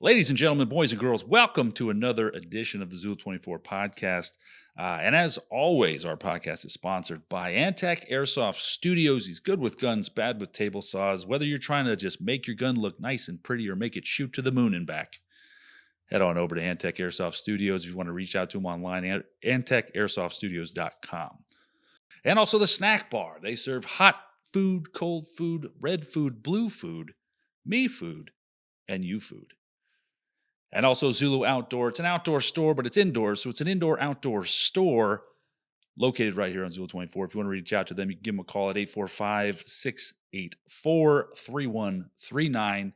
Ladies and gentlemen, boys and girls, welcome to another edition of the Zulu 24 podcast. And as always, our podcast is sponsored by Antec Airsoft Studios. He's good with guns, bad with table saws. Whether you're trying to just make your gun look nice and pretty or make it shoot to the moon and back, head on over to Antec Airsoft Studios if you want to reach out to them online at antecairsofstudios.com. And also the snack bar. They serve hot food, cold food, red food, blue food, me food, and you food. And also Zulu Outdoor. It's an outdoor store, but it's indoors, so it's an indoor-outdoor store located right here on Zulu 24. If you want to reach out to them, you can give them a call at 845-684-3139.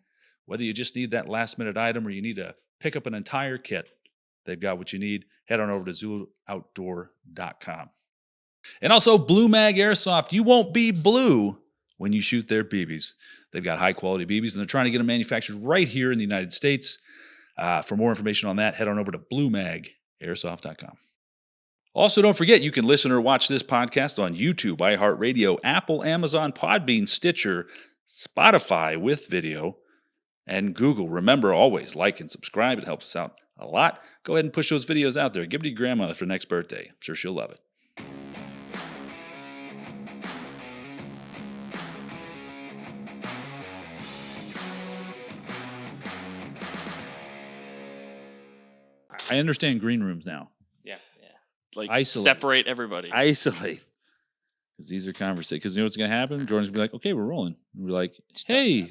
Whether you just need that last-minute item or you need to pick up an entire kit, they've got what you need. Head on over to ZuluOutdoor.com. And also Blue Mag Airsoft. You won't be blue when you shoot their BBs. They've got high-quality BBs, and they're trying to get them manufactured right here in the United States. For more information on that, head on over to BlueMagAirsoft.com. Also, don't forget, you can listen or watch this podcast on YouTube, iHeartRadio, Apple, Amazon, Podbean, Stitcher, Spotify with video, and Google. Remember, always like and subscribe. It helps us out a lot. Go ahead and push those videos out there. Give it to your grandmother for next birthday. I'm sure she'll love it. I understand green rooms now. Yeah. Like Isolate. Separate everybody. Isolate. Because these are conversations. Because you know what's going to happen? Jordan's going to be like, okay, we're rolling. And we're like, hey.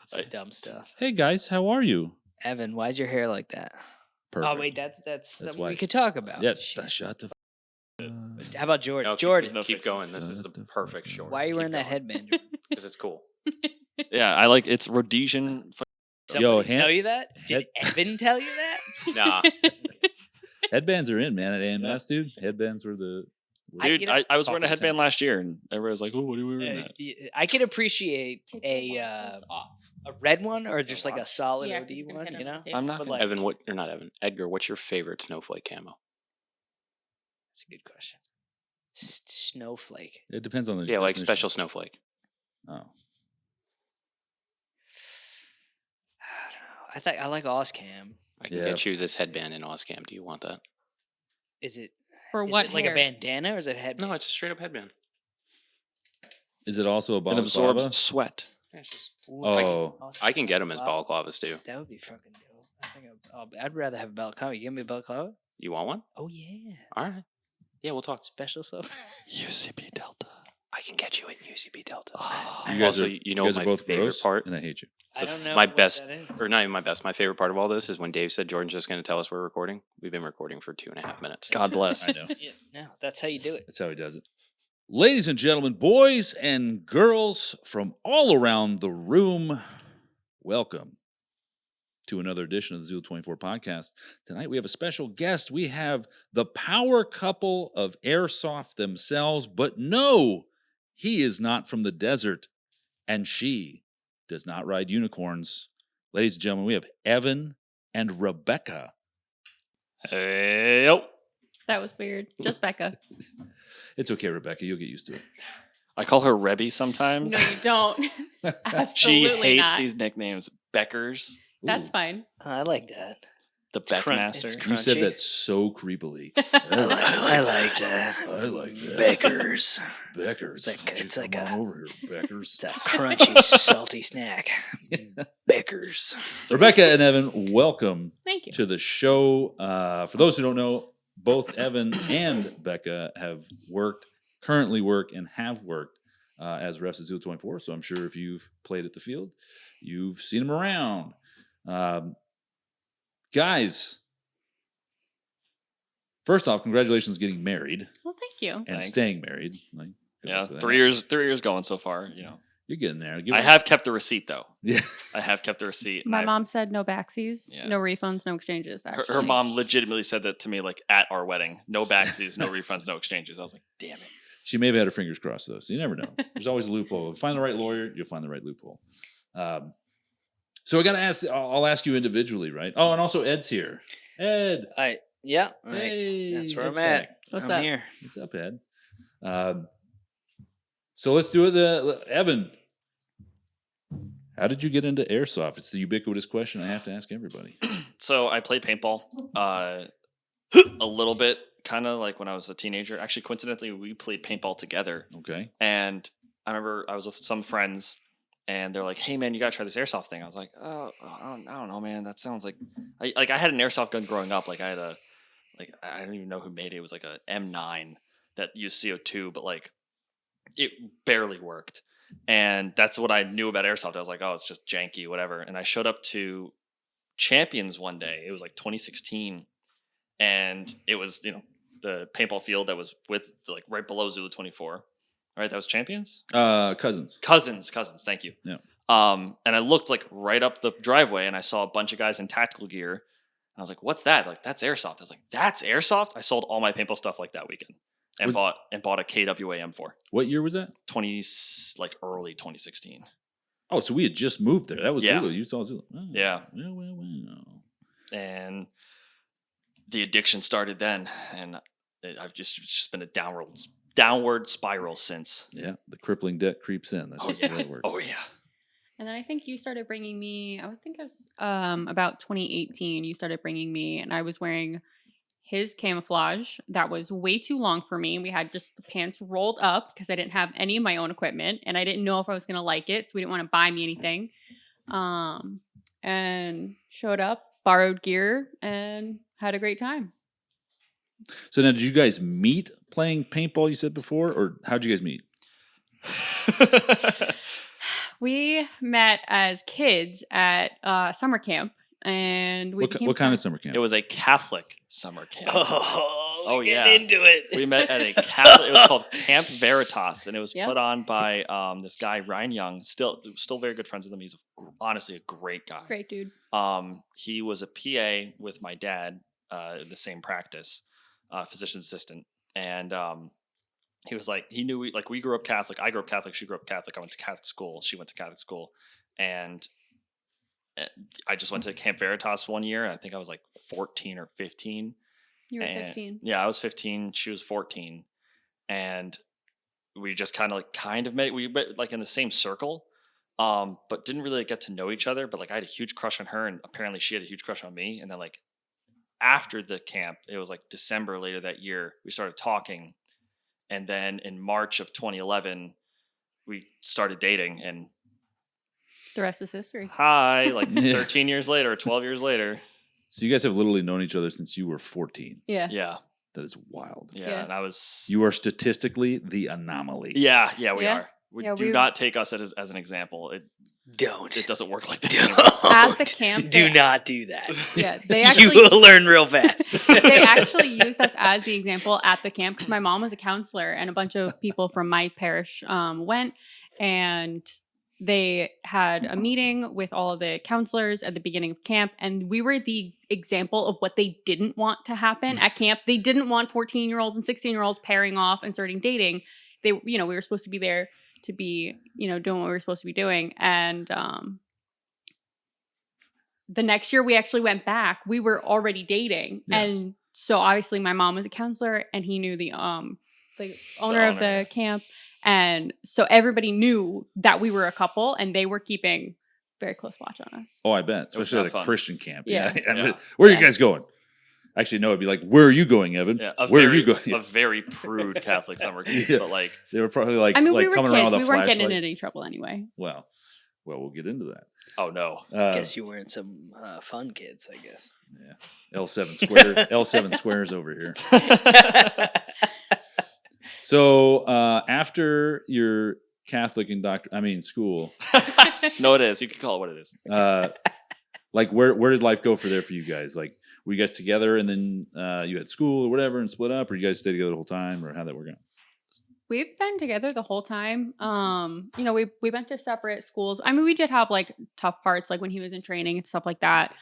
Some dumb stuff. Hey, guys, how are you? Evan, why's your hair like that? Perfect. Oh, wait, that's something why. we could talk about. Yeah, shut the... How about Jordan? No, Jordan, keep going. This is the perfect short. why are you wearing that Keep headband? Because it's cool. Yeah, I like it's Rhodesian. Somebody tell you that? Did Evan tell you that? Nah. Headbands are in, man, at AMS, dude. Headbands were the... Dude, I was wearing a headband last year, and everybody was like, "Oh, what are we wearing that?" I could appreciate a red one or just like a solid OD one, you know? I'm not like, Evan. Or not Evan? Edgar, what's your favorite snowflake camo? That's a good question. Snowflake. It depends on the... Yeah, like definition. special snowflake. Oh. I think I like Ozcam. I can get you this headband in Ozcam. Do you want that? Is it For is what it like a hair? bandana or is it a headband? No, it's a straight up headband. Is it also a It balaclava? absorbs sweat. Yeah, it's just- Oh. I can get them as Wow. balaclavas too. That would be fucking dope. I think I'd rather have a balaclava. You give me a balaclava? You want one? Oh yeah. All right. Yeah, we'll talk. Special stuff. UCB Delta. I can get you in UCB Delta. You guys also, are, you know you guys my are both favorite gross, part? and I hate you. I don't know my what best, that is. or not even my best. My favorite part of all this is when Dave said Jordan's just going to tell us we're recording. We've been recording for 2.5 minutes. God bless. I know. Yeah, no, that's how you do it. That's how he does it. Ladies and gentlemen, boys and girls from all around the room, welcome to another edition of the Zulu 24 podcast. Tonight we have a special guest. We have the power couple of Airsoft themselves, but no, he is not from the desert, and she does not ride unicorns. Ladies and gentlemen, we have Evan and Rebecca. Hey, yo. That was weird. Just Becca. It's okay, Rebecca. You'll get used to it. I call her Rebby sometimes. No, you don't. She Absolutely hates not. these nicknames. Beckers, That's Ooh. fine. I like that. the It's crun- Beckmaster. it's You said crunchy. that so creepily. I like that. I like that. Beckers. Beckers. It's like Come a- on over here, Beckers. It's a crunchy, salty snack. Beckers. Rebecca and Evan, welcome Thank you. to the show. For those who don't know, both Evan and Becca have currently work, and have worked as refs at Zulu 24. So I'm sure if you've played at the field, you've seen them around. Guys, first off, congratulations getting married Well, thank you. and Thanks. staying married. Like, good Yeah, luck with that. 3 years. 3 years going so far. You know, You're getting there. I have kept the receipt though. Yeah. I have kept the receipt. and My I've- mom said no backsies, Yeah. no refunds, no exchanges. Her, Actually. her mom legitimately said that to me, like at our wedding. No backsies, no refunds, no exchanges. I was like, damn it. She may have had her fingers crossed, though, so you never know. There's always a loophole. Find the right lawyer, you'll find the right loophole. So I got to ask. I'll ask you individually, right? Oh, and also Ed's here. Ed, Yeah. hey, That's where Ed's I'm at. back. What's I'm up? here. What's up, Ed? So let's do it. Evan, How did you get into airsoft? It's the ubiquitous question I have to ask everybody. So I played paintball a little bit, kind of like when I was a teenager. Actually, coincidentally, we played paintball together. Okay. And I remember I was with some friends, and they're like, "Hey, man, you gotta try this airsoft thing." I was like, "Oh, I don't know, man. That sounds like I had an airsoft gun growing up. Like I had I don't even know who made it. It was like a M9 that used CO2, but like it barely worked. And that's what I knew about airsoft. I was like, oh, it's just janky, whatever. And I showed up to Champions one day. It was like 2016, and it was the paintball field that was with like right below Zulu 24. All right, that was Champions. Cousins. Cousins. Thank you. Yeah. And I looked like right up the driveway, and I saw a bunch of guys in tactical gear. And I was like, "What's that?" Like, that's airsoft. I was like, "That's airsoft." I sold all my paintball stuff like that weekend, and bought a KWA M4. What year was that? Early 2016. Oh, so we had just moved there. That was Yeah. Zulu. You saw Zulu. Oh, Yeah. Well. And the addiction started then, and I've just been a downward spiral since. Yeah, the crippling debt creeps in. That's just the way it works. Oh yeah. And then I think you started bringing me, I think it was about 2018, you started bringing me, and I was wearing his camouflage that was way too long for me. We had just the pants rolled up because I didn't have any of my own equipment, and I didn't know if I was going to like it, so we didn't want to buy me anything. And showed up, borrowed gear, and had a great time. So now, did you guys meet playing paintball? You said before, or how'd you guys meet? We met as kids at summer camp, and we became What kind of friends. summer camp? It was a Catholic summer camp. Oh, yeah. get into it. We met at a Catholic. It was called Camp Veritas, and it was Yep. put on by this guy Ryan Young. Still very good friends with him. He's honestly a great guy. Great dude. He was a PA with my dad, in the same practice, physician's assistant, and he was like, he knew we grew up Catholic. I grew up Catholic. She grew up Catholic. I went to Catholic school. She went to Catholic school, and I just went to Camp Veritas one year. I think I was like 14 or 15. You were And- 15. Yeah, I was 15. She was 14, and we just kind of met. We met like in the same circle, but didn't really get to know each other. But like I had a huge crush on her, and apparently she had a huge crush on me. And then like after the camp, it was like December later that year, we started talking, and then in March of 2011, we started dating. And The rest is history. like Yeah. 13 years later, or 12 years later, So you guys have literally known each other since you were 14. Yeah. yeah, That is wild. Yeah. and I was. You are statistically the anomaly. Yeah, we Yeah. are. Yeah, Do we- not take us as an example. Don't. It doesn't work like this Don't. anymore. At the camp, Do they- not do that. Yeah, they You actually will learn real fast. they actually used us as the example at the camp because my mom was a counselor and a bunch of people from my parish went, and they had a meeting with all of the counselors at the beginning of camp, and we were the example of what they didn't want to happen at camp. They didn't want 14-year-olds and 16-year-olds pairing off and starting dating. We were supposed to be there to be, doing what we were supposed to be doing. And the next year we actually went back. We were already dating. Yeah. And so obviously my mom was a counselor, and he knew the owner of owner. the camp. And so everybody knew that we were a couple, and they were keeping very close watch on us. Oh, I bet. It was Especially at not a fun. Christian camp. Yeah. Yeah. Where are Yeah. you guys going? Actually, no, it'd be like, where are you going, Evan? Yeah, Where are you going? a very prude Catholic summer camp, Yeah. but like, They were probably like, I mean, like we were coming around kids. with We a weren't getting flashlight. into any trouble anyway. Well, we'll get into that. oh no, Guess you weren't some fun kids, I guess. L7 squares over here. So after your Catholic school, no, it is. You can call it what it is. like where did life go for you guys? Like, were you guys together and then you had school or whatever and split up, or you guys stayed together the whole time, or how'd that work out? We've been together the whole time. We went to separate schools. I mean, we did have like tough parts, like when he was in training and stuff like that.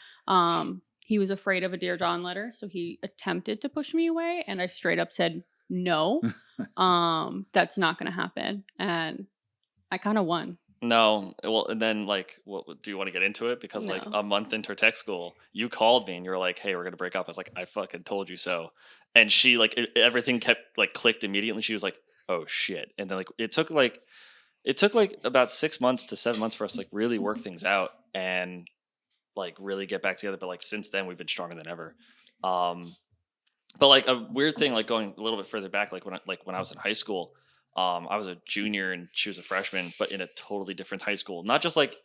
He was afraid of a Dear John letter, so he attempted to push me away, and I straight up said no. That's not going to happen, and I kind of won. No, well, and then like, what do you want to get into it? Because like No. a month into tech school, you called me and you were like, "Hey, we're gonna break up." I was like, "I fucking told you so," and she everything kept like clicked immediately. She was like, "Oh shit," and then like it took like it took like about 6 months to 7 months for us to like really work things out and like really get back together. But like since then, we've been stronger than ever. But like a weird thing, like going a little bit further back, like when I was in high school, I was a junior and she was a freshman, but in a totally different high school. Not just like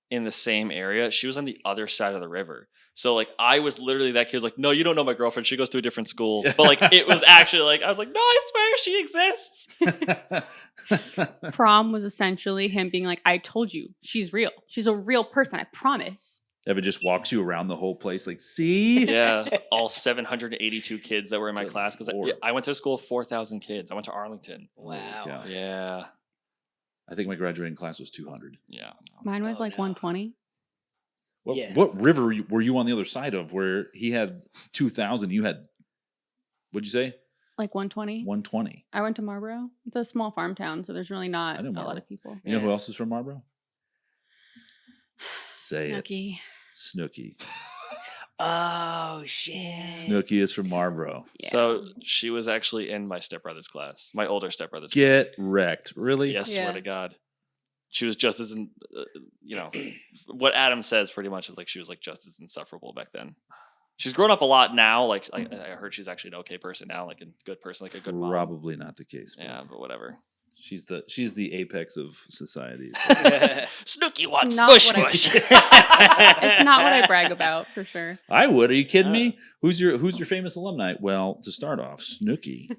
in the same area. She was on the other side of the river. So like I was literally that kid was like, no, you don't know my girlfriend. She goes to a different school. But like it was actually like I was like, no, I swear she exists. Prom was essentially him being like, I told you, she's real. She's a real person. I promise. Evan just walks you around the whole place like, see? Yeah, all 782 kids that were in my Good class because Lord. I went to a school of 4,000 kids. I went to Arlington. Wow. cow. Yeah, I think my graduating class was 200. yeah. Mine was Oh, like no. 120. Yeah. What river were you on the other side of where he had 2,000? You had, what'd you say? Like 120. 120. I went to Marlboro. It's a small farm town, so there's really not I know a lot Marlboro. of people. You know who else is from Marlboro? Say Snooki. it. Snooki. Oh shit. Snooki is from Marlboro. Yeah. So she was actually in my stepbrother's class, my older stepbrother's Get wrecked. Really? class. Yes, Yeah. swear to God. She was just as, what Adam says pretty much is like she was like just as insufferable back then. She's grown up a lot now. Like I heard she's actually an okay person now, like a good person, like a good mom. Probably not the case. but Yeah, but whatever. She's the apex of society. Snooki wants not smush what I- smush. It's not what I brag about for sure. I would. Are you kidding me? Who's your famous alumni? Well, to start off, Snooki.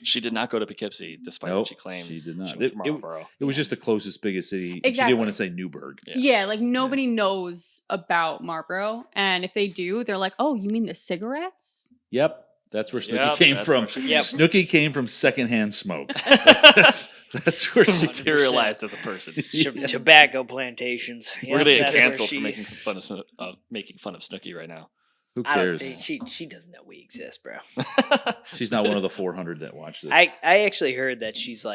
She did not go to Poughkeepsie, despite Nope, what she claims. she did not. She went to It- Marlboro. It was just the closest, biggest city. She Exactly. didn't want to say Newburgh. Yeah. Yeah, like nobody knows about Marlboro, and if they do, they're like, "Oh, you mean the cigarettes?" Yep. That's where Snooki Yep, came that's from. where she- Yep. Snooki came from secondhand smoke. that's where she Materialized as a person. Tobacco plantations. We're gonna get that's where canceled she- for making fun of Snooki right now. Who I don't cares? think she doesn't know we exist, bro. She's not one of the 400 that watch this. I actually heard that she's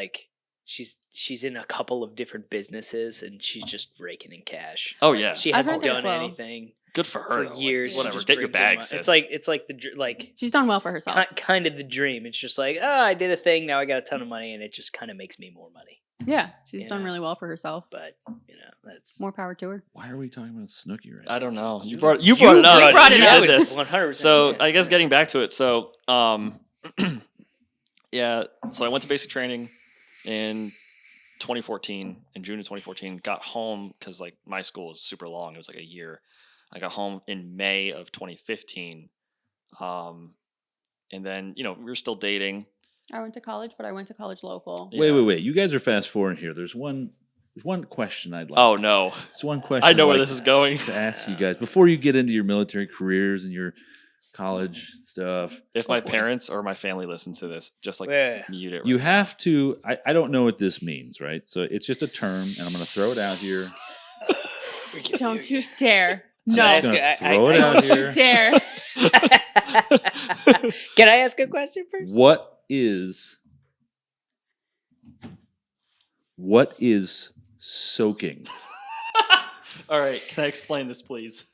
in a couple of different businesses and she's just raking in cash. Oh yeah, She I've hasn't heard that as done well. anything good for her. for though, like, years. She whatever, just get your brings in bag. mon- sis. It's like She's done well for herself. kind of the dream. It's just like, oh, I did a thing, now I got a ton of money, and it just kind of makes me more money. Yeah, she's You done know. really well for herself. But that's More power to her. Why are we talking about Snooki right now? I don't know. You You brought it up. brought it You up. did this. 100%. So I guess getting back to it. So yeah. So I went to basic training in 2014, in June of 2014. Got home because like my school was super long. It was like a year. I got home in May of 2015. And then we were still dating. I went to college, but I went to college local. Yeah. Wait. You guys are fast forwarding here. There's one question I'd like. Oh no, There's one question. I know where I'd this like is going. to ask you guys before you get into your military careers and your college stuff. If my Oh, boy. parents or my family listen to this, just like Yeah. mute it. You right have to. I don't know what this means, right? So it's just a term, and I'm going to throw it out here. Don't you dare. I'm No. just gonna throw it out Don't you here. dare. Can I ask a question first? What is soaking? All right, can I explain this, please?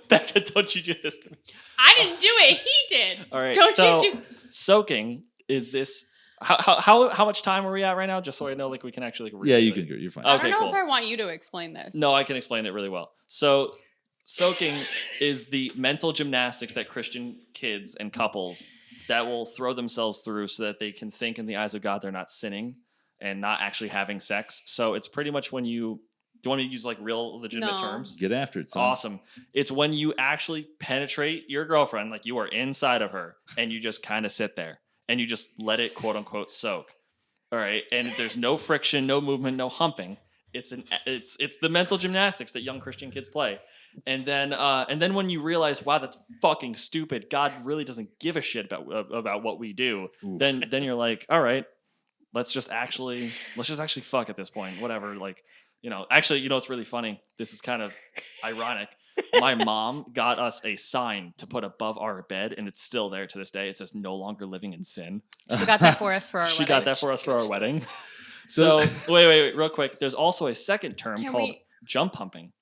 Becca, don't you do this to me. I didn't do it. He did. All right, Don't so you do? soaking is this. How much time are we at right now? Just so I know, like we can actually. Like, Yeah, read you it. can go. You're fine. I Okay, don't know cool. if I want you to explain this. No, I can explain it really well. So, soaking is the mental gymnastics that Christian kids and couples that will throw themselves through so that they can think in the eyes of God they're not sinning and not actually having sex. So it's pretty much when you. Do you want me to use like real legitimate No. terms? Get after it. Son. Awesome. It's when you actually penetrate your girlfriend, like you are inside of her, and you just kind of sit there and you just let it quote unquote soak. All right. And there's no friction, no movement, no humping. It's the mental gymnastics that young Christian kids play. And then when you realize, wow, that's fucking stupid. God really doesn't give a shit about what we do. Oof. Then you're like, all right, let's just actually fuck at this point. Whatever. Like, actually, it's really funny. This is kind of ironic. My mom got us a sign to put above our bed, and it's still there to this day. It says "No longer living in sin." She got that for us for our She wedding. got that for us for our wedding. So wait, real quick. There's also a second term Can called we- jump humping,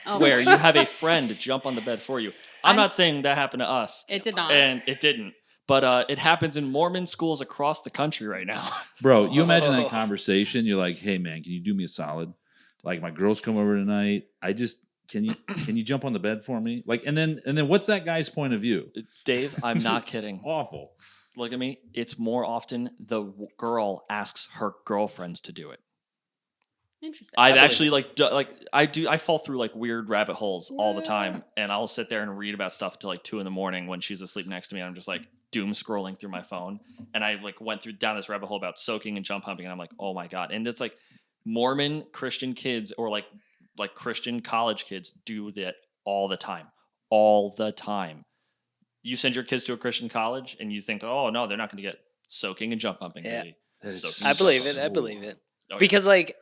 Oh. where you have a friend jump on the bed for you. I'm I'm- not saying that happened to us. It did not. And it didn't. But it happens in Mormon schools across the country right now. Bro, you imagine Oh. that conversation. You're like, hey, man, can you do me a solid? Like, my girls come over tonight. Can you jump on the bed for me? Like, and then what's that guy's point of view? Dave, I'm It's not just kidding. Awful. Look at me. It's more often the girl asks her girlfriends to do it. Interesting. I've believe actually I fall through like weird rabbit holes all the Yeah. time, and I'll sit there and read about stuff until like 2 a.m. when she's asleep next to me. And I'm just like doom scrolling through my phone, and I like went down this rabbit hole about soaking and jump humping, and I'm like, oh my god! And it's like Mormon Christian kids or like Christian college kids do that all the time, all the time. You send your kids to a Christian college, and you think, oh no, they're not going to get soaking and jump humping. Yeah. They That is soaking I and believe jump it. I humping. believe it. Oh, yeah. Because like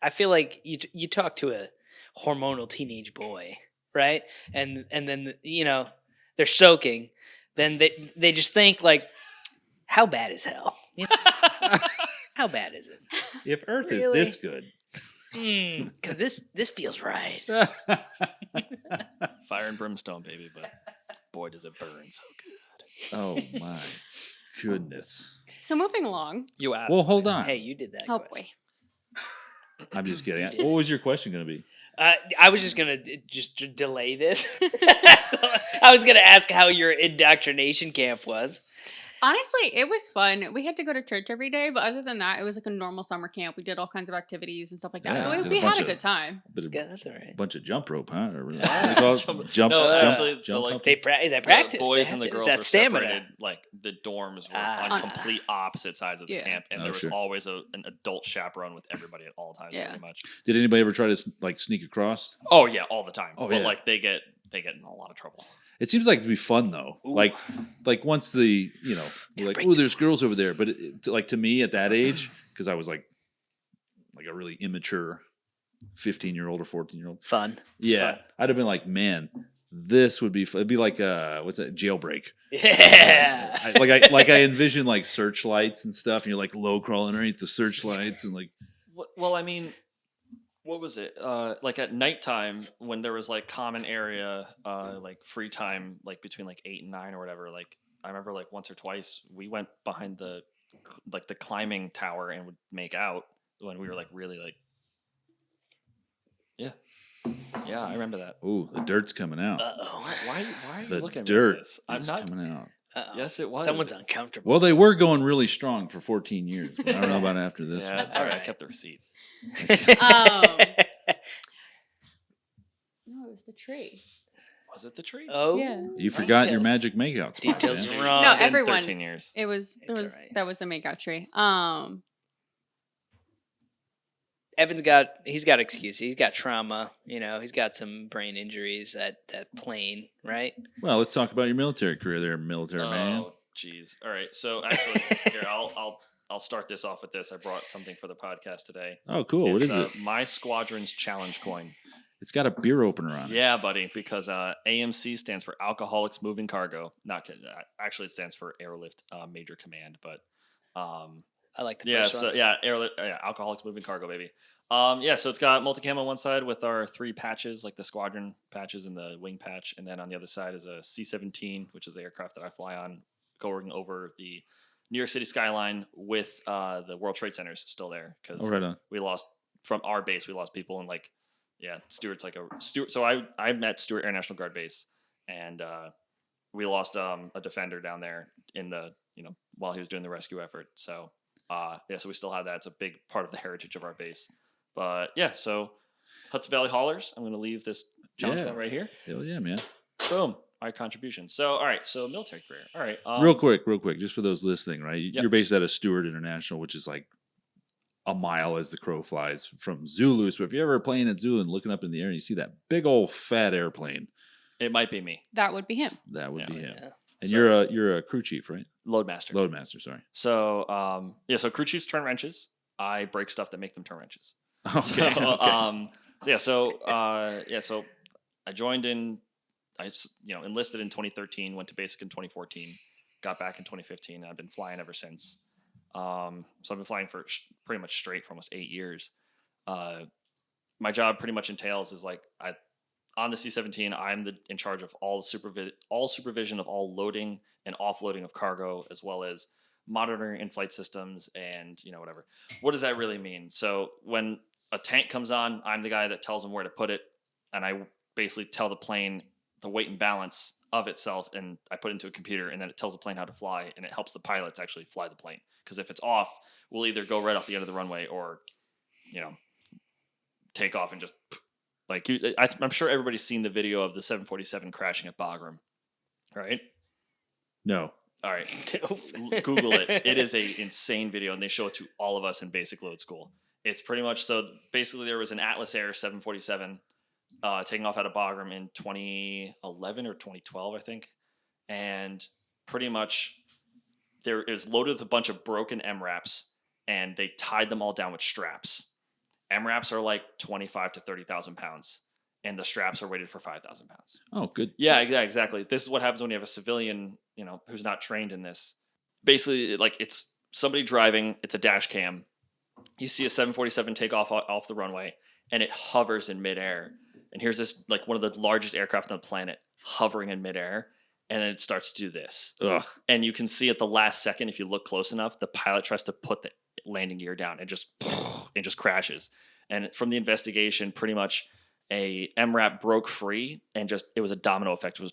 I feel like you talk to a hormonal teenage boy, right? And then they're soaking, then they just think like, how bad is hell? You know? How bad is it? If Earth Really? is this good. Because this feels right. Fire and brimstone, baby, but boy, does it burn so good. Oh my goodness. So moving along. You asked. Well, hold on. Hey, you did that. Oh question. boy. I'm just kidding. What was your question going to be? I was just gonna just delay this. So I was gonna ask how your indoctrination camp was. Honestly, it was fun. We had to go to church every day, but other than that, it was like a normal summer camp. We did all kinds of activities and stuff like that. Yeah, So did a we had bunch a of- good time. Bit of, That's all right. bunch of jump rope, huh? Or what do Yeah. they call it? Jump, No, jump, actually, so, jump like, humping? They The practiced. boys They and the had girls that were stamina. separated. Like the dorms were Ah. on complete opposite sides of the Yeah. camp, and Oh, there was sure. always an adult chaperone with everybody at all times. Yeah. Pretty much. Did anybody ever try to like sneak across? Oh yeah, all the time. Oh, But yeah. like they get in a lot of trouble. It seems like it'd be fun though. Ooh. Like once the you're like, break oh, the there's girls over rules. there. But like to me at that age, because I was like a really immature 15-year-old or 14-year-old. Fun. Yeah, Fun. I'd have been like, man, this would be fun. It'd be like what's that, Jailbreak? Yeah. I envision like searchlights and stuff, and you're like low crawling underneath the searchlights and like Well, I mean, what was it? Like at nighttime when there was like common area, like free time, like between like 8 and 9 or whatever. Like I remember like once or twice we went behind the climbing tower and would make out when we were like really like. Yeah, yeah, I remember that. oh, the dirt's coming out. Uh-oh. Why are you The looking at dirt me like this? I'm is not. coming out. Uh-oh. Yes, it was. Someone's uncomfortable. Well, they were going really strong for 14 years. But I don't know about after this Yeah, one. that's all right. I Alright. kept the receipt. No, it was the tree. Was it the tree? Oh. Yeah. You forgot your Details. magic makeout spot. Details man. wrong. No, It's been everyone- 13 years. It was It's alright. that was the makeout tree. Evan's got excuses. He's got trauma. He's got some brain injuries. That plane, right? Well, let's talk about your military career there, military man. Oh, jeez. All right. So actually, here I'll start this off with this. I brought something for the podcast today. Oh, cool. What It's, is it? My squadron's challenge coin. It's got a beer opener on it. Yeah, buddy. Because AMC stands for Alcoholics Moving Cargo. Not kidding. Actually, it stands for Airlift Major Command. But I like the yeah, first so one. yeah, Alcoholics Moving Cargo, baby. Yeah, so it's got multicam on one side with our 3 patches, like the squadron patches and the wing patch, and then on the other side is a C-17, which is the aircraft that I fly on, going over the New York City skyline with the World Trade Centers still there because Oh, right on. we lost from our base. We lost people, and like, yeah, Stuart's like Stuart. So I met Stuart Air National Guard base, and we lost a defender down there in the while he was doing the rescue effort. So yeah, so we still have that. It's a big part of the heritage of our base. But yeah, so Hudson Valley Haulers. I'm going to leave this challenge Yeah. point right here. Hell yeah, man. Boom, our contribution. So all right, so military career. All right, real quick, just for those listening, right? Yep. You're based out of Stewart International, which is like a mile as the crow flies from Zulu. So if you're ever playing at Zulu and looking up in the air and you see that big old fat airplane, It might be me, That would be him. that would Yeah. be him. Yeah. And So- you're a crew chief, right? Loadmaster. Loadmaster, sorry. So yeah, so crew chiefs turn wrenches. I break stuff that make them turn wrenches. Okay. So, okay. so I joined in. I enlisted in 2013. Went to basic in 2014. Got back in 2015. And I've been flying ever since. So I've been flying for pretty much straight for almost 8 years. My job pretty much entails is like on the C-17, I'm in charge of all supervision of all loading and offloading of cargo, as well as monitoring in-flight systems and whatever. What does that really mean? So when a tank comes on, I'm the guy that tells them where to put it, and I basically tell the plane the weight and balance of itself, and I put it into a computer, and then it tells the plane how to fly, and it helps the pilots actually fly the plane. Because if it's off, we'll either go right off the end of the runway or, take off and just I'm sure everybody's seen the video of the 747 crashing at Bagram, right? No. All right, Google it. It is a insane video, and they show it to all of us in basic load school. It's pretty much basically there was an Atlas Air 747 taking off out of Bagram in 2011 or 2012, I think. And pretty much there is loaded with a bunch of broken MRAPs, and they tied them all down with straps. MRAPs are like 25 to 30,000 pounds, and the straps are weighted for 5,000 pounds. Oh, good. Yeah, exactly. This is what happens when you have a civilian, who's not trained in this. Basically, it's somebody driving, it's a dash cam. You see a 747 take off the runway, and it hovers in midair. And here's this, one of the largest aircraft on the planet hovering in midair, and then it starts to do this. Ugh. And you can see at the last second, if you look close enough, the pilot tries to put the landing gear down and just crashes. And from the investigation, pretty much a MRAP broke free, and it was a domino effect. It was,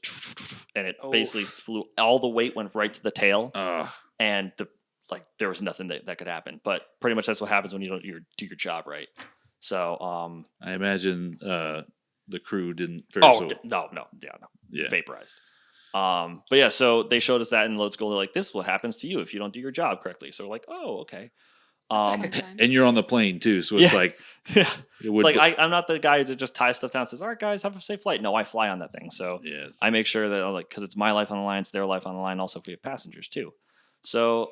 and it basically flew. All the weight went right to the tail, and there was nothing that could happen. But pretty much that's what happens when you don't do your job right. So I imagine the crew didn't. No, Yeah. Vaporized. But yeah, so they showed us that in load school. They're like, this is what happens to you if you don't do your job correctly. So we're like, oh, okay. And you're on the plane too, so it's like, yeah, it's like I'm not the guy to just tie stuff down and says, all right, guys, have a safe flight. No, I fly on that thing. So yes. I make sure that because it's my life on the line, it's their life on the line. Also, if we have passengers too. So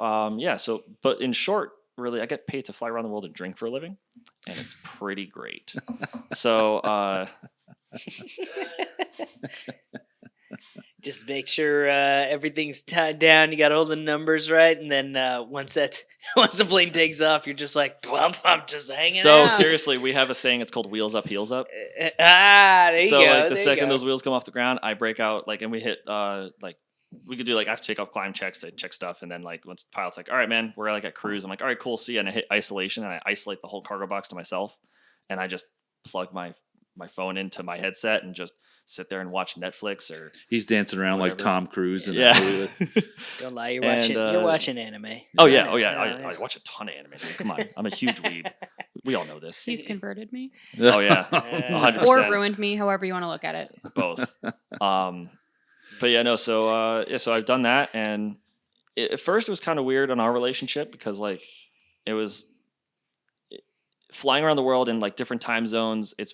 but in short, really, I get paid to fly around the world and drink for a living, and it's pretty great. So just make sure everything's tied down. You got all the numbers right, and then once the plane takes off, you're just like, I'm just hanging so out. Seriously, we have a saying. It's called "wheels up, heels up." There you go. The second those wheels come off the ground, I break out and we hit we could do I have to take off climb checks to check stuff, and then once the pilot's like, all right, man, we're at cruise. I'm like, all right, cool, see ya. And I hit isolation, and I isolate the whole cargo box to myself, and I just plug my phone into my headset and just sit there and watch Netflix or he's dancing around whatever. like Tom Cruise. And Don't lie, you're watching anime. I watch a ton of anime. Come on, I'm a huge weeb. We all know this. He's converted me. Oh yeah, 100%. Or ruined me, however you want to look at it. Both. But yeah, no. So I've done that, and at first it was kind of weird on our relationship because it was flying around the world in different time zones. It's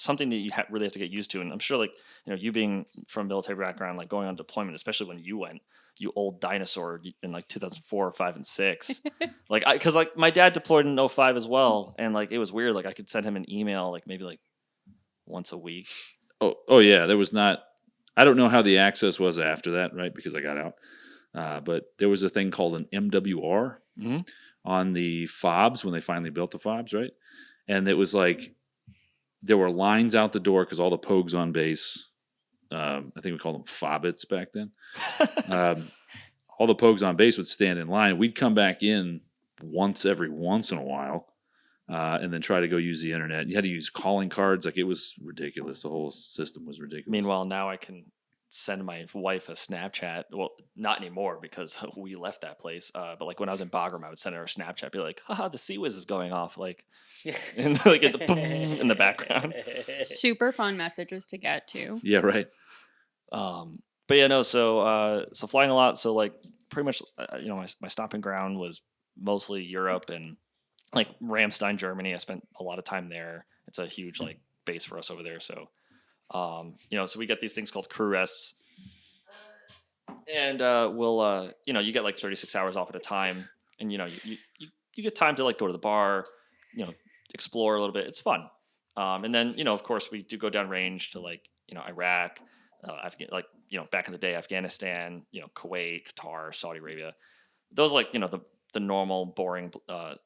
something that you really have to get used to, and I'm sure you being from a military background, going on deployment, especially when you went, you old dinosaur in 2004, 5, and 6. Because my dad deployed in 2005 as well, and it was weird. I could send him an email maybe once a week. Oh yeah, there was not. I don't know how the access was after that, right? Because I got out, but there was a thing called an MWR on the FOBs when they finally built the FOBs, right? And it was there were lines out the door because all the pogues on base, I think we called them fobbits back then. All the pogues on base would stand in line. We'd come back in every once in a while, and then try to go use the internet. You had to use calling cards. It was ridiculous. The whole system was ridiculous. Meanwhile, now I can send my wife a Snapchat. Well, not anymore because we left that place. But when I was in Bagram, I would send her a Snapchat. Be like, haha, the Sea Whiz is going off. And it's a boom in the background. Super fun messages to get to. Yeah, right. But yeah, no. So flying a lot. So pretty much, my stomping ground was mostly Europe and Ramstein, Germany. I spent a lot of time there. It's a huge base for us over there. So, so we get these things called crew rests, and we'll you get 36 hours off at a time, and you get time to go to the bar, explore a little bit. It's fun. And then of course we do go down range to Iraq, back in the day, Afghanistan, Kuwait, Qatar, Saudi Arabia. Those the normal boring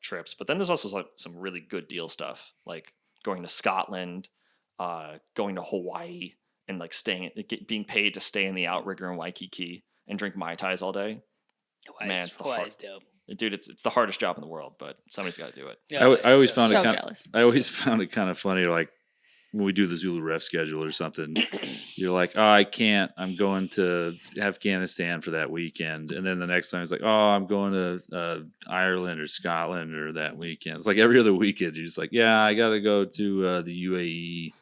trips. But then there's also some really good deal stuff, like going to Scotland, going to Hawaii and like being paid to stay in the outrigger in Waikiki and drink Mai Tais all day. Man, it's Hawaii's dope. Dude, it's the hardest job in the world, but somebody's got to do it. I always found so it kind jealous. I always found it kind of funny, like when we do the Zulu ref schedule or something. You're like, oh, I can't. I'm going to Afghanistan for that weekend, and then the next time it's like, oh, I'm going to Ireland or Scotland or that weekend. It's like every other weekend. You're just like, yeah, I got to go to the UAE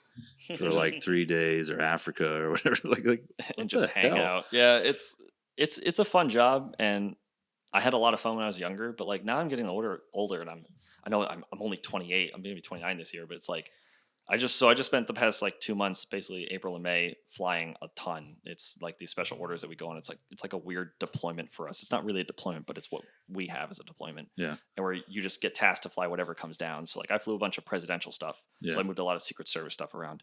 for like 3 days or Africa or whatever. like And just hang out. Yeah, it's a fun job, and I had a lot of fun when I was younger. But like now I'm getting older, and I know I'm only 28. I'm gonna be 29 this year, but it's like I just spent the past like 2 months, basically April and May, flying a ton. It's like these special orders that we go on. It's like a weird deployment for us. It's not really a deployment, but it's what we have as a deployment. Yeah. And where you just get tasked to fly whatever comes down. So like I flew a bunch of presidential stuff. Yeah. So I moved a lot of Secret Service stuff around.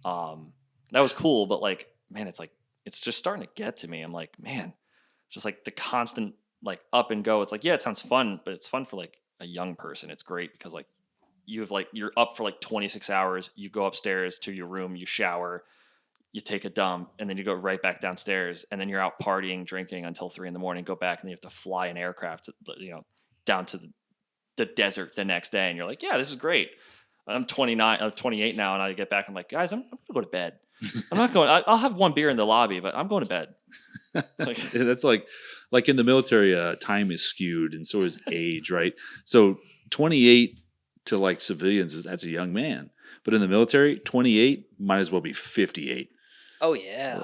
That was cool, but like, man, it's just starting to get to me. I'm like, man, just like the constant like up and go. It's like, yeah, it sounds fun, but it's fun for like a young person. It's great because like you're up for like 26 hours. You go upstairs to your room, you shower, you take a dump, and then you go right back downstairs, and then you're out partying, drinking until 3 a.m. Go back, and you have to fly an aircraft, down to the desert the next day, and you're like, yeah, this is great. I'm 28 now, and I get back. I'm like, guys, I'm gonna go to bed. I'm not going. I'll have one beer in the lobby, but I'm going to bed. Yeah, that's like in the military, time is skewed, and so is age, right? So 28 to like civilians that's a young man, but in the military, 28 might as well be 58. Oh yeah.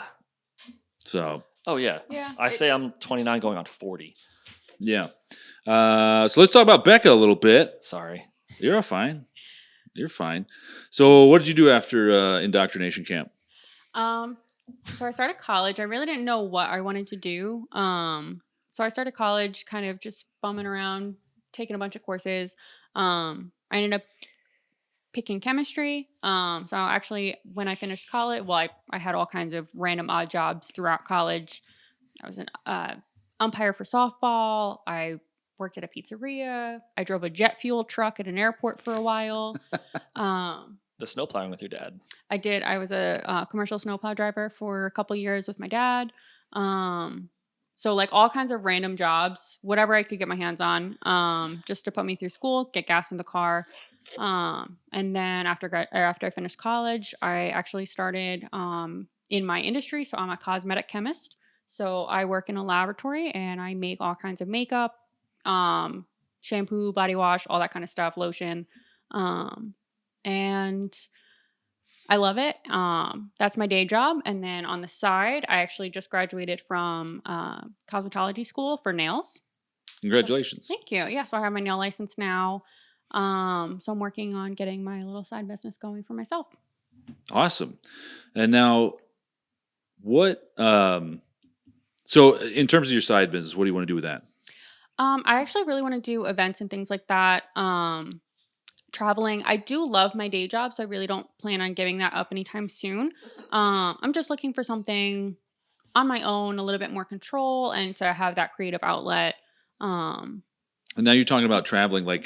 So. Oh yeah. Yeah. I say I'm 29 going on 40. Yeah. So let's talk about Becca a little bit. Sorry. You're fine. You're fine. So what did you do after indoctrination camp? So I started college. I really didn't know what I wanted to do. So I started college kind of just bumming around, taking a bunch of courses. I ended up picking chemistry. So actually when I finished college, well, I had all kinds of random odd jobs throughout college. I was an umpire for softball. I worked at a pizzeria. I drove a jet fuel truck at an airport for a while. The snow plowing with your dad. I did. I was a commercial snowplow driver for a couple years with my dad. So like all kinds of random jobs, whatever I could get my hands on, just to put me through school, get gas in the car. And then after I finished college, I actually started in my industry. So I'm a cosmetic chemist. So I work in a laboratory and I make all kinds of makeup, shampoo, body wash, all that kind of stuff, lotion. And I love it. That's my day job. And then on the side, I actually just graduated from cosmetology school for nails. Congratulations. So, thank you. Yeah, so I have my nail license now. So I'm working on getting my little side business going for myself. Awesome. And now what so in terms of your side business, what do you want to do with that? I actually really want to do events and things like that. Traveling. I do love my day job, so I really don't plan on giving that up anytime soon. I'm just looking for something on my own, a little bit more control, and to have that creative outlet. And now you're talking about traveling, like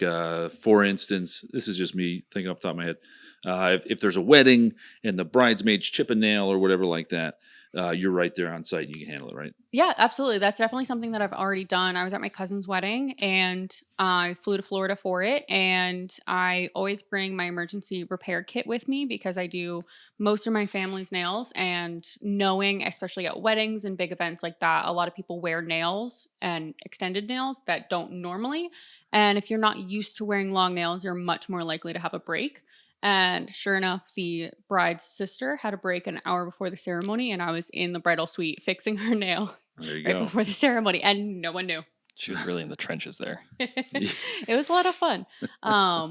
for instance, this is just me thinking off the top of my head. If there's a wedding and the bridesmaids chip a nail or whatever like that, you're right there on site and you can handle it, right? Yeah, absolutely. That's definitely something that I've already done. I was at my cousin's wedding and I flew to Florida for it. And I always bring my emergency repair kit with me because I do most of my family's nails. And knowing, especially at weddings and big events like that, a lot of people wear nails and extended nails that don't normally. And if you're not used to wearing long nails, you're much more likely to have a break. And sure enough, the bride's sister had a break an hour before the ceremony, and I was in the bridal suite fixing her nail There you right go. before the ceremony, and no one knew. She was really in the trenches there. It was a lot of fun.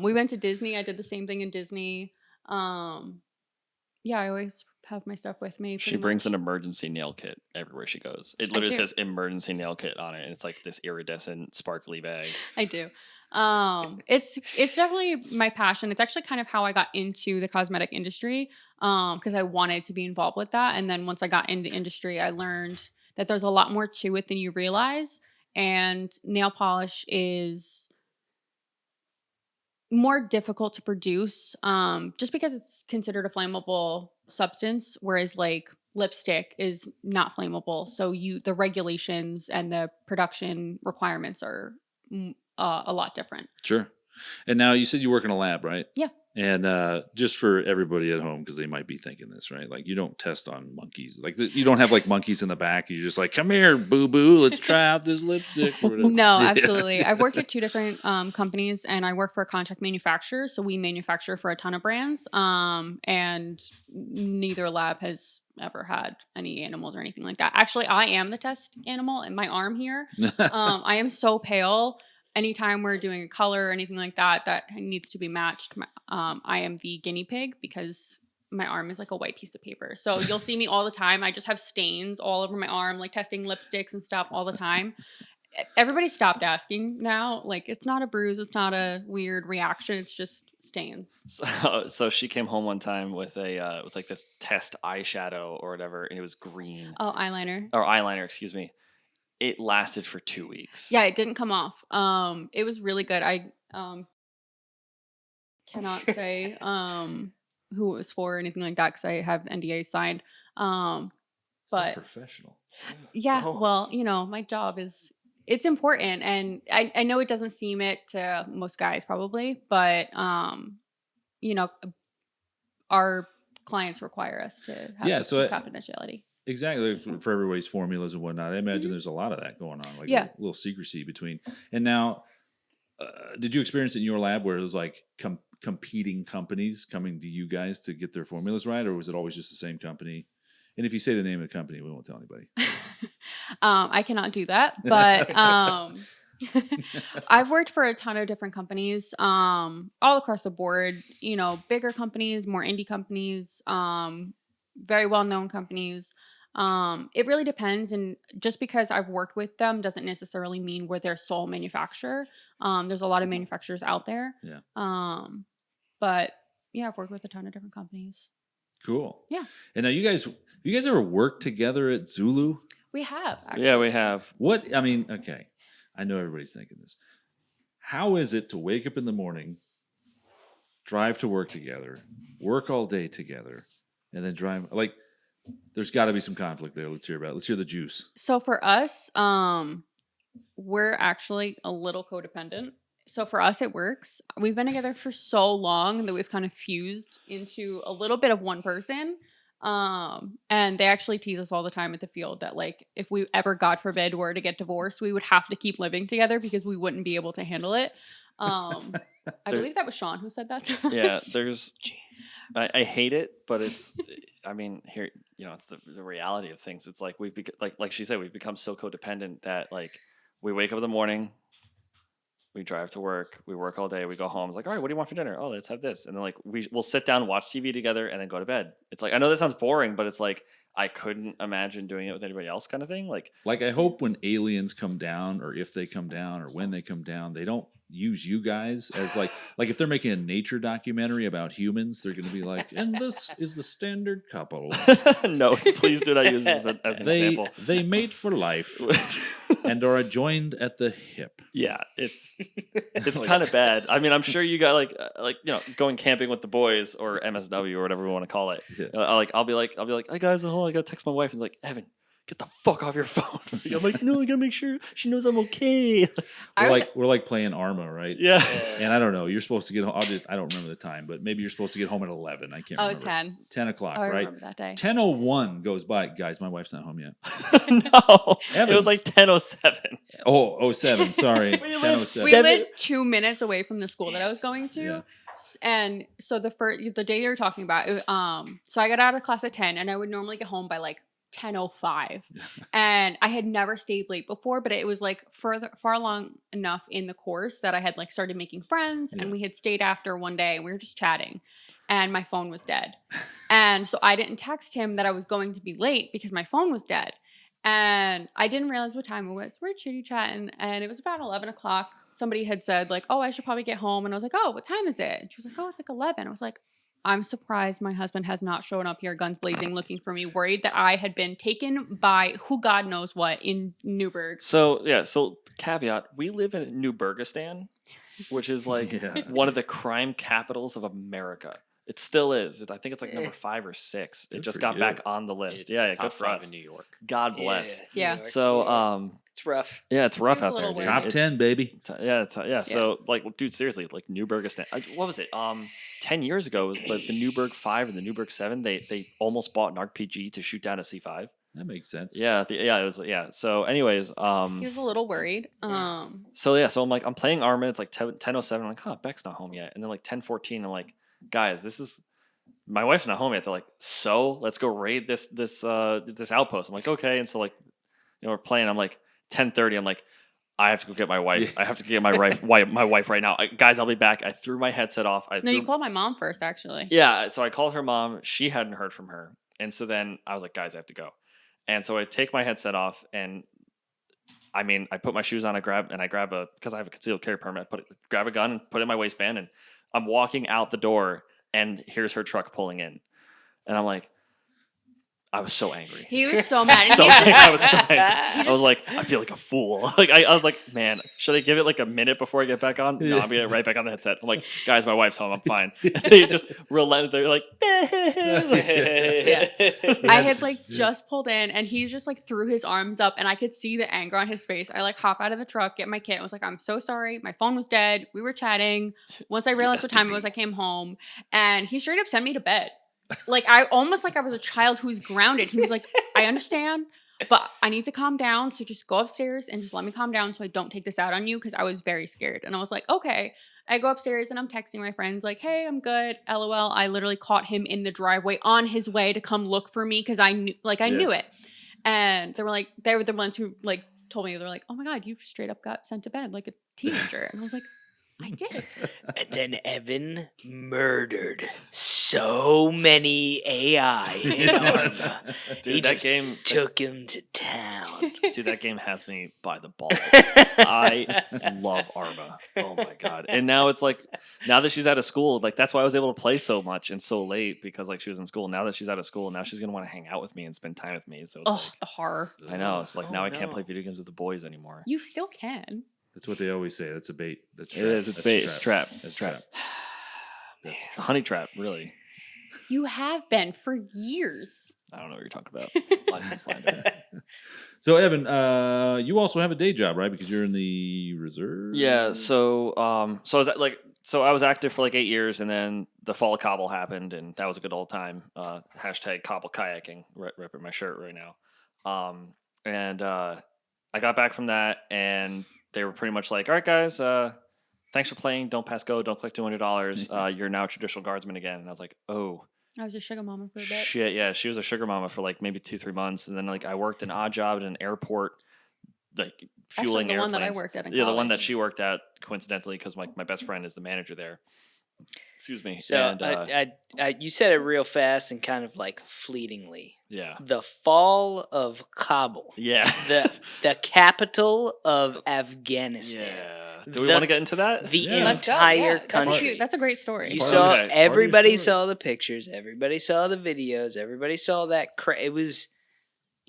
We went to Disney. I did the same thing in Disney. Yeah, I always have my stuff with me. She brings an emergency nail kit everywhere she goes. It literally says emergency nail kit on it, and it's like this iridescent, sparkly bag. I do. It's definitely my passion. It's actually kind of how I got into the cosmetic industry, because I wanted to be involved with that. And then once I got into the industry, I learned that there's a lot more to it than you realize. And nail polish is more difficult to produce, just because it's considered a flammable substance, whereas like lipstick is not flammable. So the regulations and the production requirements are a lot different. Sure. And now you said you work in a lab, right? Yeah. And just for everybody at home, because they might be thinking this, right? Like you don't test on monkeys. Like you don't have like monkeys in the back. You're just like, come here, boo boo, let's try out this lipstick. Or whatever. No, Yeah. absolutely. I've worked at 2 different companies, and I work for a contract manufacturer. So we manufacture for a ton of brands, and neither lab has ever had any animals or anything like that. Actually, I am the test animal in my arm here. I am so pale. Anytime we're doing a color or anything like that needs to be matched, I am the guinea pig because my arm is like a white piece of paper. So you'll see me all the time. I just have stains all over my arm, like testing lipsticks and stuff all the time. Everybody stopped asking now. Like, it's not a bruise. It's not a weird reaction. It's just stains. So she came home one time with with like this test eyeshadow or whatever, and it was green. Oh, eyeliner. Or eyeliner, excuse me. It lasted for 2 weeks. Yeah, it didn't come off. It was really good. I cannot say who it was for or anything like that because I have NDAs signed. So But professional. yeah, Oh. well, my job it's important, and I know it doesn't seem it to most guys probably, but our clients require us to have Yeah, this so confidentiality. Exactly, for everybody's formulas and whatnot. I imagine there's a lot of that going on, like Yeah. a little secrecy between. And now, did you experience it in your lab where it was like competing companies coming to you guys to get their formulas right, or was it always just the same company? And if you say the name of the company, we won't tell anybody. I cannot do that, but I've worked for a ton of different companies, all across the board. Bigger companies, more indie companies, very well-known companies. It really depends, and just because I've worked with them doesn't necessarily mean we're their sole manufacturer. There's a lot of manufacturers out there. Yeah. But yeah, I've worked with a ton of different companies. Cool. Yeah. And now you guys ever worked together at Zulu? We have, actually. Yeah, we have. What I mean, okay, I know everybody's thinking this. How is it to wake up in the morning, drive to work together, work all day together, and then drive? Like, there's got to be some conflict there. Let's hear about it. Let's hear the juice. So for us, we're actually a little codependent. So for us, it works. We've been together for so long that we've kind of fused into a little bit of one person. And they actually tease us all the time at the field that, like, if we ever, God forbid, were to get divorced, we would have to keep living together because we wouldn't be able to handle it. I believe that was Sean who said that to us. Yeah, there's. I hate it, but it's. I mean, here, it's the reality of things. It's like like she said, we've become so codependent that like we wake up in the morning, we drive to work, we work all day, we go home. It's like, all right, what do you want for dinner? Oh, let's have this, and then like we'll sit down, watch TV together, and then go to bed. It's like, I know that sounds boring, but it's like I couldn't imagine doing it with anybody else, kind of thing. Like I hope when aliens come down, or if they come down, or when they come down, they don't use you guys as like if they're making a nature documentary about humans, they're going to be like, and this is the standard couple. No, please do not use this as an example. They mate for life and are joined at the hip. Yeah, it's kind of bad. I mean, I'm sure you got like going camping with the boys or MSW or whatever we want to call it. Yeah. I'll be like, hey guys, I gotta text my wife and like, Evan, get the fuck off your phone. I'm like, no, I gotta make sure she knows I'm okay. We're like playing Arma, right? Yeah. And I don't know. You're supposed to get home. I don't remember the time, but maybe you're supposed to get home at 11. I can't remember. 10. 10 o'clock, Oh, I right? remember that day. 10:01 goes by. Guys, my wife's not home yet. No, Evan. it was like 10:07. Oh, 07. Sorry. We live 10:07. We lived 2 minutes away from the school that I was going to. Yeah. And so the day you were talking about, so I got out of class at 10, and I would normally get home by like 10:05. And I had never stayed late before, but it was like far long enough in the course that I had like started making friends, and we had stayed after one day, and we were just chatting, and my phone was dead. And so I didn't text him that I was going to be late because my phone was dead. And I didn't realize what time it was. We're chitty chatting, and it was about 11 o'clock. Somebody had said like, oh, I should probably get home. And I was like, oh, what time is it? And she was like, oh, it's like 11. I was like, I'm surprised my husband has not shown up here guns blazing looking for me, worried that I had been taken by who God knows what in Newburgh. So caveat, we live in New Burgistan. which is like Yeah. one of the crime capitals of America. It still is. I think it's like number 5 or 6. It Good just for got you. back on the list. It's Yeah, top good for 5 us. in New York. God bless. Yeah. New York, So, yeah. It's rough. yeah, it's rough was a out there, little dude. worried. Top 10, baby. Yeah. So, like, dude, seriously, like Newburgh, what was it? 10 years ago, it was the Newburgh 5 and the Newburgh 7. They almost bought an RPG to shoot down a C5. That makes sense. Yeah, it was. Yeah. So, anyways, He was a little worried. so I'm playing Arma. It's like 10:07. I'm like, oh, Beck's not home yet. And then like 10:14, I'm like, guys, my wife's not home yet. They're like, so let's go raid this outpost. I'm like, okay. And so like, we're playing. I'm like 10:30. I'm like, I have to go get my wife. Yeah. I have to get my wife right now. Guys, I'll be back. I threw my headset off. No, you called my mom first, actually. Yeah. So I called her mom. She hadn't heard from her. And so then I was like, guys, I have to go. And so I take my headset off, and I put my shoes on. I grab because I have a concealed carry permit. Grab a gun and put it in my waistband, and I'm walking out the door, and here's her truck pulling in, and I'm like, I was so angry. He was so mad. So angry. I was so angry. I He was like, I feel like a fool. Like I was like, man, should I give it like a minute before I get back on? No, I'm gonna get right back on the headset. I'm like, guys, my wife's home. I'm fine. They just relented. They're like, Yeah. I had like just pulled in, and he just like threw his arms up, and I could see the anger on his face. I like hop out of the truck, get my kit, and was like, I'm so sorry. My phone was dead. We were chatting. Once I realized what time it was, I came home, and he straight up sent me to bed. Like I almost like I was a child who was grounded. He was like, I understand, but I need to calm down. So just go upstairs and just let me calm down so I don't take this out on you, because I was very scared. And I was like, okay. I go upstairs and I'm texting my friends like, hey, I'm good. LOL. I literally caught him in the driveway on his way to come look for me because I knew it. And they were the ones who like told me, they're like, oh my God, you straight up got sent to bed like a teenager. And I was like, I did. And then Evan murdered so many AI in Arma. dude, He that just game, took him to town. dude, that game has me by the balls. I love Arma. Oh my God. And now it's like, now that she's out of school, like that's why I was able to play so much and so late, because like she was in school. Now that she's out of school, now she's gonna want to hang out with me and spend time with me. So it's Oh, the horror. I know. It's like Oh, now I can't play no. video games with the boys anymore. You still can. That's what they always say. That's a bait. That's It trap. is. It's That's bait. It's trap. That's It's trap. That's It's a honey trap, really. You have been for years. I don't know what you're talking about. License slander. So Evan, you also have a day job, right? Because you're in the reserve. Yeah. So I was active for like 8 years, and then the Fall of Kabul happened, and that was a good old time. Hashtag Kabul kayaking. Ripping my shirt right now. I got back from that, and they were pretty much like, all right, guys, thanks for playing. Don't pass go. Don't collect $200. You're now a traditional guardsman again. And I was like, oh, I was a sugar mama for a bit. shit. Yeah, she was a sugar mama for like maybe 2-3 months. And then like I worked an odd job at an airport, like fueling Actually, the one that I airplanes. worked at in Yeah, the one that college. she worked at, coincidentally, because my best friend is the manager there. Excuse me. So And, you said it real fast and kind of like fleetingly. yeah. The Fall of Kabul, Yeah. the capital of Afghanistan. yeah. Do we The- want to get into that? The Yeah. Let's go. entire Yeah, country. That's a great story. You Part saw of the- everybody part of your saw the pictures, everybody saw the videos, everybody saw that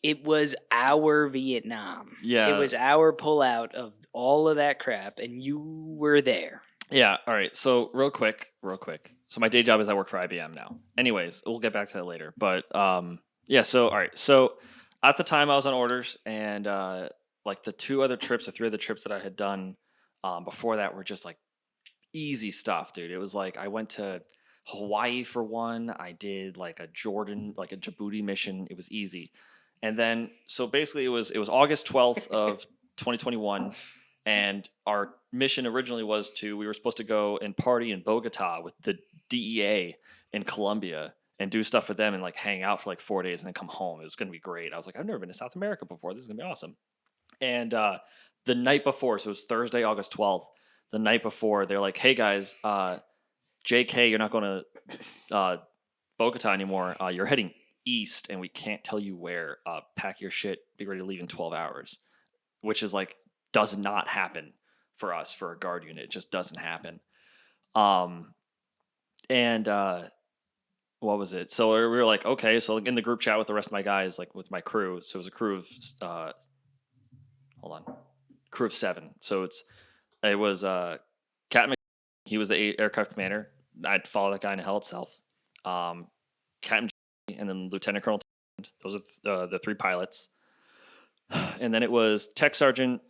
it was our Vietnam. Yeah. It was our pullout of all of that crap, and you were there. Yeah. All right. So real quick. So my day job is I work for IBM now. Anyways, we'll get back to that later. But yeah. So all right. So at the time I was on orders, and like the 3 other trips that I had done before that were just like easy stuff, dude. It was like I went to Hawaii for one. I did like a Djibouti mission. It was easy. And then so basically it was August 12th of 2021. And our mission originally we were supposed to go and party in Bogota with the DEA in Colombia and do stuff for them and like hang out for like 4 days and then come home. It was going to be great. I was like, I've never been to South America before. This is going to be awesome. And the night before, so it was Thursday, August 12th, the night before, they're like, hey guys, JK, you're not going to Bogota anymore. You're heading east and we can't tell you where. Pack your shit, be ready to leave in 12 hours, which is like, does not happen for us, for a guard unit. It just doesn't happen. What was it? So we were like, okay. So in the group chat with the rest of my guys, like with my crew. So it was a crew of, crew of 7. So it was Captain, he was the aircraft commander. I'd follow that guy into hell itself. Captain, and then Lieutenant Colonel. Those are the 3 pilots. And then it was Tech Sergeant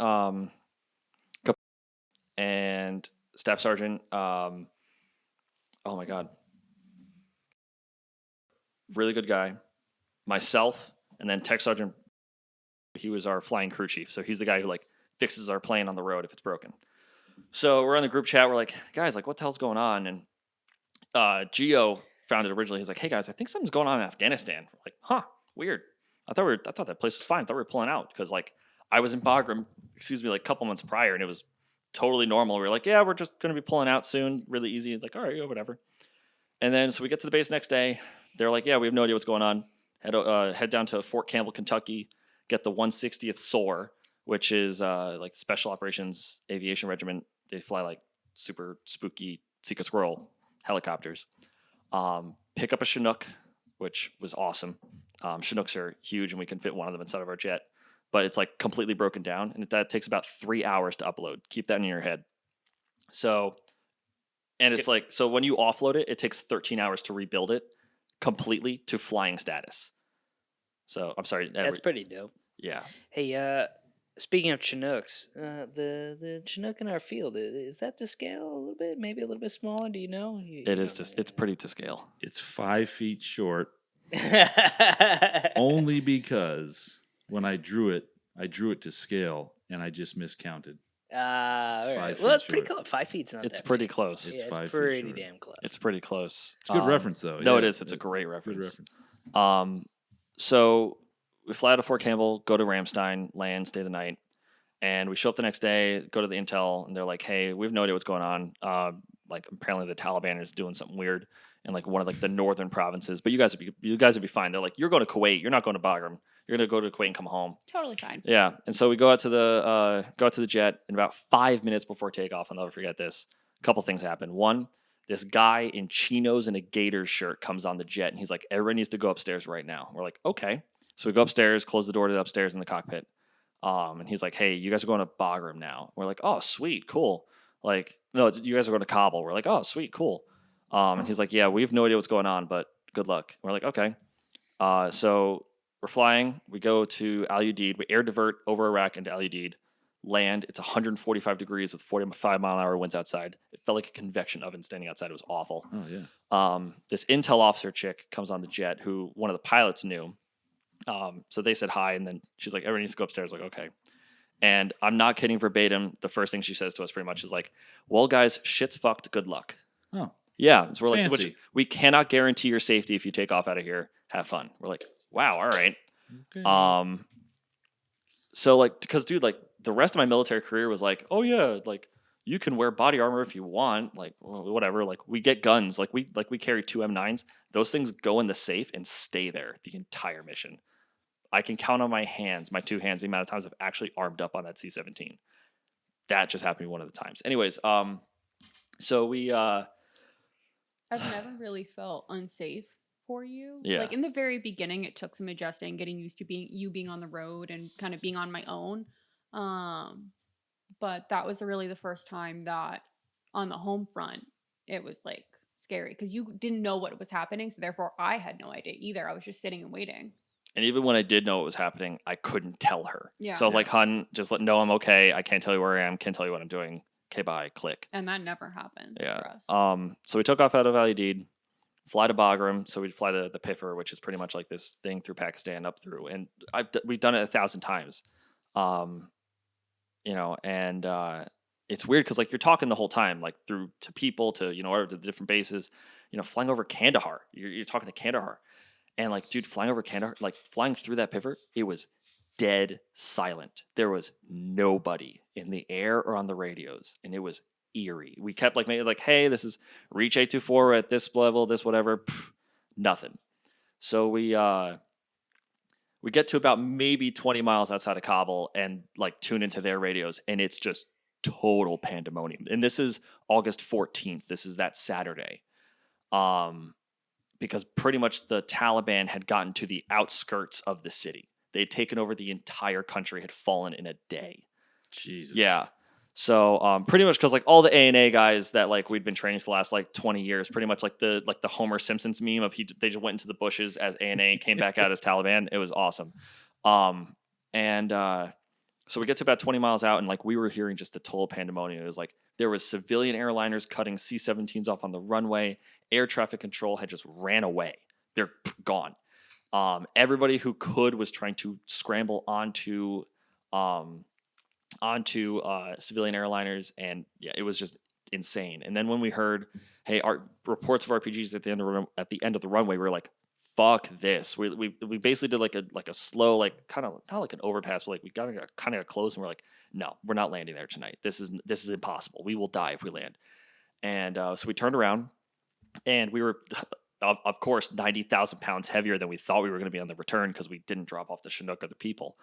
and Staff Sergeant. Oh my God. Really good guy. Myself, and then Tech Sergeant. He was our flying crew chief. So he's the guy who like fixes our plane on the road if it's broken. So we're on the group chat. We're like, guys, like, what the hell's going on? And Geo found it originally. He's like, hey guys, I think something's going on in Afghanistan. We're like, huh, weird. I thought that place was fine. I thought we were pulling out because like I was in Bagram, like a couple months prior, and it was totally normal. We were like, yeah, we're just gonna be pulling out soon, really easy. Like, all right, yeah, whatever. And then so we get to the base next day. They're like, yeah, we have no idea what's going on. Head down to Fort Campbell, Kentucky. Get the 160th SOAR, which is like Special Operations Aviation Regiment. They fly like super spooky Seeker Squirrel helicopters. Pick up a Chinook, which was awesome. Chinooks are huge, and we can fit one of them inside of our jet. But it's like completely broken down, and that takes about 3 hours to upload. Keep that in your head. So, and it's like, so when you offload it, it takes 13 hours to rebuild it completely to flying status. So, I'm sorry. That's pretty dope. Yeah. Hey, speaking of Chinooks, the Chinook in our field, is that to scale a little bit? Maybe a little bit smaller? Do you know? It is. It's pretty to scale. It's 5 feet short, only because when I drew it to scale, and I just miscounted. All right. 5 feet Well, that's pretty short. close. 5 feet's not. It's that pretty big. close. It's Yeah, 5 it's feet pretty short. damn close. It's pretty close. It's a good reference, though. No, it Yeah, is. It's a great reference. Good reference. So we fly to Fort Campbell, go to Ramstein, land, stay the night, and we show up the next day, go to the intel, and they're like, "Hey, we have no idea what's going on. Like apparently the Taliban is doing something weird in like one of like the northern provinces, but you guys would be fine." They're like, "You're going to Kuwait. You're not going to Bagram. You're going to go to Kuwait and come home." Totally fine. Yeah, and so we go out to the jet, and about 5 minutes before takeoff, I'll never forget this. A couple things happen. One, this guy in chinos and a Gators shirt comes on the jet, and he's like, "Everybody needs to go upstairs right now." We're like, "Okay." So we go upstairs, close the door to the upstairs in the cockpit, and he's like, "Hey, you guys are going to Bagram now." We're like, "Oh, sweet, cool." Like, no, you guys are going to Kabul. We're like, "Oh, sweet, cool." And he's like, "Yeah, we have no idea what's going on, but good luck." We're like, "Okay." So we're flying. We go to Al Udeid. We air divert over Iraq into Al Udeid. Land. It's 145 degrees with 45-mile-an-hour winds outside. It felt like a convection oven standing outside. It was awful. Oh, yeah. This intel officer chick comes on the jet who one of the pilots knew. So they said hi, and then she's like, "Everyone needs to go upstairs." Like, okay. And I'm not kidding verbatim. The first thing she says to us pretty much is like, "Well, guys, shit's fucked. Good luck." Oh, Yeah. So we're like, fancy. we cannot guarantee your safety if you take off out of here. Have fun. We're like, wow, all right. Okay. So like, because dude, like the rest of my military career was like, oh yeah, like you can wear body armor if you want, like whatever. Like we get guns, like we carry 2 M9s. Those things go in the safe and stay there the entire mission. I can count on my 2 hands, the amount of times I've actually armed up on that C-17. That just happened to me one of the times. Anyways, so we I've never really felt unsafe for you. Yeah. Like in the very beginning, it took some adjusting, getting used to being on the road and kind of being on my own. But that was really the first time that on the home front, it was like scary because you didn't know what was happening. So therefore I had no idea either. I was just sitting and waiting. And even when I did know what was happening, I couldn't tell her. Yeah. So I was like, "Hun, just know I'm okay. I can't tell you where I am. Can't tell you what I'm doing. Okay, bye. Click." And that never happened Yeah. for us. So we took off out of Al Udeid, fly to Bagram. So we'd fly the Piffer, which is pretty much like this thing through Pakistan up through. And we've done it 1,000 times. And it's weird because like you're talking the whole time, like through to people to, whatever, to the different bases, flying over Kandahar. You're talking to Kandahar. And like, dude, flying over Kandahar, like flying through that Piffer, it was dead silent. There was nobody in the air or on the radios, and it was eerie. We kept like making like, "Hey, this is reach 824 at this level, this whatever." Nothing. So we get to about maybe 20 miles outside of Kabul and like tune into their radios, and it's just total pandemonium. And this is August 14th. This is that Saturday. Because pretty much the Taliban had gotten to the outskirts of the city. They had taken over the entire country, had fallen in a day. Jesus. Yeah. So pretty much because like all the A&A guys that like we'd been training for the last like 20 years, pretty much like the Homer Simpsons meme of they just went into the bushes as A&A and came back out as Taliban. It was awesome. And so we get to about 20 miles out and like we were hearing just the total pandemonium. It was like there was civilian airliners cutting C-17s off on the runway. Air traffic control had just ran away. They're gone. Everybody who could was trying to scramble onto civilian airliners, and yeah, it was just insane. And then when we heard, hey, our reports of RPGs at the end of the runway, we were like, fuck this. We basically did like a slow, like kind of not like an overpass, but like we kind of got close, and we're like, no, we're not landing there tonight. This is impossible. We will die if we land. And so we turned around, and we were. Of course, 90,000 pounds heavier than we thought we were going to be on the return because we didn't drop off the Chinook or the people.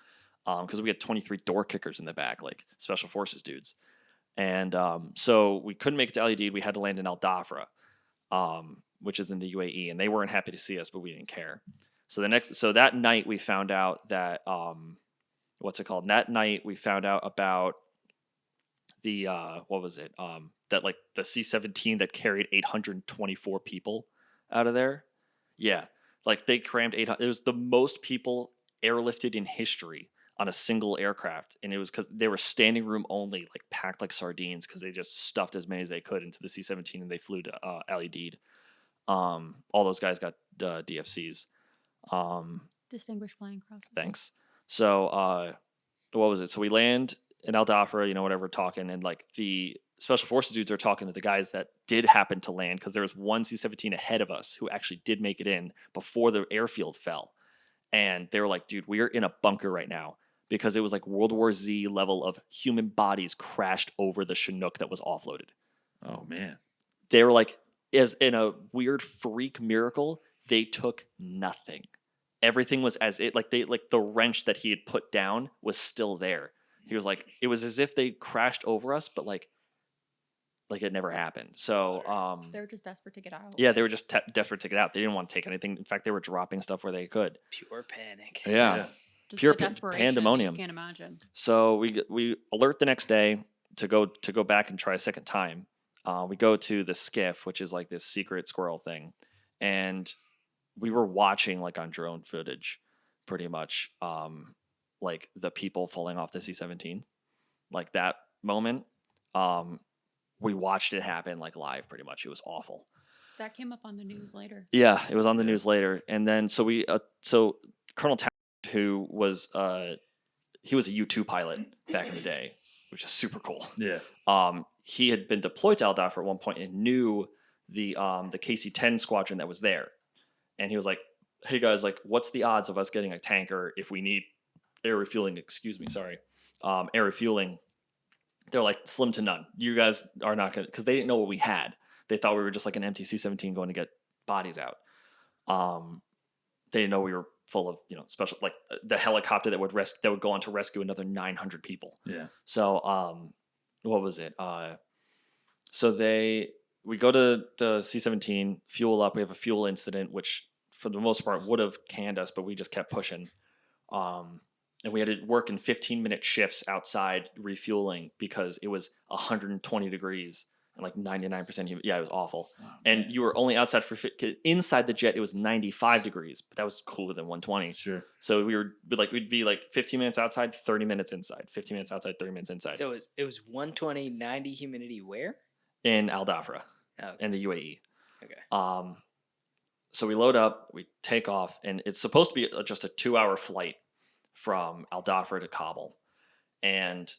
Because we had 23 door kickers in the back, like special forces dudes. And so we couldn't make it to LED. We had to land in Al Dhafra, which is in the UAE. And they weren't happy to see us, but we didn't care. So that night we found out that, what's it called? That night we found out about the, what was it? That like the C-17 that carried 824 people out of there. Yeah. Like they crammed 800. It was the most people airlifted in history on a single aircraft. And it was because they were standing room only, like packed like sardines because they just stuffed as many as they could into the C-17 and they flew to LED'd. All those guys got DFCs. Distinguished Flying Cross. Thanks. So what was it? So we land in Al Dhafra, whatever, talking, and like the special forces dudes are talking to the guys that did happen to land because there was one C-17 ahead of us who actually did make it in before the airfield fell. And they were like, dude, we are in a bunker right now because it was like World War Z level of human bodies crashed over the Chinook that was offloaded. Oh, man. They were like, as in a weird freak miracle, they took nothing. Everything was as it, like the wrench that he had put down was still there. He was like, it was as if they crashed over us, but like it never happened. So They were just desperate to get out. yeah, they were just desperate to get out. They didn't want to take anything. In fact, they were dropping stuff where they could. Pure panic. Yeah. Just Pure the desperation pandemonium. You can't imagine. So we alert the next day to go back and try a second time. We go to the skiff, which is like this secret squirrel thing, and we were watching like on drone footage, pretty much, like the people falling off the C-17, like that moment. We watched it happen like live, pretty much. It was awful. That came up on the news later. Yeah, it was on the news later, and then so Colonel Townsend, who was he was a U-2 pilot back in the day, which is super cool. Yeah. He had been deployed to Al Dhafra at one point and knew the KC-10 squadron that was there, and he was like, "Hey guys, like, what's the odds of us getting a tanker if we need air refueling?" Air refueling. They're like, slim to none. You guys are not going to, because they didn't know what we had. They thought we were just like an empty C-17 going to get bodies out. They didn't know we were full of, special, like the helicopter that would go on to rescue another 900 people. Yeah. So, what was it? So we go to the C-17, fuel up. We have a fuel incident, which for the most part would have canned us, but we just kept pushing. And we had to work in 15-minute shifts outside refueling because it was 120 degrees and like 99% humid. Yeah, it was awful. Oh, and you were only outside inside the jet. It was 95 degrees, but that was cooler than 120. Sure. So we'd be like 15 minutes outside, 30 minutes inside. 15 minutes outside, 30 minutes inside. So it was 120, 90 humidity where? In Al Dhafra, in the UAE. Okay. So we load up, we take off, and it's supposed to be just a 2-hour flight from Al Dhafra to Kabul. And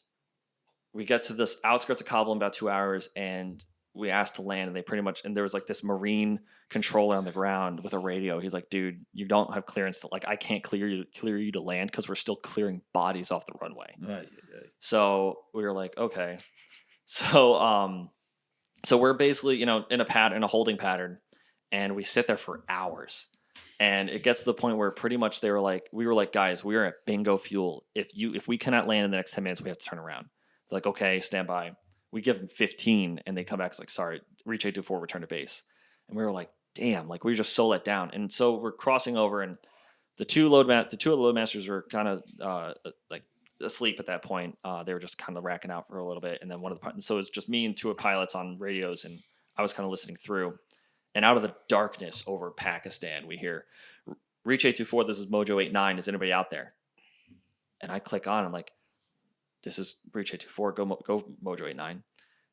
we get to this outskirts of Kabul in about 2 hours, and we asked to land, and they pretty much, and there was like this Marine controller on the ground with a radio. He's like, dude, you don't have clearance to, like, I can't clear you to land because we're still clearing bodies off the runway. So we were like, okay. So we're basically, in a holding pattern, and we sit there for hours. And it gets to the point where pretty much we were like, guys, we are at bingo fuel. If we cannot land in the next 10 minutes, we have to turn around. They're like, okay, stand by. We give them 15, and they come back. It's like, sorry, reach 824, return to base. And we were like, damn, like we were just so let down. And so we're crossing over, and the two of the loadmasters were kind of like asleep at that point. They were just kind of racking out for a little bit, and then so it was just me and two pilots on radios, and I was kind of listening through. And out of the darkness over Pakistan, we hear, "Reach 824. This is Mojo 89. Is anybody out there?" And I click on. I'm like, "This is Reach 824. Go Mojo 89."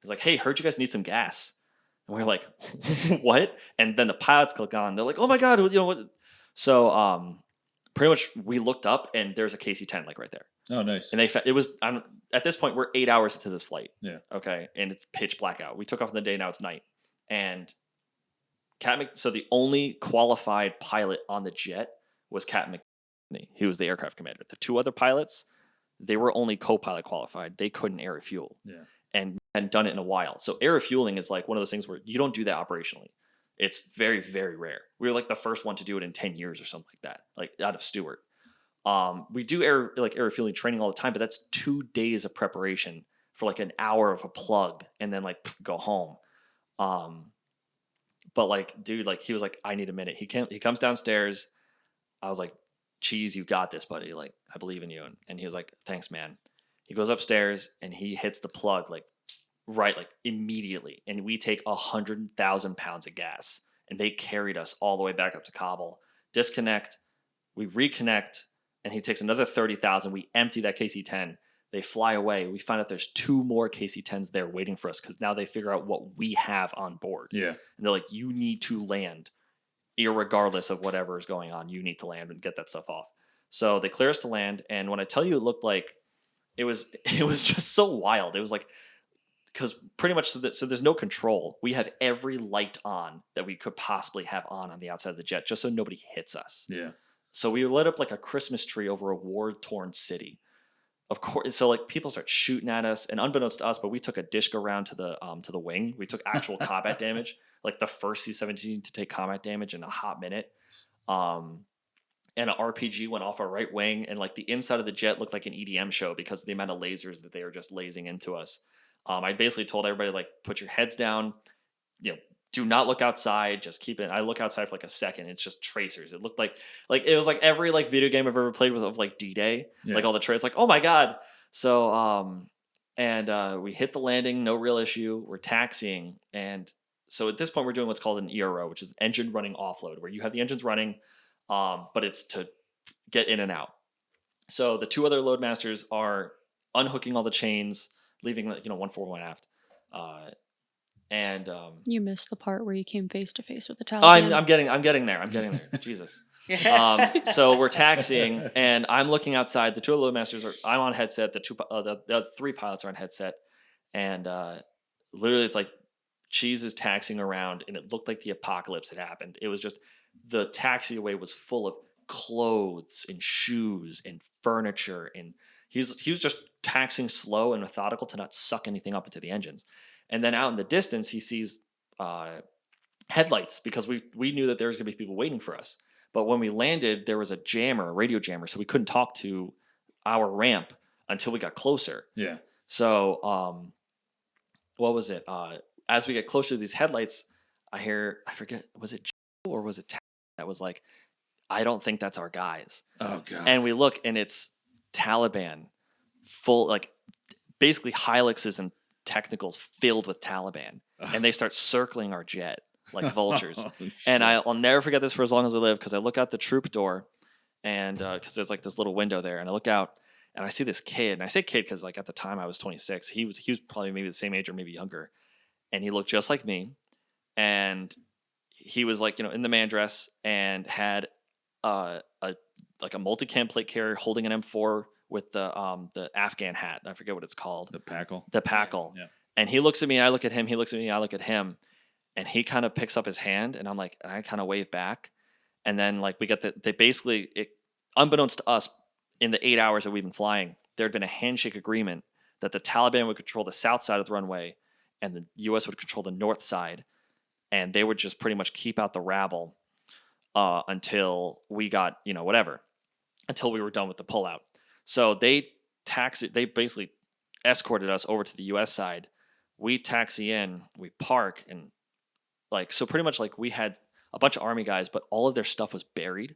It's like, "Hey, heard you guys need some gas." And we're like, "What?" And then the pilots click on. They're like, "Oh my god, what?" So pretty much we looked up, and there's a KC-10 like right there. Oh, nice. And it was at this point we're 8 hours into this flight. Yeah. Okay, and it's pitch black out. We took off in the day. Now it's night, and so the only qualified pilot on the jet was Captain McNee. He was the aircraft commander. The two other pilots, they were only co-pilot qualified. They couldn't air refuel. Yeah. And hadn't done it in a while. So air refueling is like one of those things where you don't do that operationally. It's very, very rare. We were like the first one to do it in 10 years or something like that, like out of Stewart. We do air refueling training all the time, but that's 2 days of preparation for like an hour of a plug and then like go home. But like, dude, like he was like, "I need a minute." He comes downstairs. I was like, "Cheese, you got this, buddy. Like, I believe in you." And he was like, "Thanks, man." He goes upstairs and he hits the plug like immediately. And we take 100,000 pounds of gas, and they carried us all the way back up to Kabul. Disconnect, we reconnect, and he takes another 30,000. We empty that KC-10. They fly away. We find out there's 2 more KC-10s there waiting for us because now they figure out what we have on board. Yeah. And they're like, "You need to land, irregardless of whatever is going on. You need to land and get that stuff off." So they clear us to land, and when I tell you, it looked like it was just so wild. It was like, because pretty much so there's no control. We have every light on that we could possibly have on the outside of the jet, just so nobody hits us. Yeah. So we lit up like a Christmas tree over a war-torn city. Of course, so like people start shooting at us, and unbeknownst to us, but we took a disc around to the wing. We took actual combat damage, like the first C-17 to take combat damage in a hot minute. And an RPG went off our right wing, and like the inside of the jet looked like an EDM show because of the amount of lasers that they were just lasing into us. I basically told everybody, like, put your heads down, do not look outside, just keep it. I look outside for like a second, it's just tracers. It looked like it was like every like video game I've ever played with of like D-Day, like all the tracers, like, oh my god. So we hit the landing, no real issue. We're taxiing, and so at this point we're doing what's called an ERO, which is engine running offload, where you have the engines running, but it's to get in and out. So the 2 other loadmasters are unhooking all the chains, leaving 141 aft. You missed the part where you came face to face with the Taliban. I'm getting there. Jesus. So we're taxiing, and I'm looking outside. The 2 loadmasters I'm on headset. The 3 pilots are on headset, and literally it's like Cheese is taxiing around, and it looked like the apocalypse had happened. It was just the taxiway was full of clothes and shoes and furniture, and he was just taxiing slow and methodical to not suck anything up into the engines. And then out in the distance, he sees headlights, because we knew that there was going to be people waiting for us. But when we landed, there was a radio jammer, so we couldn't talk to our ramp until we got closer. Yeah. So what was it? As we get closer to these headlights, I forget, was it Joe or was it that was like, "I don't think that's our guys." Oh god. And we look, and it's Taliban, full, like basically Hiluxes and technicals filled with Taliban, and they start circling our jet like vultures. And I'll never forget this for as long as I live, because I look out the troop door, and because there's like this little window there, and I look out, and I see this kid, and I say kid because like at the time I was 26. He was probably maybe the same age or maybe younger, and he looked just like me, and he was like in the man dress, and had a multi-cam plate carrier holding an M4 with the Afghan hat. I forget what it's called. The packle. The packle. Yeah. And he looks at me, I look at him, he looks at me, I look at him, and he kind of picks up his hand, and I kind of wave back. And then like we get unbeknownst to us, in the 8 hours that we've been flying, there had been a handshake agreement that the Taliban would control the south side of the runway, and the U.S. would control the north side, and they would just pretty much keep out the rabble until we got, until we were done with the pullout. So they basically escorted us over to the U.S. side. We taxi in, we park, and so pretty much like we had a bunch of Army guys, but all of their stuff was buried.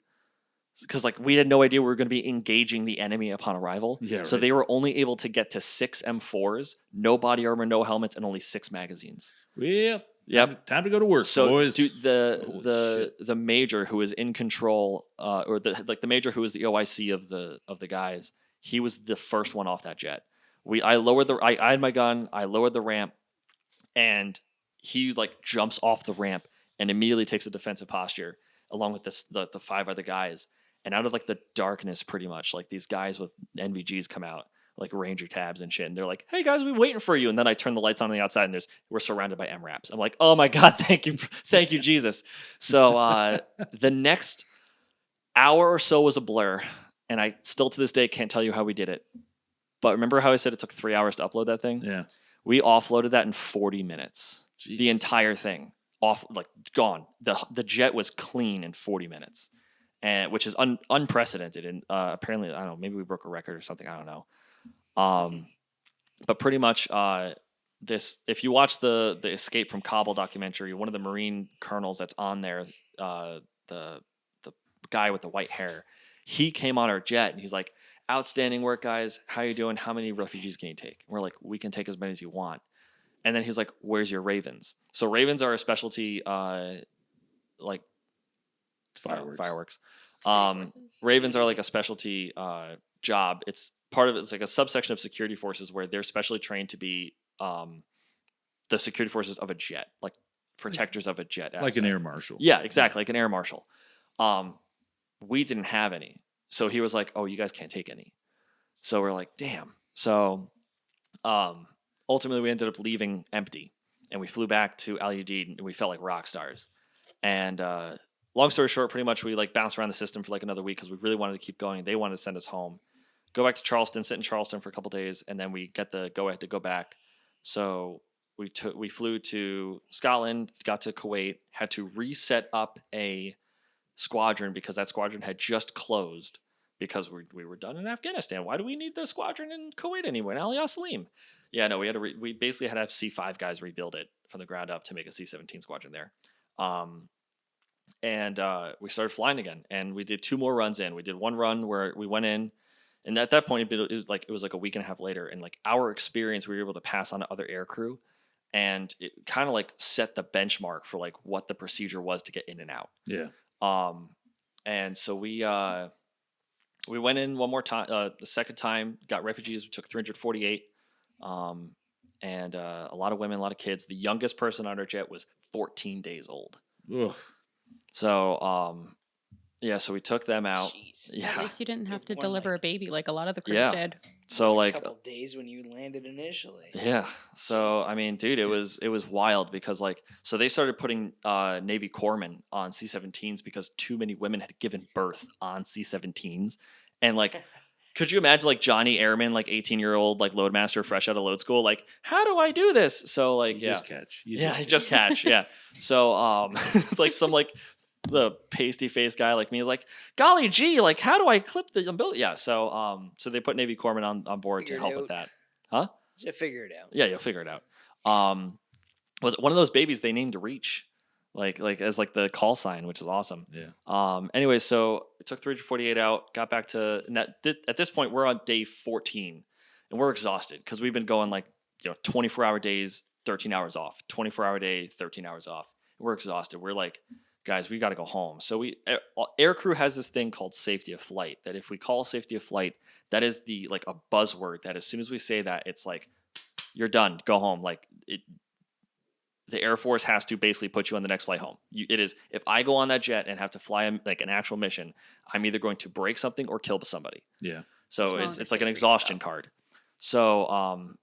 because like we had no idea we were going to be engaging the enemy upon arrival. Yeah, So right. they were only able to get to 6 M4s, no body armor, no helmets, and only 6 magazines. Well, Yep. time to go to work, So boys. dude, Holy shit. the major who was in control, or the major who was the OIC of the guys, he was the first one off that jet. I had my gun, I lowered the ramp, and he like jumps off the ramp and immediately takes a defensive posture along with the 5 other guys. And out of like the darkness, pretty much, like these guys with NVGs come out, like Ranger tabs and shit, and they're like, "Hey guys, we've been waiting for you." And then I turn the lights on the outside, and we're surrounded by MRAPs. I'm like, "Oh my god, thank you, Jesus." So the next hour or so was a blur, and I still to this day can't tell you how we did it. But remember how I said it took 3 hours to upload that thing? Yeah. We offloaded that in 40 minutes. Jesus. The entire thing off, like gone. The jet was clean in 40 minutes, and which is unprecedented. And apparently, I don't know, maybe we broke a record or something. I don't know. But pretty much, this, if you watch the Escape from Kabul documentary, one of the Marine colonels that's on there, the guy with the white hair, he came on our jet and he's like, "Outstanding work, guys. How you doing? How many refugees can you take?" And we're like, "We can take as many as you want." And then he's like, "Where's your Ravens?" So Ravens are a specialty, like fireworks. Ravens are like a specialty job. It's part of it's like a subsection of security forces where they're specially trained to be the security forces of a jet, like protectors of a jet, Like an air marshal. Yeah, exactly, like an air marshal. We didn't have any, so he was like, "Oh, you guys can't take any." So we're like, "Damn." So ultimately, we ended up leaving empty, and we flew back to Al Udeid, and we felt like rock stars. And long story short, pretty much we like bounced around the system for like another week because we really wanted to keep going. They wanted to send us home, go back to Charleston, sit in Charleston for a couple days, and then we get the go ahead to go back. So we flew to Scotland, got to Kuwait, had to reset up a squadron because that squadron had just closed because we were done in Afghanistan. Why do we need the squadron in Kuwait anyway? Ali Salim. Yeah, no, we basically had to have C5 guys rebuild it from the ground up to make a C-17 squadron there. And we started flying again, and we did 2 more runs in. We did one run where we went in, and at that point it was like a week and a half later, and like our experience, we were able to pass on to other air crew, and it kind of like set the benchmark for like what the procedure was to get in and out. Yeah. And so we went in one more time, the second time, got refugees. We took 348, and a lot of women, a lot of kids. The youngest person on our jet was 14 days old. Ugh. So, yeah, so we took them out. Jeez. At Yeah. least you didn't have to One, deliver like- a baby like a lot of the crews Yeah. did. So a like, couple days when you landed initially. yeah. So I mean, dude, it was wild because like, so they started putting Navy corpsmen on C-17s because too many women had given birth on C-17s, and like, could you imagine like Johnny Airman, like 18-year-old like loadmaster fresh out of load school, like, how do I do this? So like, You just catch. You yeah, just catch. Yeah. So it's like some like the pasty face guy like me, like, golly gee, like how do I clip the umbilical? Yeah. So so they put Navy corpsmen on board Figure to it help with out. that. Huh? Just figure it out. Yeah, you'll figure it out. Was one of those babies they named Reach, like as like the call sign, which is awesome. Yeah. Anyway, so it took 348 out, got back to, and at this point we're on day 14, and we're exhausted because we've been going like 24-hour days, 13 hours off, 24-hour day, 13 hours off. We're exhausted. We're like, guys, we got to go home. So air crew has this thing called safety of flight. That if we call safety of flight, that is the like a buzzword. That as soon as we say that, it's like, you're done, go home. Like the Air Force has to basically put you on the next flight home. It is, if I go on that jet and have to fly like an actual mission, I'm either going to break something or kill somebody. Yeah. So As long it's as like they an freak exhaustion out. card. So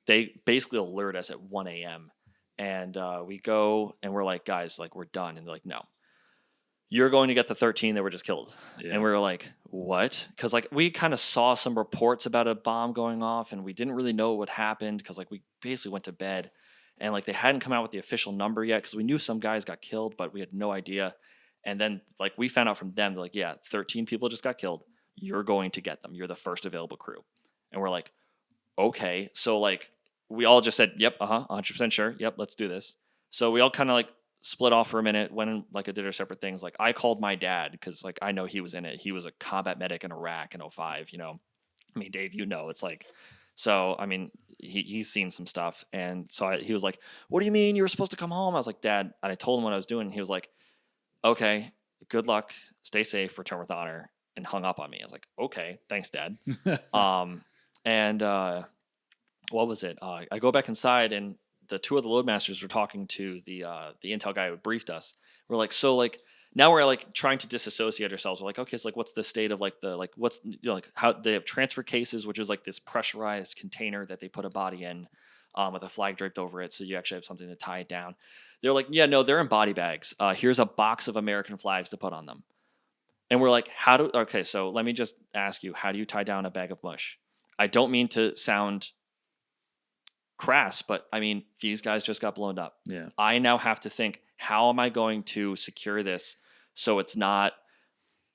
they basically alert us at 1 a.m. and we go and we're like, guys, like we're done. And they're like, no, you're going to get the 13 that were just killed. Yeah. And we were like, what? Because like we kind of saw some reports about a bomb going off, and we didn't really know what happened because like we basically went to bed, and like they hadn't come out with the official number yet because we knew some guys got killed, but we had no idea. And then like we found out from them, they're like, yeah, 13 people just got killed. You're going to get them. You're the first available crew. And we're like, okay. So like we all just said, yep, 100% sure. Yep, let's do this. So we all kind of like split off for a minute, went and like I did our separate things. Like I called my dad because like I know he was in it. He was a combat medic in Iraq in '05. You know, I mean, Dave, you know, it's like, so I mean, he's seen some stuff, and so he was like, "What do you mean you were supposed to come home?" I was like, "Dad," and I told him what I was doing. And he was like, "Okay, good luck, stay safe, return with honor," and hung up on me. I was like, "Okay, thanks, Dad." And what was it? I go back inside, and the two of the loadmasters were talking to the intel guy who briefed us. We're like, so like now we're like trying to disassociate ourselves. We're like, okay, so like what's the state of like the like what's like how they have transfer cases, which is like this pressurized container that they put a body in with a flag draped over it, so you actually have something to tie it down. They're like, yeah, no, they're in body bags. Here's a box of American flags to put on them. And we're like, okay, so let me just ask you, how do you tie down a bag of mush? I don't mean to sound crass, but I mean, these guys just got blown up. Yeah. I now have to think, how am I going to secure this so it's not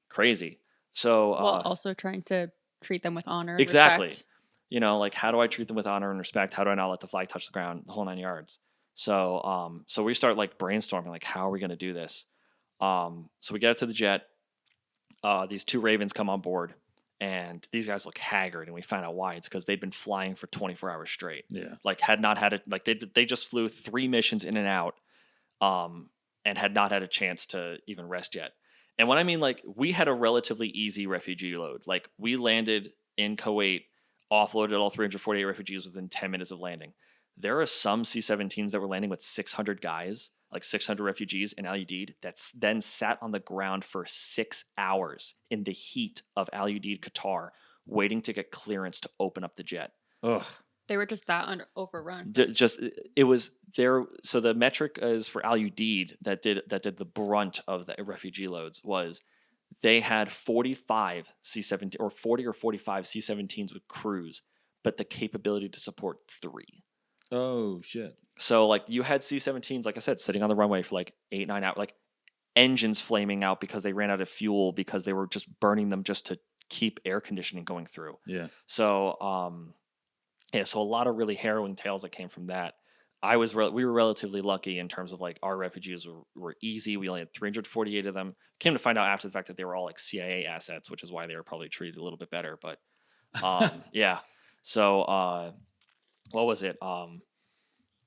crazy? So, While also trying to treat them with honor. exactly. Respect. You know, like how do I treat them with honor and respect? How do I not let the flag touch the ground, the whole 9 yards? So, so we start like brainstorming, like how are we going to do this? So we get to the jet. These two Ravens come on board, and these guys look haggard, and we find out why. It's because they'd been flying for 24 hours straight. Yeah. Like had not had it. Like they just flew 3 missions in and out, and had not had a chance to even rest yet. And when I mean like we had a relatively easy refugee load. Like we landed in Kuwait, offloaded all 348 refugees within 10 minutes of landing. There are some C-17s that were landing with 600 guys, like 600 refugees in Al Udeid, that's then sat on the ground for 6 hours in the heat of Al Udeid, Qatar, waiting to get clearance to open up the jet. Ugh. They were just that overrun. Just it was there. So the metric is for Al Udeid that did the brunt of the refugee loads was they had 45 C-17 or 40 or 45 C-17s with crews, but the capability to support 3. Oh shit. So like you had C-17s, like I said, sitting on the runway for like 8-9 hours, like engines flaming out because they ran out of fuel because they were just burning them just to keep air conditioning going through. Yeah. So yeah, so a lot of really harrowing tales that came from that. We were relatively lucky in terms of like our refugees were easy. We only had 348 of them. Came to find out after the fact that they were all like CIA assets, which is why they were probably treated a little bit better. But yeah. So what was it?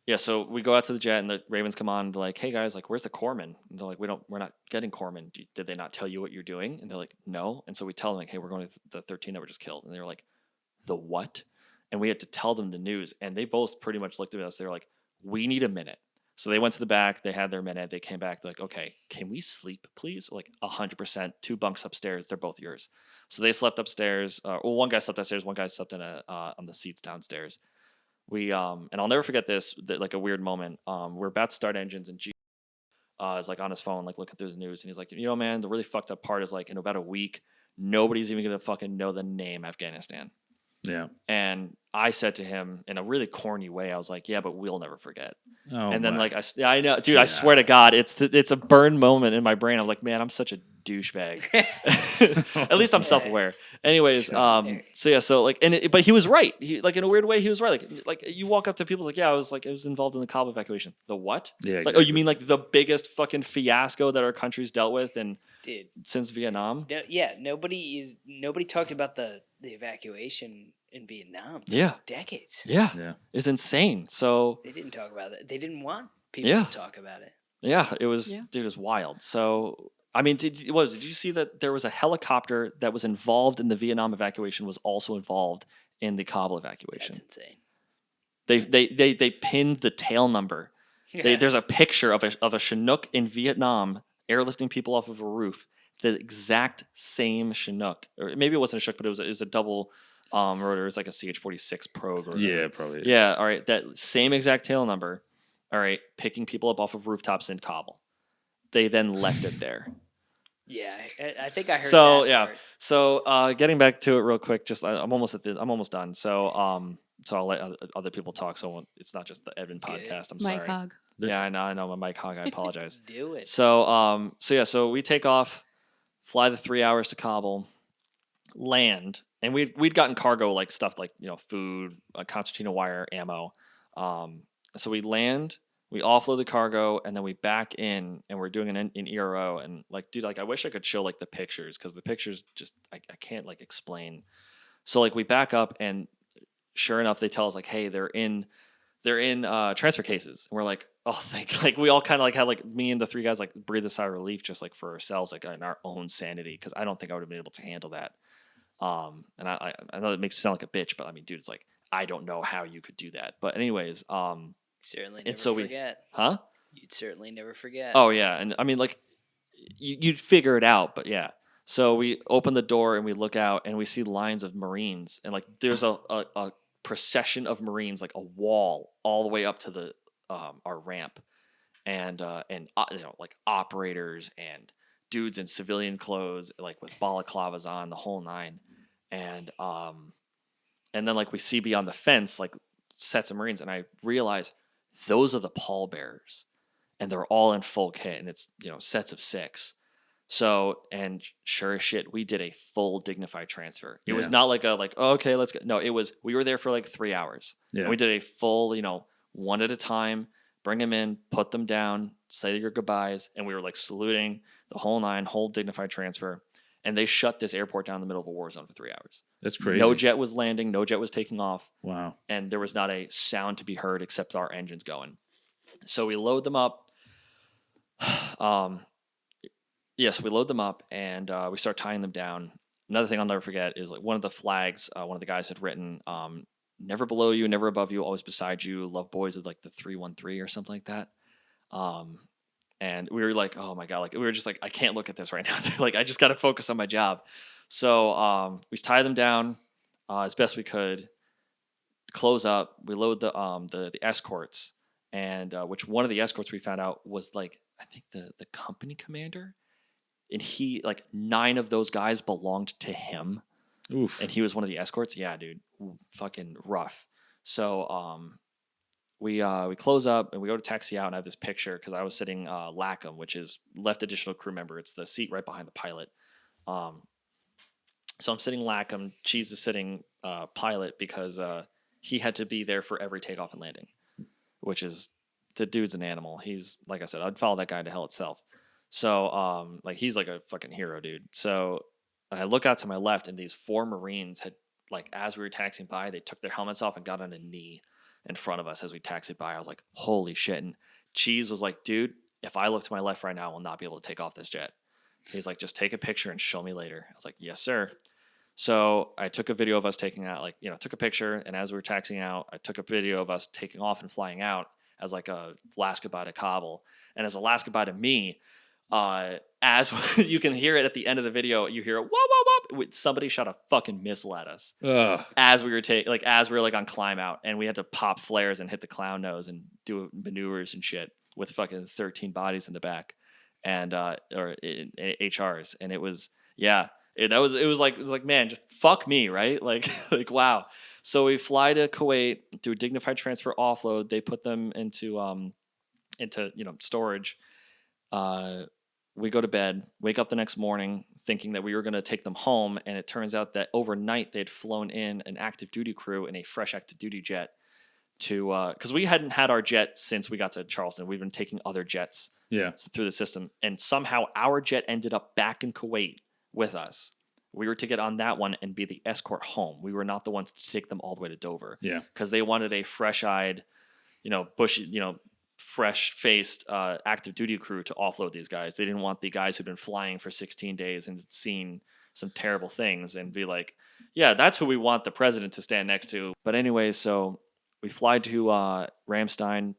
Yeah, so we go out to the jet, and the Ravens come on. They're like, "Hey guys, like, where's the corpsmen?" And they're like, "We're not getting corpsmen. Did they not tell you what you're doing?" And they're like, "No." And so we tell them like, "Hey, we're going to the 13 that were just killed." And they're like, "The what?" And we had to tell them the news, and they both pretty much looked at us. They're like, "We need a minute." So they went to the back. They had their minute. They came back. They're like, "Okay, can we sleep, please?" We're like 100%. 2 bunks upstairs. They're both yours. So they slept upstairs. Well, one guy slept upstairs. One guy slept in on the seats downstairs. We and I'll never forget this, like a weird moment. We're about to start engines, and G is like on his phone, like looking through the news, and he's like, man, the really fucked up part is like in about a week, nobody's even gonna fucking know the name Afghanistan. Yeah. And I said to him in a really corny way, I was like, yeah, but we'll never forget. Oh, And then my. like I know, dude, I swear to God, it's a burn moment in my brain. I'm like, man, I'm such a douchebag. At least I'm self-aware. Anyways, so yeah, so like, but he was right. He like in a weird way, he was right. Like you walk up to people like, yeah, I was involved in the Kabul evacuation. The what? Yeah. It's like, oh, you mean like the biggest fucking fiasco that our country's dealt with and Dude, since Vietnam? no, yeah, nobody talked about the evacuation in Vietnam for Yeah. decades. Yeah. Yeah. It's insane. So They didn't talk about it. They didn't want people Yeah. to talk about it. yeah, it was, Yeah. dude, it was wild. So I mean, did you see that there was a helicopter that was involved in the Vietnam evacuation was also involved in the Kabul evacuation? That's insane. They pinned the tail number. There's a picture of a Chinook in Vietnam airlifting people off of a roof. The exact same Chinook, or maybe it wasn't a Chinook, but it was a double rotor. It was like a CH-46 Probe. Or Yeah, probably. Yeah. All right. That same exact tail number. All right. Picking people up off of rooftops in Kabul. They then left it there. Yeah, I think I heard. So that yeah. part. So getting back to it real quick. Just I'm almost done. So so I'll let other people talk. So it's not just the Evan Good. podcast. I'm Mike sorry. Hogg. Yeah, I know. My Mike Hogg. I apologize. Do it. So so we take off, fly the 3 hours to Kabul, land, and we'd gotten cargo like stuff like food, concertina wire, ammo. So we land We offload the cargo, and then we back in, and we're doing an ERO. And like, dude, like, I wish I could show like the pictures, because the pictures just I can't like explain. So like we back up, and sure enough, they tell us like, hey, they're in transfer cases. And we're like, oh, like we all kind of like had like me and the three guys like breathe a sigh of relief, just like for ourselves, like in our own sanity, because I don't think I would have been able to handle that. And I know it makes me sound like a bitch, but I mean, dude, it's like I don't know how you could do that. But anyways, Certainly and never so forget. huh? You'd certainly never forget. Oh yeah, and I mean like you'd figure it out, but yeah. So we open the door and we look out and we see lines of Marines, and like there's a procession of Marines, like a wall all the way up to the our ramp, and like operators and dudes in civilian clothes, like with balaclavas on, the whole nine, and then like we see beyond the fence like sets of Marines, and I realize those are the pallbearers, and they're all in full kit, and it's sets of 6. So, and sure as shit, we did a full dignified transfer. It was not like okay, let's go. No, it was, we were there for like 3 hours. Yeah. And we did a full, one at a time, bring them in, put them down, say your goodbyes. And we were like saluting the whole nine, whole dignified transfer. And they shut this airport down in the middle of a war zone for 3 hours. That's crazy. No jet was landing, no jet was taking off. Wow. And there was not a sound to be heard except our engines going. So we load them up. Yes, we load them up, and we start tying them down. Another thing I'll never forget is like one of the flags, one of the guys had written, never below you, never above you, always beside you, love boys with like the 313 or something like that. And we were like, oh my God, like we were just like, I can't look at this right now. Like, I just got to focus on my job. So we tie them down as best we could, close up. We load the escorts, and which one of the escorts we found out was like, I think the company commander. And he, like, 9 of those guys belonged to him. Oof. And he was one of the escorts. Yeah, dude. Fucking rough. So we close up and we go to taxi out, and I have this picture because I was sitting LACM, which is left additional crew member. It's the seat right behind the pilot. So I'm sitting LACM. Cheese is sitting pilot because he had to be there for every takeoff and landing, which is, the dude's an animal. He's, like I said, I'd follow that guy to hell itself. So, like, he's like a fucking hero, dude. So I look out to my left, and these 4 Marines had, like, as we were taxiing by, they took their helmets off and got on a knee in front of us as we taxied by. I was like, holy shit. And Cheese was like, dude, if I look to my left right now, I will not be able to take off this jet. He's like, just take a picture and show me later. I was like, yes, sir. So I took a video of us taking out, like, took a picture. And as we were taxiing out, I took a video of us taking off and flying out as like a last goodbye to Kabul. And as a last goodbye to me, as you can hear it at the end of the video, you hear whoop whoop whoop. Somebody shot a fucking missile at us as we were as we were like on climb out, and we had to pop flares and hit the clown nose and do maneuvers and shit with fucking 13 bodies in the back, and or HRs, and it was it was like man, just fuck me, right? Like wow. So we fly to Kuwait, do a dignified transfer offload. They put them into storage. We go to bed, wake up the next morning thinking that we were going to take them home. And it turns out that overnight they'd flown in an active duty crew in a fresh active duty jet to, cause we hadn't had our jet since we got to Charleston. We've been taking other jets through the system. And somehow our jet ended up back in Kuwait with us. We were to get on that one and be the escort home. We were not the ones to take them all the way to Dover. Yeah. Cause they wanted a fresh-eyed, bushy, fresh-faced active duty crew to offload these guys. They didn't want the guys who'd been flying for 16 days and seen some terrible things and be like, yeah, that's who we want the president to stand next to. But anyway, so we fly to Ramstein,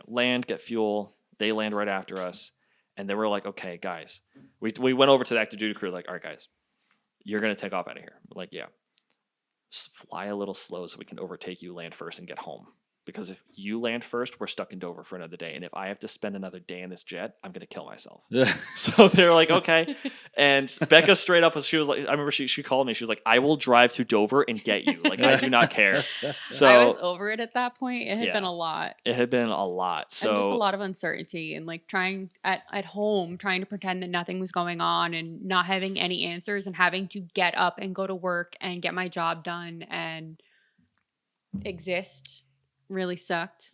land, get fuel. They land right after us. And then we're like, okay, guys. We went over to the active duty crew, like, all right, guys, you're going to take off out of here. We're like, yeah. Just fly a little slow so we can overtake you, land first, and get home. Because if you land first, we're stuck in Dover for another day. And if I have to spend another day in this jet, I'm going to kill myself. So they're like, okay. And Becca straight up, she was like, I remember she called me. She was like, I will drive to Dover and get you. Like, I do not care. So I was over it at that point. It had been a lot. It had been a lot. So and just a lot of uncertainty and like trying at home, trying to pretend that nothing was going on and not having any answers and having to get up and go to work and get my job done and exist really sucked.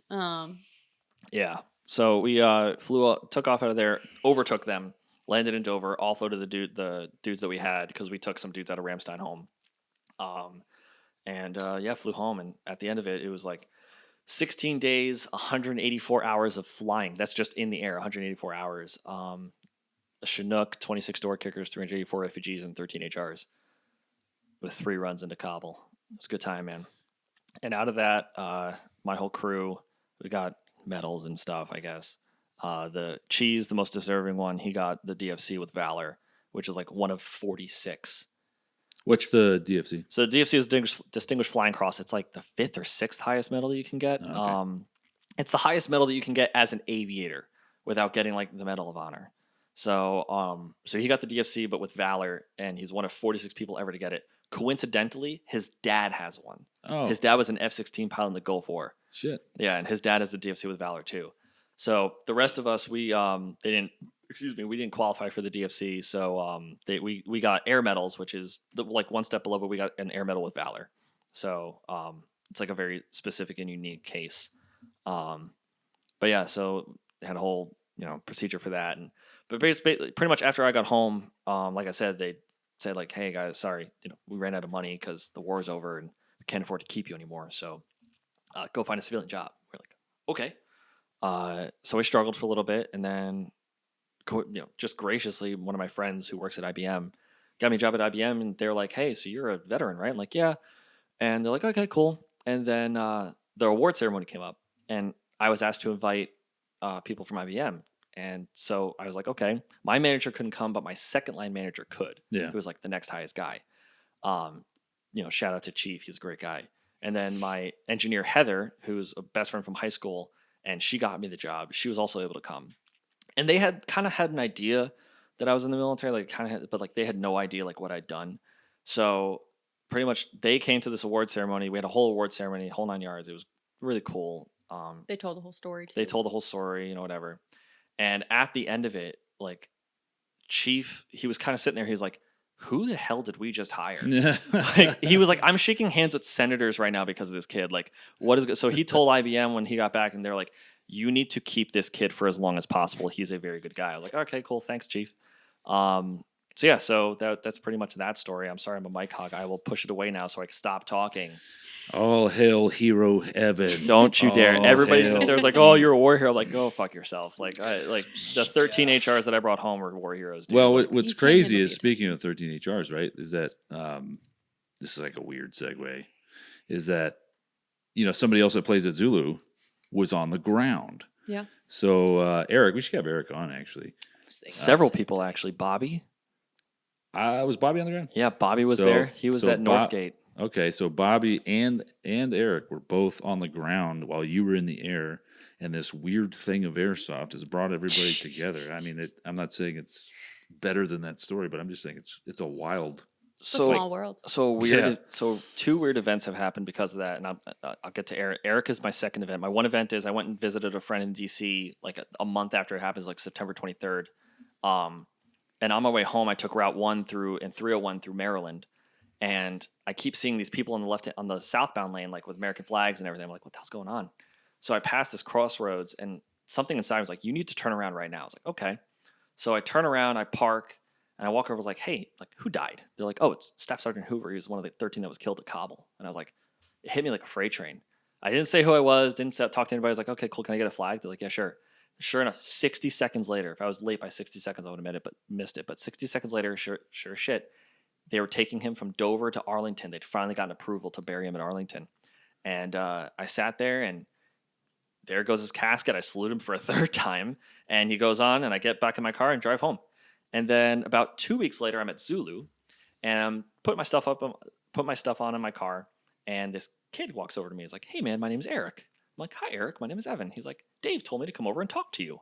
Yeah. So we took off out of there, overtook them, landed in Dover, offloaded the dudes that we had because we took some dudes out of Ramstein home. And flew home. And at the end of it, it was like 16 days, 184 hours of flying. That's just in the air, 184 hours. A Chinook, 26 door kickers, 384 refugees, and 13 HRs with 3 runs into Kabul. It was a good time, man. And out of that, my whole crew, we got medals and stuff, I guess. The Cheese, the most deserving one, he got the DFC with Valor, which is like one of 46. What's the DFC? So the DFC is Distinguished Flying Cross. It's like the 5th or 6th highest medal that you can get. Okay. It's the highest medal that you can get as an aviator without getting like the Medal of Honor. So he got the DFC, but with Valor, and he's one of 46 people ever to get it. Coincidentally, his dad has one. Oh, His dad was an F-16 pilot in the Gulf War. shit. Yeah, and his dad has the DFC with Valor too. So the rest of us, we didn't qualify for the DFC. So we got air medals, which is like one step below, but we got an air medal with Valor. So it's like a very specific and unique case. But yeah, so they had a whole procedure for that, but basically pretty much after I got home, like I said, they said like, hey guys, sorry, we ran out of money because the war is over and we can't afford to keep you anymore. So go find a civilian job. We're like, okay. So we struggled for a little bit, and then just graciously, one of my friends who works at IBM got me a job at IBM, and they're like, hey, so you're a veteran, right? I'm like, yeah. And they're like, okay, cool. And then the award ceremony came up, and I was asked to invite people from IBM. And so I was like, okay, my manager couldn't come, but my second line manager could. Yeah. Who was like the next highest guy. Shout out to Chief. He's a great guy. And then my engineer, Heather, who's a best friend from high school, and she got me the job. She was also able to come. And they had kind of had an idea that I was in the military, but they had no idea like what I'd done. So pretty much they came to this award ceremony. We had a whole award ceremony, whole 9 yards. It was really cool. They told the whole story too. They told the whole story, whatever. And at the end of it, like Chief, he was kind of sitting there. He was like, who the hell did we just hire? He was like, I'm shaking hands with senators right now because of this kid. Like, what is good? So he told IBM when he got back, and they're like, you need to keep this kid for as long as possible. He's a very good guy. I was like, okay, cool. Thanks, Chief. So that's pretty much that story. I'm sorry, I'm a mic hog. I will push it away now so I can stop talking. All hail hero Evan. Don't you dare. All Everybody hail. sits there was like, oh, you're a war hero. I'm like, go fuck yourself. Like the 13 HRs that I brought home were war heroes, dude. Well, Like, what's You can't crazy handle is, it. speaking of 13 HRs, right, is that this is like a weird segue, is that, somebody else that plays at Zulu was on the ground. Yeah. So, Eric, we should have Eric on, actually. several people actually. Bobby. Was Bobby on the ground? Yeah, Bobby was So- there. He was so at Northgate. Okay, so Bobby and Eric were both on the ground while you were in the air, and this weird thing of Airsoft has brought everybody together. I mean, I'm not saying it's better than that story, but I'm just saying it's a wild. It's a small world. So weird. Yeah. So 2 weird events have happened because of that, and I'll get to Eric. Eric is my second event. My one event is I went and visited a friend in DC like a month after it happened, like September 23rd. And on my way home, I took Route 1 through and 301 through Maryland, and I keep seeing these people on the southbound lane, like with American flags and everything. I'm like, what the hell's going on? So I passed this crossroads, and something inside was like, you need to turn around right now. I was like, okay. So I turn around, I park, and I walk over. I was like, hey, like who died? They're like, oh, it's Staff Sergeant Hoover. He was one of the 13 that was killed at Kabul. And I was like, it hit me like a freight train. I didn't say who I was, didn't talk to anybody. I was like, okay, cool. Can I get a flag? They're like, yeah, sure. Sure enough, 60 seconds later, if I was late by 60 seconds, I would have missed it. But 60 seconds later, sure as shit, they were taking him from Dover to Arlington. They'd finally gotten approval to bury him in Arlington. And I sat there, and there goes his casket. I salute him for a third time, and he goes on, and I get back in my car and drive home. And then about 2 weeks later, I'm at Zulu, and I'm putting my stuff on in my car, and this kid walks over to me. He's like, hey, man, my name's Eric. I'm like, hi, Eric. My name is Evan. He's like, Dave told me to come over and talk to you.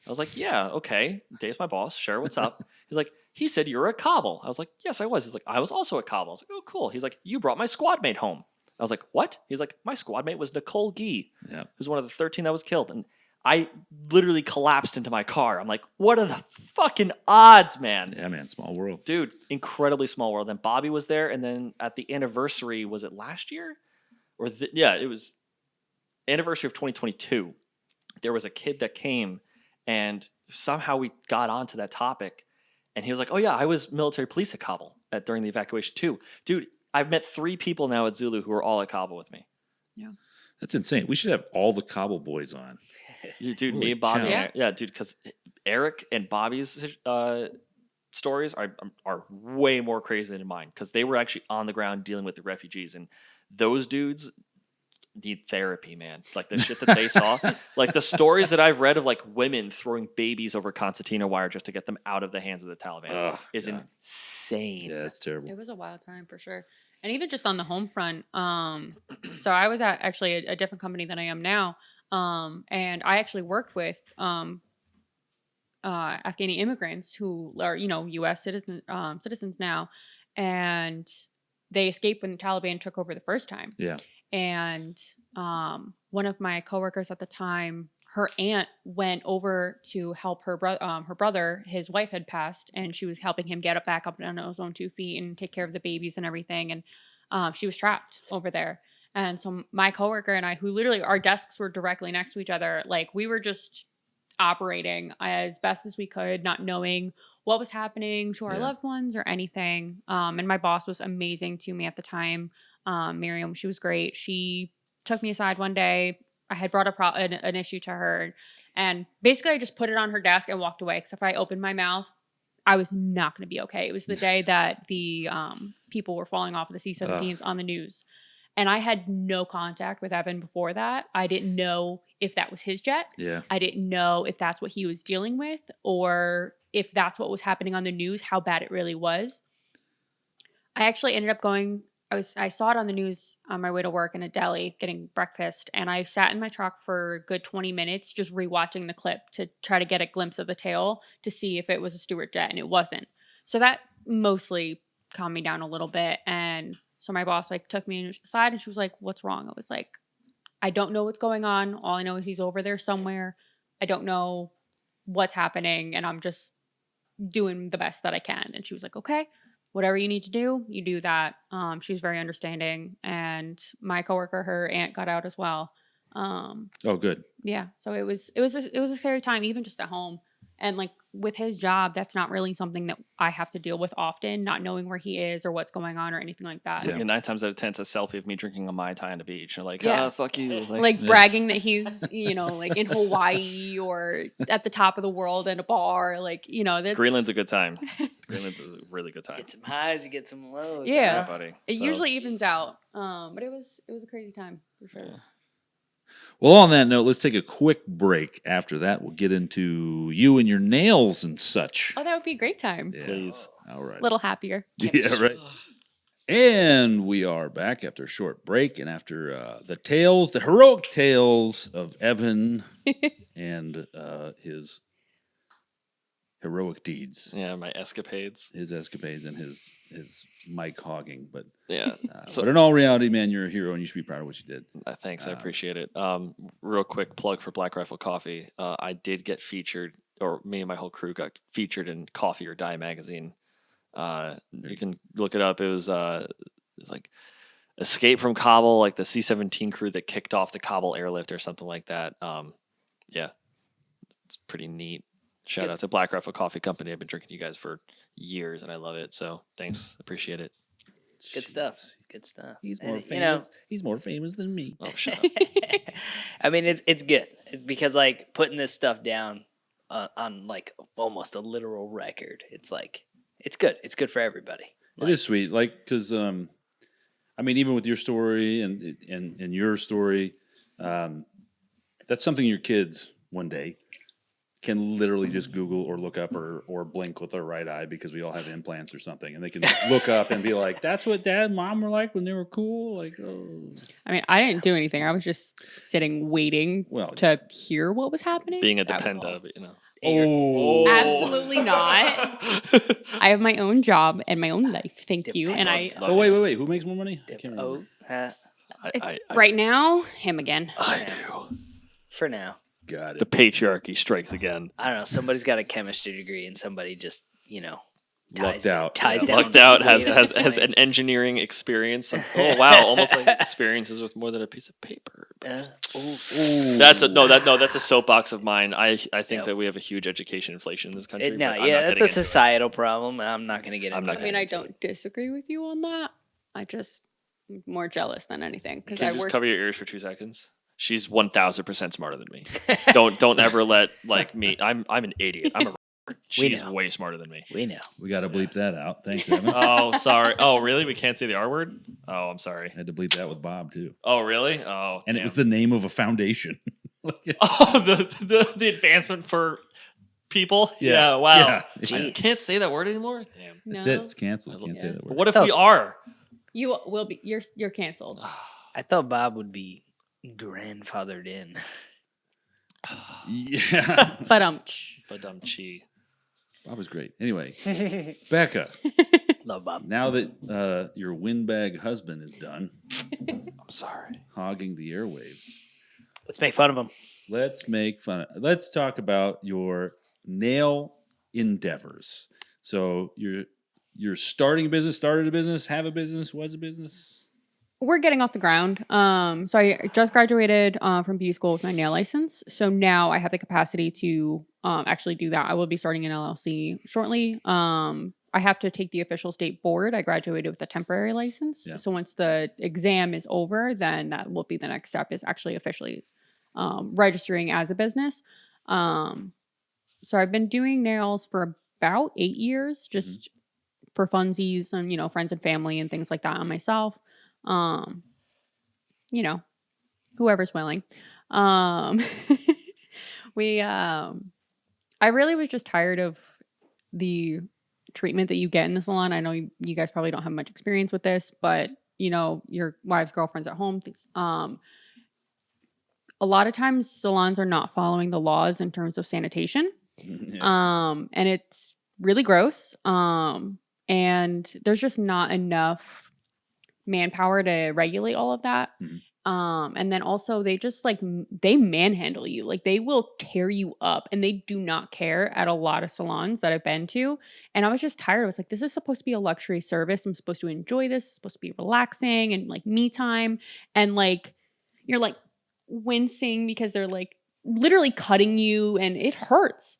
I was like, yeah, okay. Dave's my boss. Sure, what's up? He's like, he said you were at Kabul. I was like, yes, I was. He's like, I was also at Kabul. I was like, oh, cool. He's like, you brought my squad mate home. I was like, what? He's like, my squad mate was Nicole Gee, Yeah. who's one of the 13 that was killed. And I literally collapsed into my car. I'm like, what are the fucking odds, man? Yeah, man, small world. Dude, incredibly small world. And Bobby was there. And then at the anniversary, was it last year? It anniversary of 2022, there was a kid that came, and somehow we got onto that topic, and he was like, "Oh yeah, I was military police at Kabul during the evacuation too, dude." I've met 3 people now at Zulu who are all at Kabul with me. That's insane. We should have all the Kabul boys on. Dude, Holy me and Bobby, cow. yeah, dude, because Eric and Bobby's stories are way more crazy than mine, because they were actually on the ground dealing with the refugees, and those dudes need therapy, man. Like the shit that they saw, like the stories that I've read of like women throwing babies over concertina wire just to get them out of the hands of the Taliban Oh, is God. insane. Yeah, that's terrible. It was a wild time for sure. And even just on the home front, so I was at actually a different company than I am now. And I actually worked with Afghani immigrants who are, U.S. citizens now, and they escaped when the Taliban took over the first time. Yeah. And one of my coworkers at the time, her aunt went over to help her brother. His wife had passed, and she was helping him get back up on his own 2 feet and take care of the babies and everything. And she was trapped over there. And so my coworker and I, who literally our desks were directly next to each other, like we were just operating as best as we could, not knowing what was happening to our Yeah. loved ones or anything. And my boss was amazing to me at the time. Miriam, she was great. She took me aside one day. I had brought an issue to her, and basically I just put it on her desk and walked away. Because if I opened my mouth, I was not going to be okay. It was the day that the people were falling off of the C-17s on the news. And I had no contact with Evan before that. I didn't know if that was his jet. Yeah. I didn't know if that's what he was dealing with, or if that's what was happening on the news, how bad it really was. I actually ended up going, I saw it on the news on my way to work in a deli getting breakfast, and I sat in my truck for a good 20 minutes just rewatching the clip to try to get a glimpse of the tail to see if it was a Stewart jet, and it wasn't. So that mostly calmed me down a little bit. And so my boss took me aside, and she was like, "What's wrong?" I was like, "I don't know what's going on. All I know is he's over there somewhere. I don't know what's happening, and I'm just doing the best that I can." And she was like, "Okay, whatever you need to do, you do that." She was very understanding, and my coworker, her aunt, got out as well. Oh, good. Yeah, so it was a scary time, even just at home. And like with his job, that's not really something that I have to deal with often, not knowing where he is or what's going on or anything like that. Yeah. And 9 times out of 10, it's a selfie of me drinking a Mai Tai on the beach. You're like, Yeah. fuck you. Like bragging that he's, like in Hawaii or at the top of the world in a bar, that's Greenland's a good time. Greenland's a really good time. Get some highs, you get some lows. Yeah. Yeah, huh? buddy. It So- usually evens out. But it was a crazy time for sure. Yeah. Well, on that note, let's take a quick break. After that, we'll get into you and your nails and such. Oh, that would be a great time. Yeah. Please. All right. A little happier. Yeah, right. And we are back after a short break, and after the heroic tales of Evan and his heroic deeds, Yeah, my escapades. his escapades, and his mic hogging. But Yeah. but in all reality, man, you're a hero, and you should be proud of what you did. Thanks. I appreciate it. Real quick plug for Black Rifle Coffee. I did get featured, or me and my whole crew got featured in Coffee or Die magazine. You can look it up. It was like Escape from Kabul, like the C-17 crew that kicked off the Kabul airlift or something like that. Yeah, it's pretty neat. Shout Good out to Black Rifle Coffee Company. I've been drinking you guys for years, and I love it. So thanks, appreciate it. Good stuff. Good stuff. He's And, more famous. He's more famous than me. Oh, shut up. I mean, it's good. It's because putting this stuff down on almost a literal record. It's it's good. It's good for everybody. It is sweet, because I mean, even with your story and your story, that's something your kids one day can literally just Google or look up or blink with their right eye, because we all have implants or something, and they can look up and be like, "That's what Dad and Mom were like when they were cool." Like, oh, I mean, I didn't do anything. I was just sitting waiting well, to hear what was happening. Being a That was all. dependa, but, you know. oh, Absolutely not. I have my own job and my own life. Thank you. And I Oh, wait, who makes more money? I can't remember. right now, him again. I do. For now. Got The it. patriarchy strikes again. I don't know. Somebody's got a chemistry degree and somebody just, Lucked out. Ties Yeah. down. Lucked out has Wait, has wait. has an engineering experience. Oh wow, almost like experiences with more than a piece of paper. That's a soapbox of mine. I think Yep. that we have a huge education inflation in this country. No, but I'm yeah, not that's getting a into it. societal problem. I'm not going to get I'm into not it. I mean, I into don't disagree with you on that. I just more jealous than anything because Can I you just work. cover your ears for 2 seconds? She's 1000% smarter than me. Don't ever let like me. I'm an idiot. I'm a. She's know. way smarter than me. We know. We got to bleep that out. Thanks, Evan. Oh, sorry. Oh, really? We can't say the R word? Oh, I'm sorry. I had to bleep that with Bob too. Oh, really? Oh, And damn. it was the name of a foundation. Oh, the advancement for people. Yeah. Wow. Yeah. I Jeez. can't say that word anymore. Damn. That's No, it. It's canceled. Can't say Yeah. that But word. what if Oh. we are? You will be. You're canceled. I thought Bob would be grandfathered in. Yeah. But Badum-chi. Bob was great. Anyway, Becca, Love Bob. now that your windbag husband is done I'm sorry. hogging the airwaves, Let's make fun of him. Let's talk about your nail endeavors. So you're starting a business, started a business, have a business, was a business. we're getting off the ground. So I just graduated from beauty school with my nail license. So now I have the capacity to actually do that. I will be starting an LLC shortly. I have to take the official state board. I graduated with a temporary license. Yeah. So once the exam is over, then that will be the next step is actually officially registering as a business. So I've been doing nails for about 8 years, just for funsies and, friends and family and things like that on myself. Whoever's willing. I really was just tired of the treatment that you get in the salon. I know you guys probably don't have much experience with this, but your wives, girlfriends at home, a lot of times salons are not following the laws in terms of sanitation. Yeah. And it's really gross. And there's just not enough manpower to regulate all of that. Mhm. And then also they just they manhandle you. Like they will tear you up and they do not care at a lot of salons that I've been to. And I was just tired. I was like, this is supposed to be a luxury service. I'm supposed to enjoy this. It's supposed to be relaxing and me time. And you're wincing because they're literally cutting you and it hurts.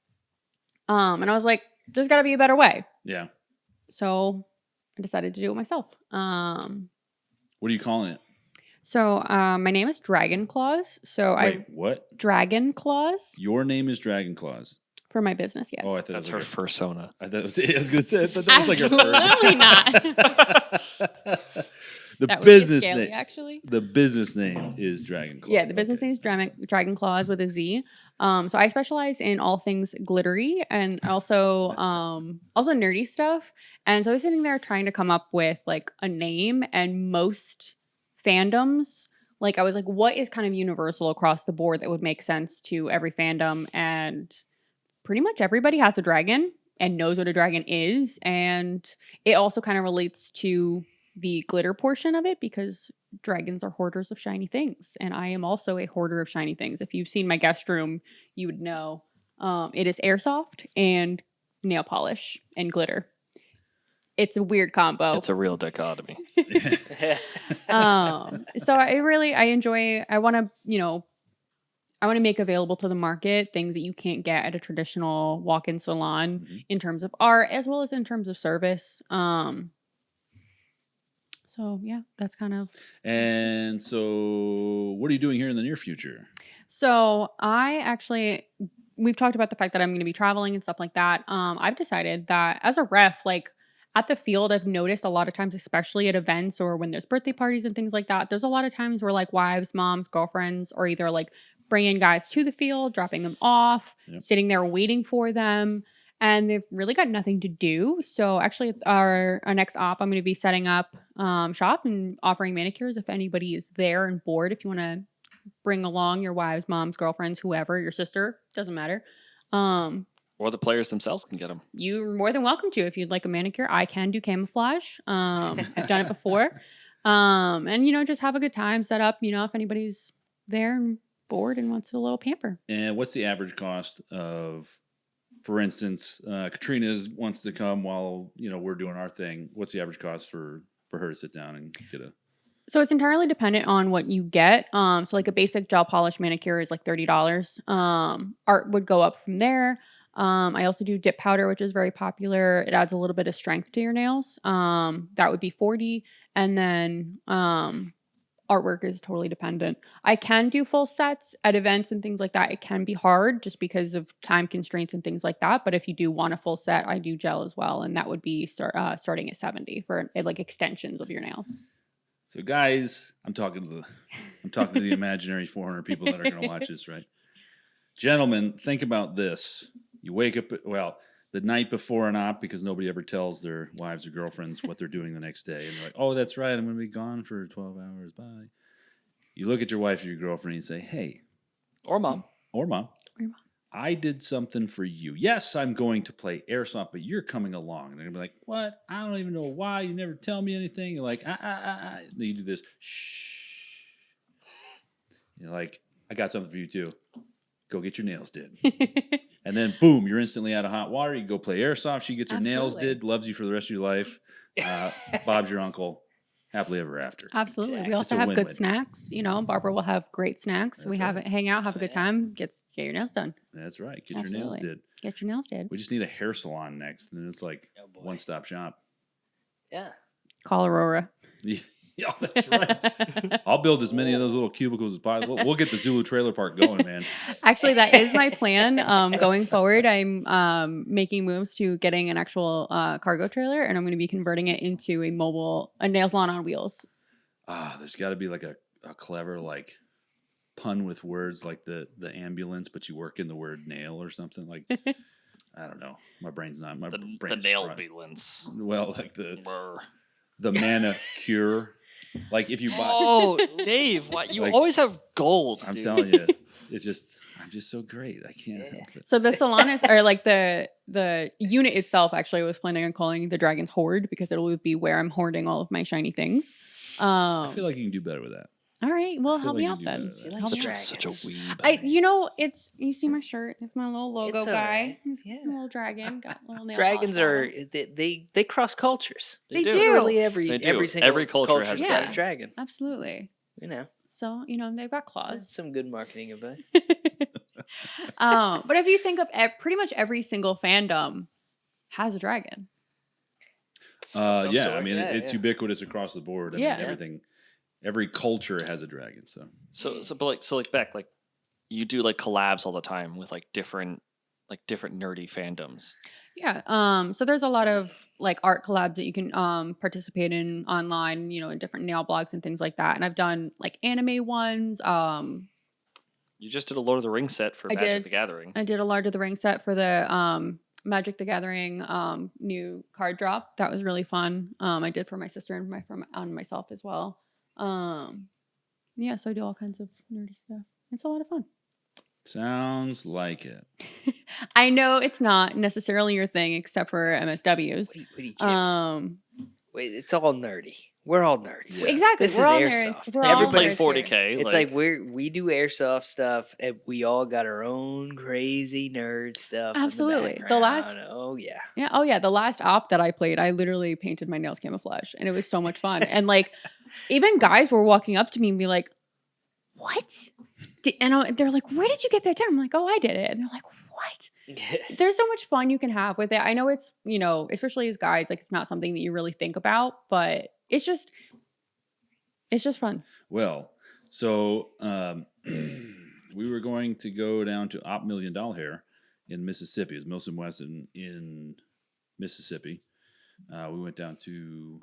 And I was like, there's gotta be a better way. Yeah. So I decided to do it myself. What are you calling it? So my name is Dragon Claws. So Wait, what? Dragon Claws Your name is Dragon Claws. for my business, yes. Oh, I thought That's it her was fursona. I thought it was, I was gonna say, but that was like her Absolutely not. The That would be business scary, name. actually. The business name is Dragon Claws. Yeah, the business Okay. name is Dragon Claws with a Z. So I specialize in all things glittery and also nerdy stuff. And so I was sitting there trying to come up with a name, and most fandoms, I was like, what is kind of universal across the board that would make sense to every fandom? And pretty much everybody has a dragon and knows what a dragon is. And it also kind of relates to the glitter portion of it because dragons are hoarders of shiny things. And I am also a hoarder of shiny things. If you've seen my guest room, you would know it is airsoft and nail polish and glitter. It's a weird combo. It's a real dichotomy. So I enjoy, I want to make available to the market things that you can't get at a traditional walk-in salon in terms of art as well as in terms of service. So yeah, that's kind of. And so, what are you doing here in the near future? So we've talked about the fact that I'm going to be traveling and stuff like that. I've decided that as a ref, at the field, I've noticed a lot of times, especially at events or when there's birthday parties and things like that, there's a lot of times where wives, moms, girlfriends are either bringing guys to the field, dropping them off, sitting there waiting for them, and they've really got nothing to do. So actually, our next op, I'm going to be setting up shop and offering manicures if anybody is there and bored. If you want to bring along your wives, moms, girlfriends, whoever, your sister, doesn't matter. Or the players themselves can get them. You're more than welcome to. If you'd like a manicure, I can do camouflage. I've done it before. And, just have a good time set up, if anybody's there and bored and wants a little pamper. And what's the average cost of for instance, Katrina wants to come while we're doing our thing. What's the average cost for her to sit down and get a? So it's entirely dependent on what you get. So like a basic gel polish manicure is like $30. Art would go up from there. I also do dip powder, which is very popular. It adds a little bit of strength to your nails. That would be $40. And then artwork is totally dependent. I can do full sets at events and things like that. It can be hard just because of time constraints and things like that. But if you do want a full set, I do gel as well, and that would be starting at $70 for like extensions of your nails. So guys, I'm talking to the imaginary 400 people that are going to watch this, right? Gentlemen, think about this. You wake up, the night before an op, because nobody ever tells their wives or girlfriends what they're doing the next day. And they're like, oh, that's right, I'm going to be gone for 12 hours. Bye. You look at your wife or your girlfriend and you say, hey. Or mom. Or mom. I did something for you. Yes, I'm going to play Airsoft, but you're coming along. And they're going to be like, what? I don't even know why. You never tell me anything. You're like, Then you do this, shh. You're like, I got something for you too. Go get your nails did. And then, boom, you're instantly out of hot water. You go play Airsoft. She gets her nails did, loves you for the rest of your life. Bob's your uncle. Happily ever after. Absolutely. Exactly. We also It's a have win-win. good snacks. Barbara will have great snacks. That's we have right. hang out, have a good time. Get your nails done. That's right. Get your nails Absolutely. did. Get your nails did. We just need a hair salon next. And then it's like Oh, boy. one-stop shop. Yeah. Call Aurora. Yeah, that's right. I'll build as many of those little cubicles as possible. We'll get the Zulu trailer park going, man. Actually, that is my plan. Going forward, I'm making moves to getting an actual cargo trailer, and I'm going to be converting it into a nail salon on wheels. There's got to be like a clever pun with words like the ambulance, but you work in the word nail or something like. I don't know. My brain's not. My The brain's nail fried. ambulance. Well, like the Brr. manicure. Like if you buy. Oh, Dave, why, you Like- always have gold, I'm dude. telling you, I'm just so great. I can't help it. So the salon is, or like the unit itself, actually, I was planning on calling the Dragon's Hoard because it'll be where I'm hoarding all of my shiny things. I feel like you can do better with that. All right, well, I feel help like me you out do then. better with that. Help me Such a Dragons. weeb. You see my shirt? It's my little logo It's all guy. right. He's Yeah. a little dragon. Got a little nail Dragons polish are on him. they cross cultures. They do. do. Literally every They do. every single Every culture has culture's a got dragon. a dragon. Absolutely. So they've got That's claws. some good marketing advice. But if you think of pretty much every single fandom has a dragon. Some Yeah, sort. I mean Yeah, it's yeah. ubiquitous across the board. I Yeah. mean everything, every culture has a dragon. So So Beck, you do collabs all the time with different nerdy fandoms. Yeah. So there's a lot of art collabs that you can participate in online, in different nail blogs and things like that. And I've done anime ones. You just did a Lord of the Rings set for I Magic did. the Gathering. I did a Lord of the Rings set for the Magic the Gathering new card drop. That was really fun. I did for my sister and myself as well. Yeah, so I do all kinds of nerdy stuff. It's a lot of fun. sounds like it. I know it's not necessarily your thing, except for MSWs. What are you kidding? Wait, it's all nerdy. We're all nerds. Yeah. Exactly. This We're is all Airsoft. nerds. We're all Everybody Everybody's play nerds here. 40K. It's like we do airsoft stuff, and we all got our own crazy nerd stuff. in the Absolutely. The background. last- Oh yeah. Yeah. Oh yeah. The last op that I played, I literally painted my nails camouflage, and it was so much fun. And even guys were walking up to me and be like, "What?" They're like, "Where did you get that done?" I'm like, "Oh, I did it." And they're like, "What?" There's so much fun you can have with it. I know it's especially as guys, it's not something that you really think about, but it's just fun. Well, so we were going to go down to Op $1 Million Hair in Mississippi. It's Milson West in Mississippi. We went down to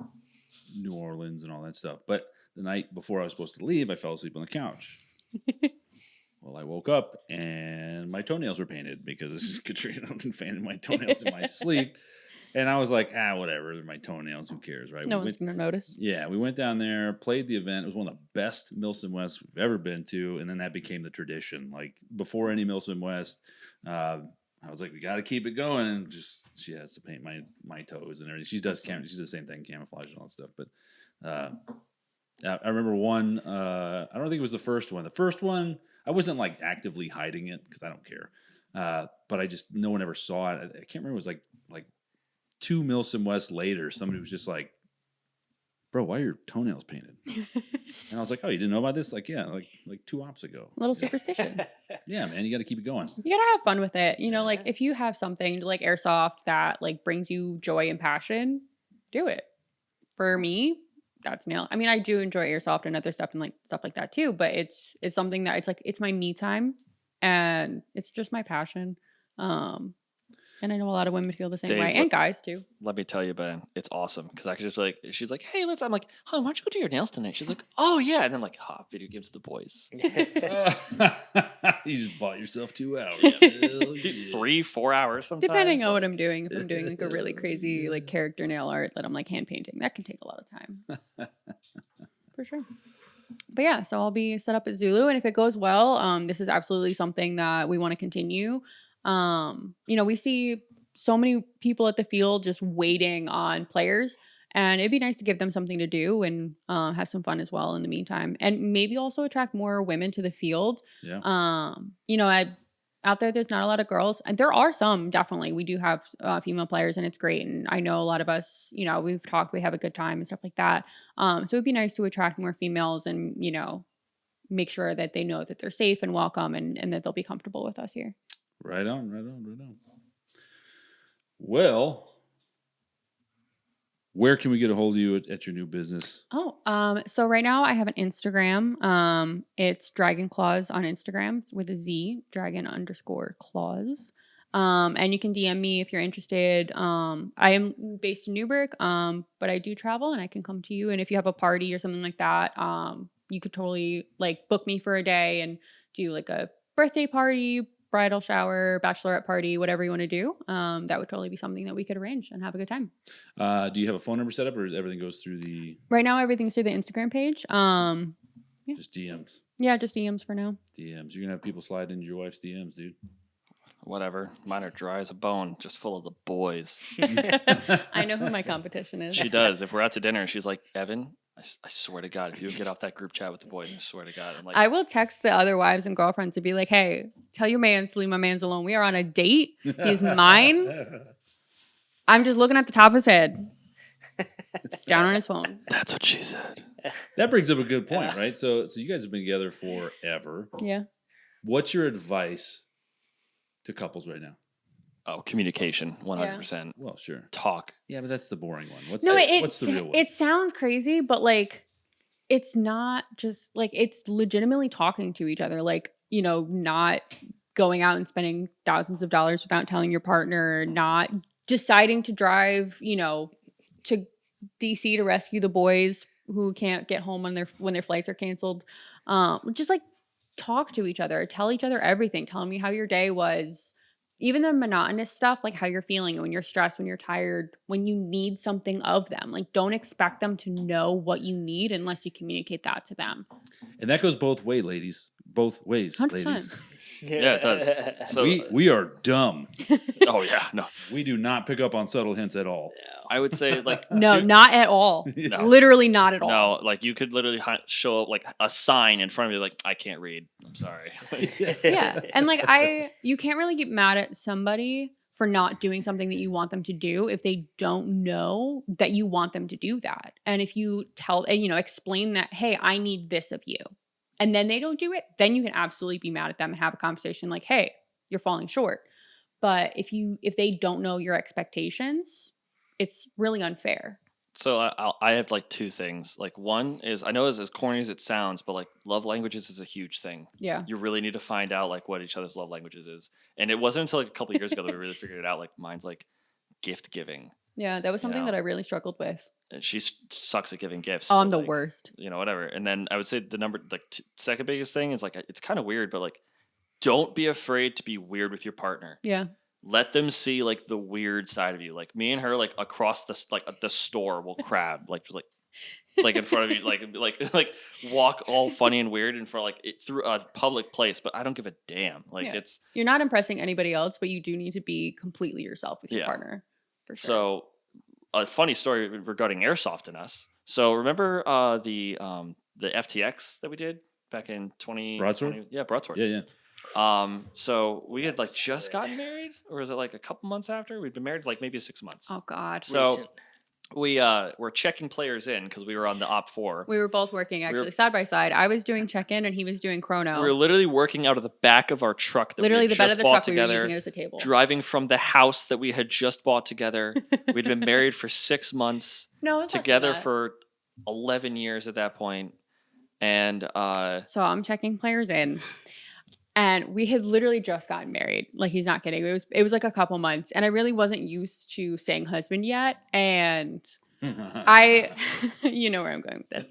New Orleans and all that stuff. But the night before I was supposed to leave, I fell asleep on the couch. Well, I woke up and my toenails were painted because Katrina painted my toenails in my sleep. And I was like, whatever, they're my toenails. Who cares, right? No one's gonna notice. Yeah, we went down there, played the event. It was one of the best Milson West we've ever been to. And then that became the tradition. Before any Milson West, I was like, we got to keep it going. And she has to paint my toes and everything. She does the same thing, camouflage and all that stuff. But I remember one, I don't think it was the first one. The first one, I wasn't actively hiding it because I don't care. but no one ever saw it. I can't remember. It was like 2 Milsom West later. Somebody was just like, "Bro, why are your toenails painted?" And I was like, "Oh, you didn't know about this?" Like, yeah, like 2 ops ago. Little superstition. Yeah, man, you got to keep it going. You gotta have fun with it. You know, like if you have something like airsoft that like brings you joy and passion, do it. For me, that's nail. I mean, I do enjoy airsoft and other stuff and like stuff like that too, but it's something that it's my me time and it's just my passion. And I know a lot of women feel the same Dave, way, and guys too. Let me tell you, Ben, it's awesome because I could just like, she's like, hey, I'm like, huh, why don't you go do your nails tonight? She's like, oh yeah, and I'm like, video games with the boys. You just bought yourself 2 hours. Dude, 3-4 hours sometimes. Depending on what I'm doing. If I'm doing like a really crazy like character nail art that I'm like hand painting, that can take a lot of time. For sure. But yeah, so I'll be set up at Zulu, and if it goes well, this is absolutely something that we want to continue. We see so many people at the field just waiting on players, and it'd be nice to give them something to do and have some fun as well in the meantime, and maybe also attract more women to the field. Yeah. Out there's not a lot of girls, and there are some, definitely. We do have female players, and it's great. And I know a lot of us, we've talked, we have a good time and stuff like that. So it'd be nice to attract more females and, make sure that they know that they're safe and welcome and that they'll be comfortable with us here. Right on. Well, where can we get a hold of you at your new business? So right now I have an Instagram. It's Dragon Claws on Instagram with a Z, dragon_claws. And you can DM me if you're interested. I am based in Newburgh, but I do travel and I can come to you. And if you have a party or something like that, you could totally like book me for a day and do like a birthday party, bridal shower, bachelorette party, whatever you want to do. That would totally be something that we could arrange and have a good time. Do you have a phone number set up, or everything goes through the? Right now, everything's through the Instagram page. Yeah. Just DMs. Yeah, just DMs for now. DMs. You're gonna have people slide into your wife's DMs, dude. Whatever. Mine are dry as a bone, just full of the boys. I know who my competition is. She does. If we're out to dinner, she's like, Evan, I swear to God, if you get off that group chat with the boys, I swear to God. I'm like, I will text the other wives and girlfriends to be like, hey, tell your man to leave my man's alone. We are on a date. He's mine. I'm just looking at the top of his head. Down on his phone. That's what she said. That brings up a good point, right? So you guys have been together forever. Yeah. What's your advice to couples right now? Oh, communication, 100%. Well, sure. Talk. Yeah, but that's the boring one. What's the real one? It sounds crazy, but like, it's not just like, it's legitimately talking to each other. Like, not going out and spending thousands of dollars without telling your partner, not deciding to drive, to DC to rescue the boys who can't get home when their flights are canceled. Just like talk to each other, tell each other everything. Tell me how your day was. Even the monotonous stuff, like how you're feeling when you're stressed, when you're tired, when you need something of them. Like, don't expect them to know what you need unless you communicate that to them. And that goes both ways, ladies. Both ways, 100%. ladies. Yeah, it does. So we are dumb. Oh yeah, no. We do not pick up on subtle hints at all. I would say like No, not at all. No. Literally not at all. No, like you could literally show up like a sign in front of you, like I can't read. I'm sorry. Yeah, and like you can't really get mad at somebody for not doing something that you want them to do if they don't know that you want them to do that. And if you explain that, hey, I need this of you, and then they don't do it, then you can absolutely be mad at them and have a conversation like, hey, you're falling short. But if they don't know your expectations, it's really unfair. So I have like two things. Like one is, I know as corny as it sounds, but like love languages is a huge thing. Yeah. You really need to find out like what each other's love languages is. And it wasn't until like a couple of years ago that we really figured it out. Like mine's like gift giving. Yeah, that was something Yeah. that I really struggled with. And she sucks at giving gifts. Oh, I'm but, the like, worst. Whatever. And then I would say the second biggest thing is like, it's kind of weird, but like, don't be afraid to be weird with your partner. Yeah. Let them see like the weird side of you. Like me and her, like across the store will crab, like just like in front of you, like walk all funny and weird in front through a public place. But I don't give a damn. Like Yeah. it's You're not impressing anybody else, but you do need to be completely yourself with your Yeah. partner. For sure. so a funny story regarding Airsoft and us. So remember the FTX that we did back in 2020? Broadsword? Yeah, Broadsword. Yeah. So we had like just gotten married, or was it like a couple months after? We'd been married like maybe 6 months. Oh God. So Recent. we were checking players in because we were on the op 4. We were both working were- actually side by side. I was doing check-in and he was doing chrono. We were literally working out of the back of our truck that Literally we the had bed just of the bought truck we were together, using it as a table. driving from the house that we had just bought together. We'd been married for 6 months, No, it's not together that. for 11 years at that point. And So I'm checking players in. And we had literally just gotten married. Like, he's not kidding. It was like a couple months. And I really wasn't used to saying husband yet. And I you know where I'm going with this.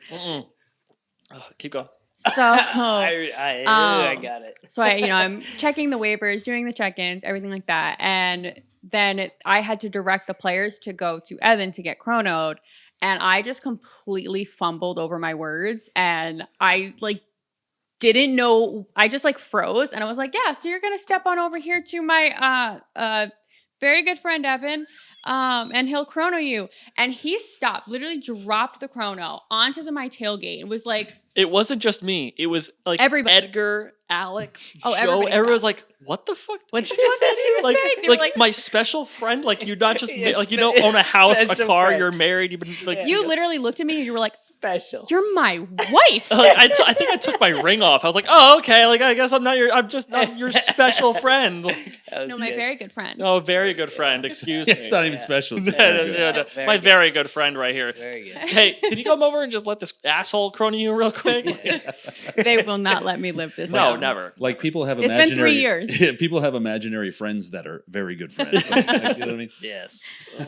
keep going. So I got it. So I'm checking the waivers, doing the check-ins, everything like that. And then I had to direct the players to go to Evan to get chronoed. And I just completely fumbled over my words. And I didn't know. I just froze. And I was like, yeah, so you're going to step on over here to my very good friend, Evan. And he'll chrono you. And he stopped, literally dropped the chrono onto my tailgate and was like, It wasn't just me. It was like Everybody. Edgar, Alex, Oh, Joe. everybody Everyone was stopped. like, "What the fuck? What did the you fuck say?" did he Like, say? They were like my special friend. Like you not just Yeah, like you don't own a house, a special car. friend. You're married. You've been like Yeah. you literally looked at me and you were like, Special. you're my wife. Like, I think I took my ring off. I was like, "Oh, okay. Like I guess I'm just not your special friend." Like, That was No, my good. very good friend. oh, very good friend. Excuse me. It's not even special. It's No, very no, good. no, no. Very My good. very good friend right here. Very good. Hey, can you come over and just let this asshole crony you real quick? They will not let me live this No, down. never. Like people have It's been 3 years. Yeah, people have imaginary friends that are very good friends. Like, you know what I mean? Yes.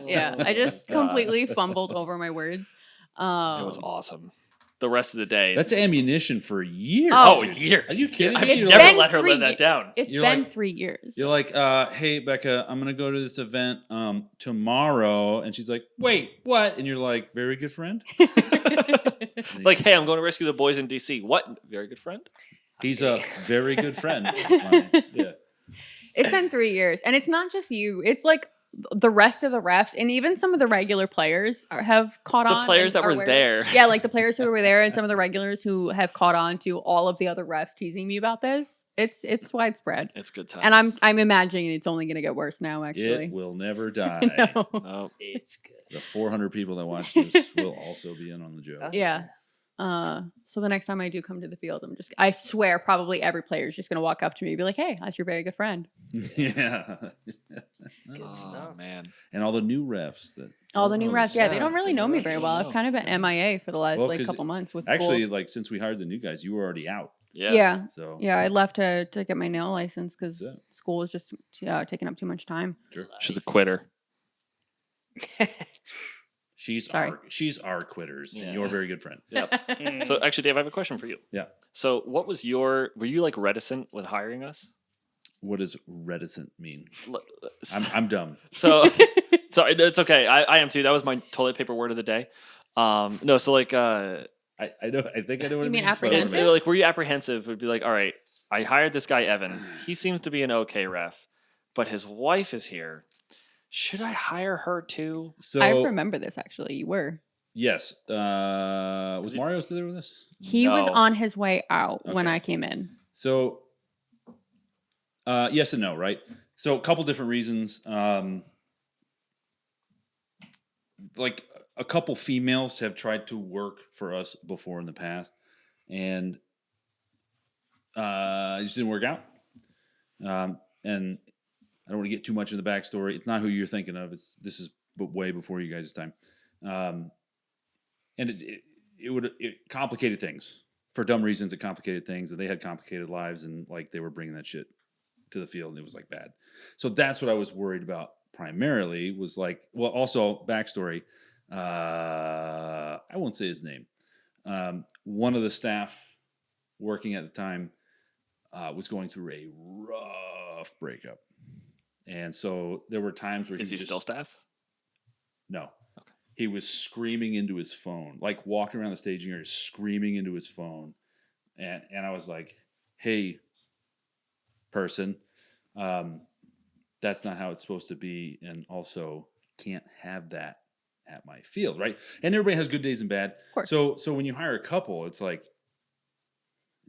Yeah, I just God. completely fumbled over my words. It was awesome. The rest of the day. That's ammunition for years. Oh, dude. years. Are you kidding I've me? It's You're never like- been let her 3 live that down. It's You're been like- 3 years. You're like, hey, Becca, I'm going to go to this event tomorrow. And she's like, wait, what? And you're like, very good friend? Like, hey, I'm going to rescue the boys in DC. What? Very good friend? He's a very good friend. of mine. Yeah. It's been 3 years, and it's not just you. It's like the rest of the refs, and even some of the regular players have caught on. The players and that are were aware- there. Yeah, like the players who were there, and some of the regulars who have caught on to all of the other refs teasing me about this. It's widespread, It's good time. and I'm imagining it's only going to get worse now. Actually, It will never die. No. Oh, It's good. The 400 people that watch this will also be in on the joke. Yeah. So the next time I do come to the field, I swear probably every player is just gonna walk up to me and be like, "Hey, that's your very good friend." Yeah. Good oh stuff. man. And all the new refs that All the new refs, yeah, they yeah, don't really the know me refs very don't well. know. I've kind of been MIA for the last Well, 'cause couple months with actually, school. like, since we hired the new guys, you were already out. Yeah. So Yeah, I left to get my nail license because Yeah. school was just taking up too much time. Sure. She's a quitter. She's Sorry. our quitters, Yeah. and you're a very good friend. Yep. Mm. So actually, Dave, I have a question for you. Yeah. So what was were you like reticent with hiring us? What does reticent mean? L- I'm dumb. So it's okay. I am too. That was my toilet paper word of the day. No, so like I know. I think I know what You it mean means. but I don't it's, know. like were you apprehensive? Would be like, all right, I hired this guy Evan. He seems to be an okay ref, but his wife is here. Should I hire her too? So I remember this actually. You were. yes, was Mario still there with us? He was No. on his way out when Okay. I came in. So, yes and no, right? So, a couple different reasons. Like a couple females have tried to work for us before in the past, and it just didn't work out. And I don't want to get too much into the backstory. It's not who you're thinking of. This is way before you guys' time, and it complicated things for dumb reasons. It complicated things, and they had complicated lives, and like they were bringing that shit to the field, and it was like bad. So that's what I was worried about primarily. Was like, well, also backstory. I won't say his name. One of the staff working at the time was going through a rough breakup, and so there were times where Is he just, still staff? No. He was screaming into his phone, like walking around the staging area, screaming into his phone. And I was like, hey, person, that's not how it's supposed to be. And also can't have that at my field, right? And everybody has good days and bad. Of course. So when you hire a couple, it's like,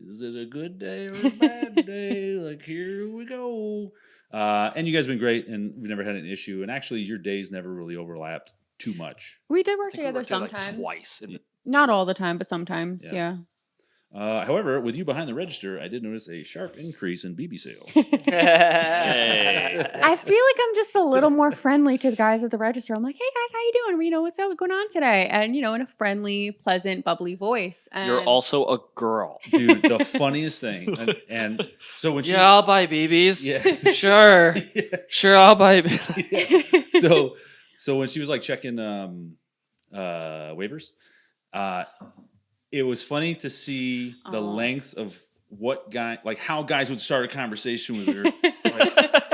is it a good day or a bad day? Like, here we go. And you guys have been great, and we've never had an issue. And actually, your days never really overlapped too much. We did work I think we together worked together, sometimes. like twice. Not all the time, but sometimes. Yeah. Yeah. However, with you behind the register, I did notice a sharp increase in BB sales. Hey. I feel like I'm just a little more friendly to the guys at the register. I'm like, hey guys, how you doing? You know, what's going on today? And you know, in a friendly, pleasant, bubbly voice. And You're also a girl. Dude, the funniest thing. And so when she... Yeah, I'll buy BBs. Yeah. Sure. Yeah. Sure, I'll buy BBs. Yeah. So when she was like checking waivers, it was funny to see the lengths of what how guys would start a conversation with her.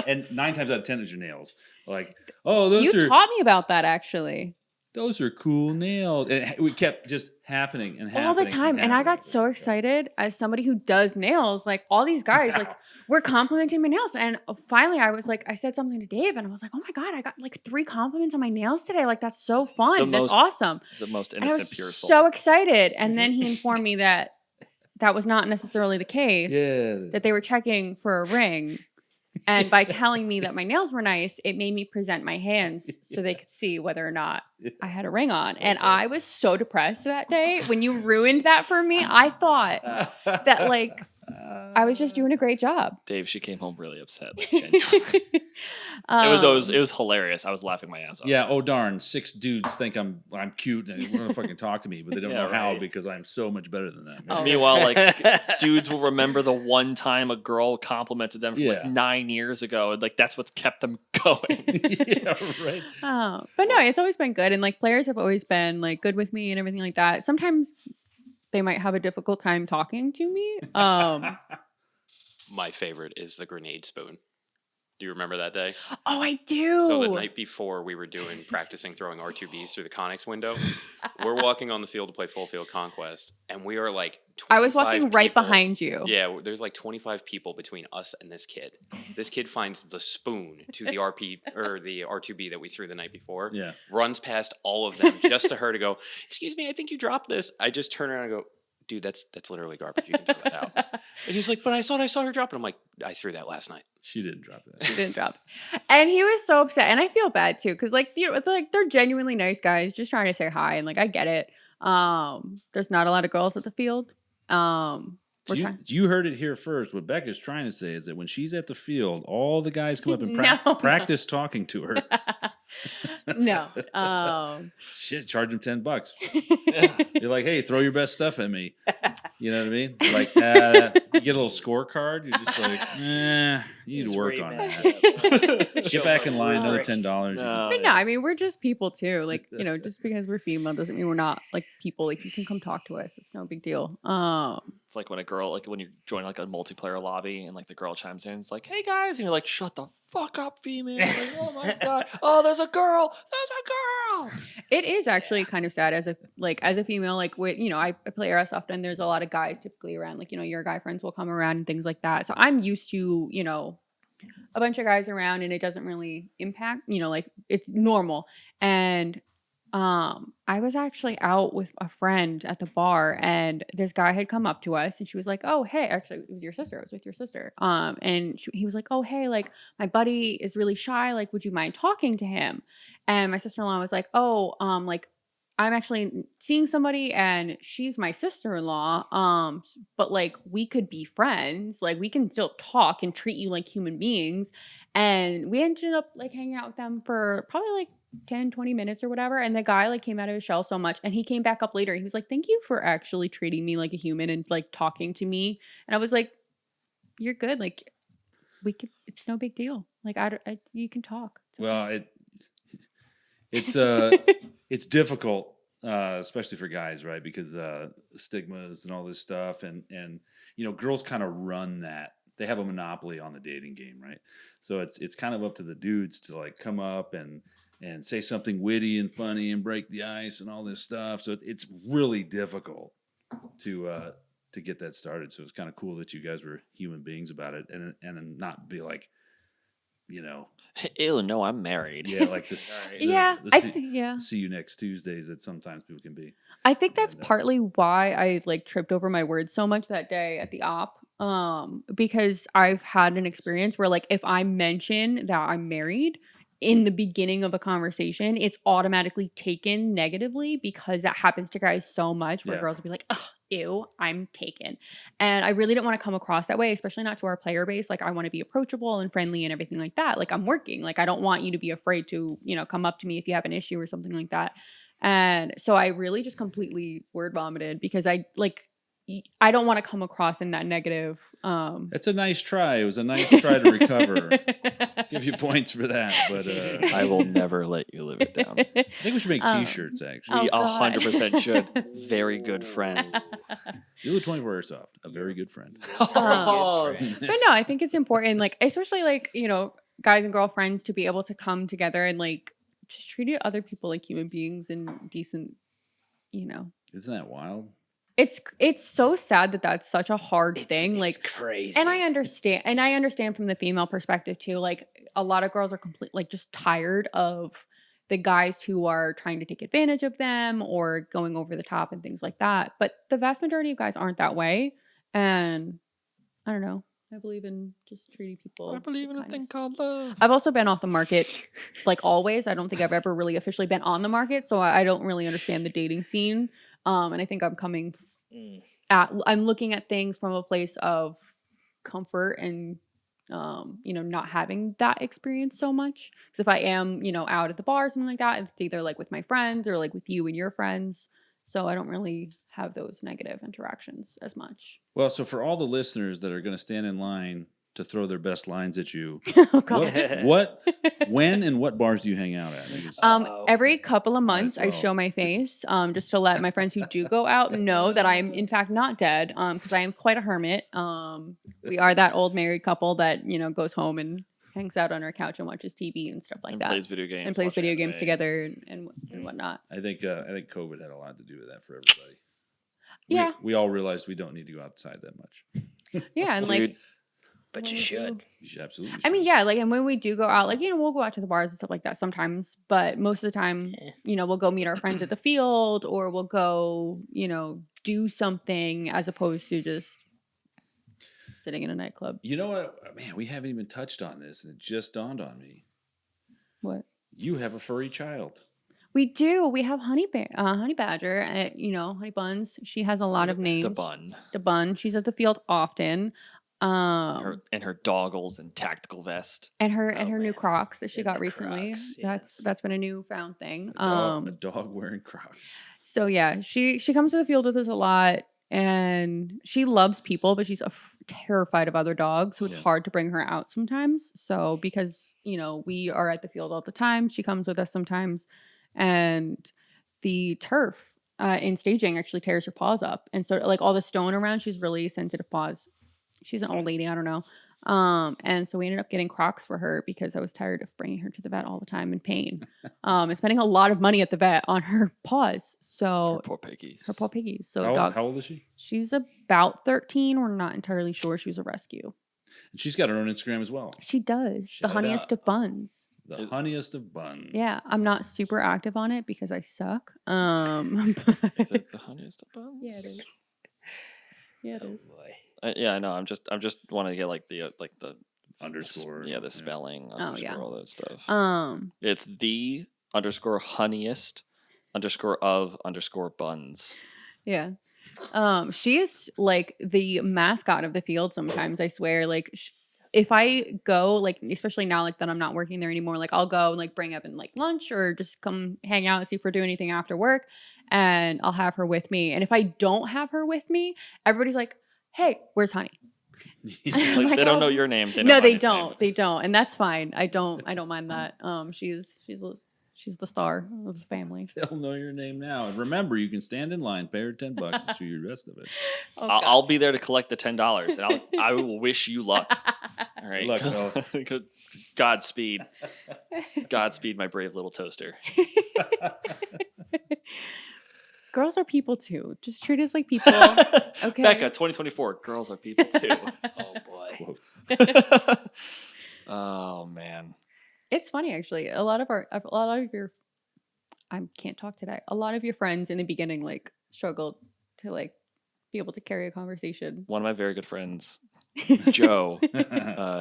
And 9 times out of 10 is your nails. Like, oh, you taught me about that actually. Those are cool nails. And it kept just happening and happening. All the time. And I got so excited as somebody who does nails. Like all these guys, like were complimenting my nails. And finally I was like, I said something to Dave and I was like, oh my God, I got like 3 compliments on my nails today. Like that's so fun. That's awesome. The most And I innocent, was pure soul. so excited. And then he informed me that was not necessarily the case. Yeah. That they were checking for a ring. And by telling me that my nails were nice, it made me present my hands so they could see whether or not I had a ring on. And I was so depressed that day. When you ruined that for me, I thought that like I was just doing a great job. Dave, she came home really upset. Like, genuinely. It was hilarious. I was laughing my ass off. Yeah. Oh darn! 6 dudes think I'm cute and they want to fucking talk to me, but they don't know how right. because I'm so much better than them. Oh. Meanwhile, like dudes will remember the one time a girl complimented them from like 9 years ago, and like that's what's kept them going. Yeah. Right. Oh, but no, it's always been good, and like players have always been like good with me and everything like that. Sometimes they might have a difficult time talking to me. My favorite is the grenade spoon. Do you remember that day? Oh, I do. So the night before we were practicing throwing R2Bs through the Connex window, we're walking on the field to play Full Field Conquest, and we are like 25 I was walking right people. behind you. Yeah, there's like 25 people between us and this kid. This kid finds the spoon to the RP or the R2B that we threw the night before. Yeah. Runs past all of them just to her to go, "Excuse me, I think you dropped this." I just turn around and go, "Dude, that's literally garbage. You can throw that out." And he's like, "But I thought I saw her drop it." I'm like, "I threw that last night." She didn't drop that. She didn't drop it. And he was so upset. And I feel bad too. Cause like, you know, like they're genuinely nice guys just trying to say hi. And like, I get it. There's not a lot of girls at the field. You heard it here first. What Becca's trying to say is that when she's at the field, all the guys come up and practice talking to her. No. Shit, charge them $10. You're like, hey, throw your best stuff at me. You know what I mean? Like, you get a little scorecard. You're just like, you need to work on that. Get back in line, another $10. But no, I mean, we're just people too. Like, you know, just because we're female doesn't mean we're not like people. Like, you can come talk to us. It's no big deal. It's like when a girl, like when you join like a multiplayer lobby and like the girl chimes in, it's like, "Hey guys," and you're like, "Shut the fuck up, female!" Like, oh my God! Oh, there's a girl! It is actually kind of sad as a female. Like, with, you know, I play Airsoft and there's a lot of guys typically around. Like, you know, your guy friends will come around and things like that. So I'm used to, you know, a bunch of guys around and it doesn't really impact. You know, like it's normal. And I was actually out with a friend at the bar and this guy had come up to us and she was like, "Oh, hey," actually it was your sister. I was with your sister. And he was like, "Oh, hey, like my buddy is really shy. Like, would you mind talking to him?" And my sister-in-law was like, "Oh, like I'm actually seeing somebody and she's my sister-in-law. But like we could be friends. Like we can still talk and treat you like human beings." And we ended up like hanging out with them for probably like 10, 20 minutes or whatever. And the guy like came out of his shell so much. And he came back up later. He was like, "Thank you for actually treating me like a human and like talking to me." And I was like, "You're good. Like it's no big deal. Like you can talk." Well, it's it's difficult, especially for guys, right? Because stigmas and all this stuff, and you know, girls kind of run that. They have a monopoly on the dating game, right? So it's kind of up to the dudes to like come up and say something witty and funny and break the ice and all this stuff. So it's really difficult to get that started. So it's kind of cool that you guys were human beings about it and not be like you know, Ew, no, I'm married. yeah, like this. Right. Yeah, yeah. See you next Tuesdays that sometimes people can be. I think that's And, partly why I like tripped over my words so much that day at the op. Because I've had an experience where like if I mention that I'm married in the beginning of a conversation, it's automatically taken negatively because that happens to guys so much where Yeah. girls will be like, "Oh, ew, I'm taken." And I really don't want to come across that way, especially not to our player base. Like I want to be approachable and friendly and everything like that. Like I'm working. Like I don't want you to be afraid to, come up to me if you have an issue or something like that. And so I really just completely word vomited because I don't want to come across in that negative. That's a nice try. It was a nice try to recover. Give you points for that, but I will never let you live it down. I think we should make T-shirts. Actually, We Oh, God. 100% should. Very good friend. Zulu 24 Airsoft, a very good friend. Oh, But no, I think it's important, like especially like guys and girlfriends to be able to come together and like just treat other people like human beings and decent. Isn't that wild? It's so sad that that's such a hard thing. It's Like, crazy. and I understand from the female perspective too. Like a lot of girls are like just tired of the guys who are trying to take advantage of them or going over the top and things like that. But the vast majority of guys aren't that way. And I don't know. I believe in just treating people. I believe in a with thing kindness. called love. I've also been off the market, like always. I don't think I've ever really officially been on the market, so I don't really understand the dating scene. And I think I'm coming I'm looking at things from a place of comfort and not having that experience so much. Because if I am out at the bar or something like that, it's either like with my friends or like with you and your friends. So I don't really have those negative interactions as much. Well, so for all the listeners that are going to stand in line to throw their best lines at you, Oh, God. when and what bars do you hang out at? Every couple of months, I well. show my face, just to let my friends who do go out know that I'm in fact not dead, because I am quite a hermit. We are that old married couple that goes home and hangs out on our couch and watches TV and stuff like And that, plays video games. and plays watch video games anime. together and whatnot. I think COVID had a lot to do with that for everybody. Yeah. We all realized we don't need to go outside that much. Yeah, and Dude, like. But you should. You should absolutely. I mean, should. yeah, like, and when we do go out, like, we'll go out to the bars and stuff like that sometimes, but most of the time, we'll go meet our friends at the field or we'll go, do something as opposed to just sitting in a nightclub. You know what, man? We haven't even touched on this, and it just dawned on me. What? You have a furry child. We do. We have Honey Badger, Honey Buns. She has a lot of names. The bun. Bun. She's at the field often. And her doggles and tactical vest. And her Oh, new man. Crocs that she And got the recently. Crocs, yes. That's been a newfound thing. A dog wearing Crocs. So yeah, she comes to the field with us a lot, and she loves people, but she's terrified of other dogs, so it's Yeah. hard to bring her out sometimes. So because we are at the field all the time, she comes with us sometimes, and the turf in staging actually tears her paws up, and so like all the stone around, she's really sensitive paws. She's an old lady, I don't know. And so we ended up getting Crocs for her because I was tired of bringing her to the vet all the time in pain. And spending a lot of money at the vet on her paws. So Poor piggies. her poor piggies. So How old is she? she's about 13. We're not entirely sure. She was a rescue. And she's got her own Instagram as well. She does. Shout The honeyest out. of buns. The honeyest of buns. Yeah, I'm not super active on it because I suck. Is it the honeyest of buns? Yeah, it is. Yeah, it Oh is. boy. Yeah, I know. I'm just wanting to get like the Underscore. Yeah, the spelling. Oh, yeah. All that stuff. It's the _honeyest _ buns. Yeah. She is like the mascot of the field sometimes, I swear. Like if I go, like especially now like that I'm not working there anymore, like I'll go and like bring Evan like lunch or just come hang out and see if we're doing anything after work, and I'll have her with me. And if I don't have her with me, everybody's like, "Hey, where's Honey?" Like, Like, they don't oh. know your name. They know No, they Honey's name. don't. They don't, and that's fine. I don't mind that. She's the star of the family. They'll know your name now. And remember, you can stand in line, pay her $10 and shoot the rest of it. Oh, I'll be there to collect the $10, and I will wish you luck. All right. Good luck, fella. Godspeed. Godspeed, my brave little toaster. Girls are people too. Just treat us like people. Okay. Becca, 2024. Girls are people too. Oh boy. Quotes. Oh man. It's funny actually. A lot of your I can't talk today. A lot of your friends in the beginning like struggled to like be able to carry a conversation. One of my very good friends, Joe.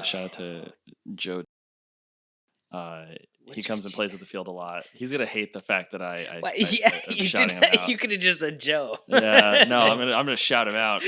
Shout out to Joe. He comes and plays with the field a lot. He's gonna hate the fact that I'm You shouting did. him out. You could have just said Joe. Yeah, no, I'm gonna shout him out.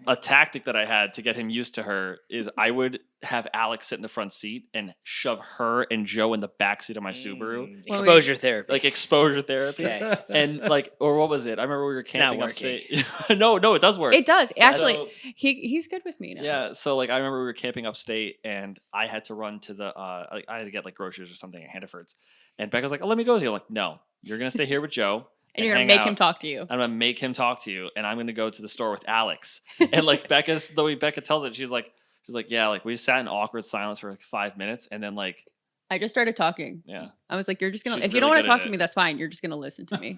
A tactic that I had to get him used to her is I would have Alex sit in the front seat and shove her and Joe in the back seat of my Subaru. Exposure therapy. Like exposure therapy. Okay. And like, or what was it? I remember we were It's not camping working. upstate. No, it does work. It does. Actually, So- he's good with me now. Yeah, so like I remember we were camping upstate and I had to run to the I had to get like groceries or something at Hannaford's. And Becca was like, "Oh, let me go with you." I'm like, "No, you're gonna stay here with Joe." And you're gonna hang make him out. talk to you. I'm gonna make him talk to you, and I'm gonna go to the store with Alex. And like the way Becca tells it, she's like, yeah, like we sat in awkward silence for like 5 minutes, and then like, I just started talking. yeah. I was like, "You're just gonna. She's If you really don't want good to at talk to it. me, that's fine. You're just gonna listen to me."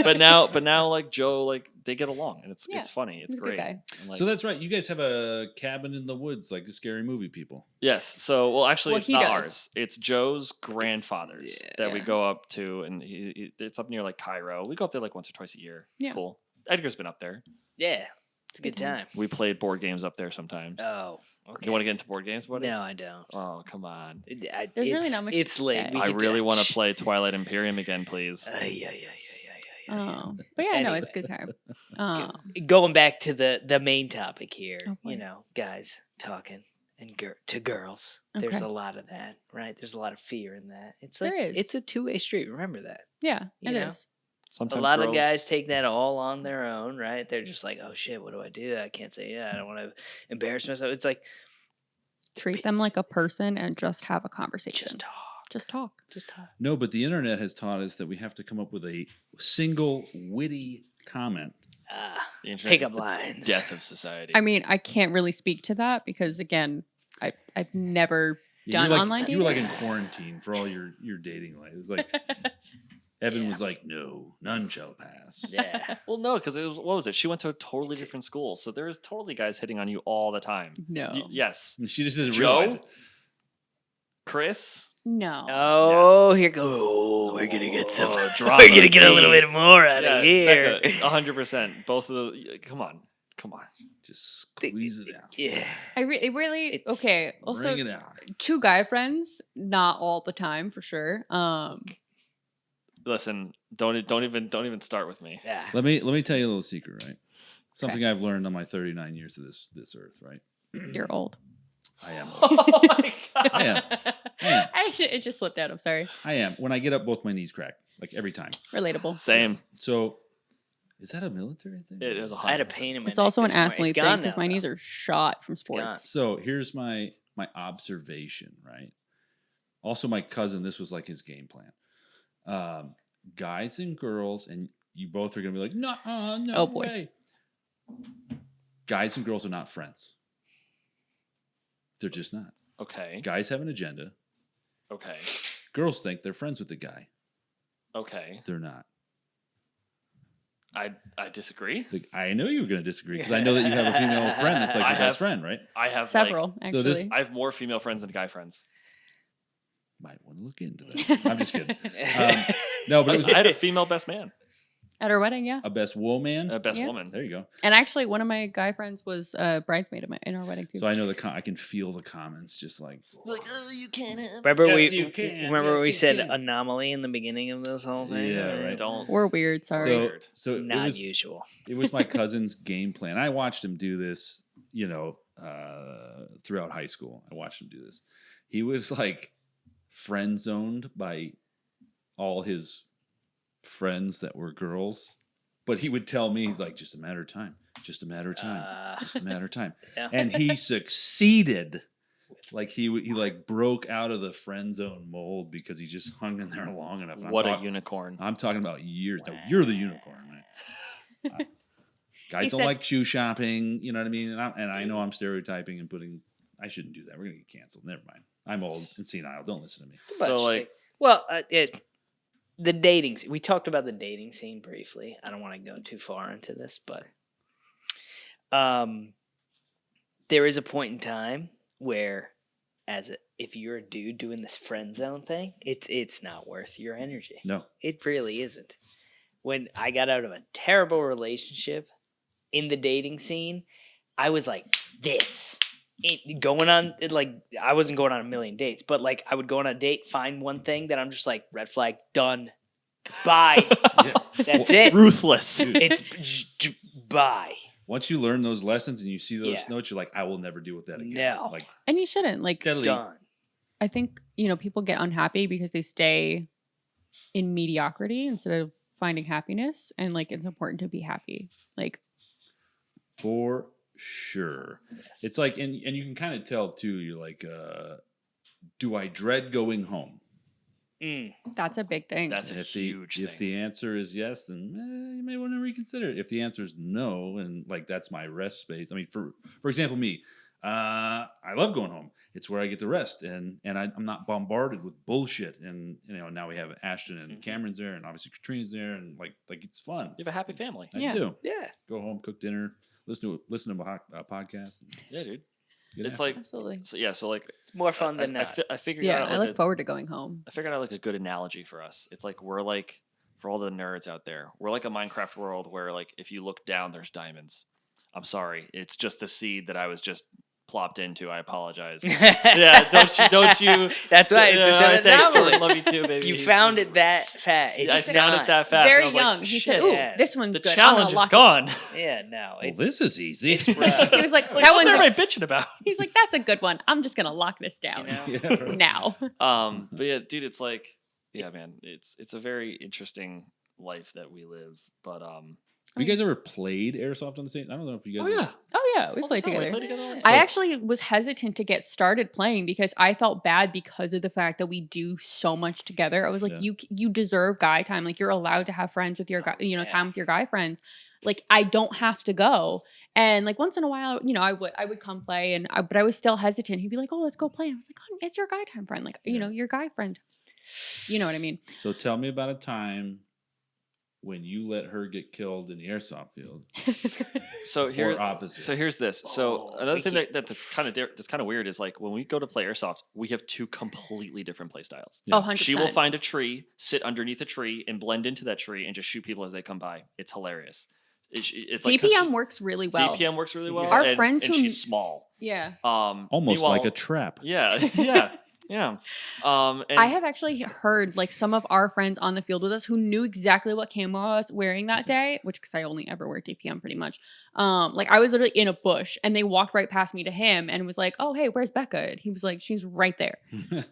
But now like Joe, like they get along, and it's Yeah, funny, it's he's a good great. guy. And, like, So that's right. You guys have a cabin in the woods, like the scary movie people. yes. So well, actually, Well, it's he not does. ours. It's Joe's grandfather's that we Yeah. go up to, and it's up near like Cairo. We go up there like once or twice a year. It's Yeah. cool. Edgar's been up there. Yeah, it's a good Good time. time. We played board games up there sometimes. Oh, okay. You want to get into board games, buddy? No, I don't. Oh, come on. There's really not much It's to late. say. We I could really want touch. to play Twilight Imperium again, please. Yeah. Oh, but yeah, no, it's a good time. Going back to the main topic here, Oh, boy. you know, guys talking and to girls. There's Okay. a lot of that, right? There's a lot of fear in that. It's like There is. it's a two-way street. Remember that. Yeah, You it know? is. Sometimes A lot of girls- guys take that all on their own, right? They're just like, "Oh shit, what do I do? I can't say yeah. I don't want to embarrass myself." It's like Treat them like a person and just have a conversation. just talk, Just talk. just talk. No, but the internet has taught us that we have to come up with a single witty comment. The internet Pick is up the lines. death of society. I mean, I can't really speak to that because I've never Yeah, done you're like, online You were like dating. in quarantine for all your dating life. It was like Evan was like, "No, none shall pass." Yeah. Well, no, because what was it? She went to a totally different school, so there's totally guys hitting on you all the time. No. Yes, And she just doesn't Joe? realize it. Chris. No. Oh, Yes. here go. Oh, we're gonna get some. Oh, We're drama gonna get a little tea. bit more out Yeah, of here. Becca, 100%. Both of the. Come on. Just squeeze it out. Yeah. It really It's- okay. Also, Bring it out. two guy friends, not all the time for sure. Listen, don't even start with me. Yeah. Let me tell you a little secret, right? Something I've learned on my 39 years of this earth, right? You're old. I am. Oh my god. I am. Yeah. It just slipped out. I'm sorry. I am. When I get up, both my knees crack, like every time. Relatable. Same. So, is that a military thing? It is 100%. I had a pain in my It's neck also an this morning. athlete It's thing gone because now, my knees though. are shot from gone. sports. So here's my observation, right? Also, my cousin, this was like his game plan. Guys and girls, and you both are gonna be like, no, no Oh, boy. way. Guys and girls are not friends. They're just not. Okay. Guys have an agenda. Okay. Girls think they're friends with the guy. Okay. They're not. I disagree. I know you were going to disagree because I know that you have a female friend that's like I your have- best friend, right? I have Several, so this- actually. I have more female friends than guy friends. Might want to look into that. I'm just kidding. No, but it was I had a female best man, At our wedding, yeah. a best woman. a best Yeah. woman. There you go. And actually, one of my guy friends was a bridesmaid in our wedding, too. So I know I can feel the comments just like, oh, you can't have. Remember Yes, we you can. remember Yes, we you said can. anomaly in the beginning of this whole thing. Yeah, right. Don't. We're weird, sorry. Weird. so it Not was usual. it was my cousin's game plan. I watched him do this, throughout high school. I watched him do this. He was like friend zoned by all his friends that were girls, but he would tell me, he's like, just a matter of time, just a matter of time, just a matter of time. Yeah. And he succeeded. Like he like broke out of the friend zone mold because he just hung in there long enough. And What a unicorn. I'm talking about years. No, you're the unicorn, man. Guys He don't said- like shoe shopping. You know what I mean? And I know I'm stereotyping and putting. I shouldn't do that. We're gonna get canceled. Never mind. I'm old and senile. Don't listen to me. So like, well, the dating. We talked about the dating scene briefly. I don't want to go too far into this, but there is a point in time where if you're a dude doing this friend zone thing, it's not worth your energy. No. It really isn't. When I got out of a terrible relationship in the dating scene, I was like this. I wasn't going on a million dates, but like I would go on a date, find one thing that I'm just like, red flag, done. Bye. That's it. Ruthless. It's bye. Once you learn those lessons and you see those Yeah. notes, you're like, I will never deal with that again. No. Like, And you shouldn't. Like, deadly. Done. I think, people get unhappy because they stay in mediocrity instead of finding happiness. And like, it's important to be happy. Like, For sure. Yes. It's like, and you can kind of tell too, you're like, do I dread going home? that's a big thing. That's a If huge If thing. the answer is yes, then you may want to reconsider it. If the answer is no, and like that's my rest space. I mean, for example, me, I love going home. It's where I get to rest, and I'm not bombarded with bullshit. And now we have Ashton and Cameron's there, and obviously Katrina's there, and like it's fun. You have a happy family. I Yeah. do. Yeah. Go home, cook dinner, listen to a podcast. Yeah, dude. Get It's after like Absolutely. so like It's more fun than not. I figured Yeah, out I like look forward to going home. I figured out like a good analogy for us. It's like we're like, for all the nerds out there, we're like a Minecraft world where like if you look down, there's diamonds. I'm sorry, it's just the seed that I was just plopped into. I apologize. Yeah, don't you? That's right. It's Yeah, an thanks, anomaly. Jordan. Love you too, baby. You He's- found it that fast. I It's found not. it that fast. and I Very was like, young. He said, "Shit, "Ooh, yes. this one's the good. I'm challenge gonna is lock it." gone." Yeah, no. Well, this is easy. It's rough. He was like, Like, "That what's one's." everybody bitching about? He's like, "That's a good one. I'm just gonna lock this down You know? Yeah, right. now." But yeah, dude, it's like, yeah, man, it's a very interesting life that we live. But Have you guys ever played Airsoft on the same? I don't know if you guys. oh yeah, Oh yeah, we all the played time. We together. play together all the I time. actually was hesitant to get started playing because I felt bad because of the fact that we do so much together. I was like, Yeah. you deserve guy time. Like you're allowed to have friends with your guy, Yeah. time with your guy friends. Like I don't have to go. And like once in a while, I would come play, but I was still hesitant. He'd be like, "Oh, let's go play." And I was like, "Oh, it's your guy time friend. Like Yeah. your guy friend. You know what I mean?" So tell me about a time when you let her get killed in the airsoft field, So or here, opposite. so here's this. So Oh, another we thing keep- that's kind of weird is like when we go to play airsoft, we have two completely different play styles. Yeah. Oh, 100%. She will find a tree, sit underneath a tree, and blend into that tree, and just shoot people as they come by. It's hilarious. It's like 'cause DPM works really well. DPM works really well. Our and, friends and who- she's small. Yeah. Almost like a meanwhile- trap. Yeah, yeah, yeah. And I have actually heard like some of our friends on the field with us who knew exactly what camo I was wearing that day, which because I only ever wear DPM pretty much. Like I was literally in a bush and they walked right past me to him and was like, "Oh, hey, where's Becca?" And he was like, "She's right there."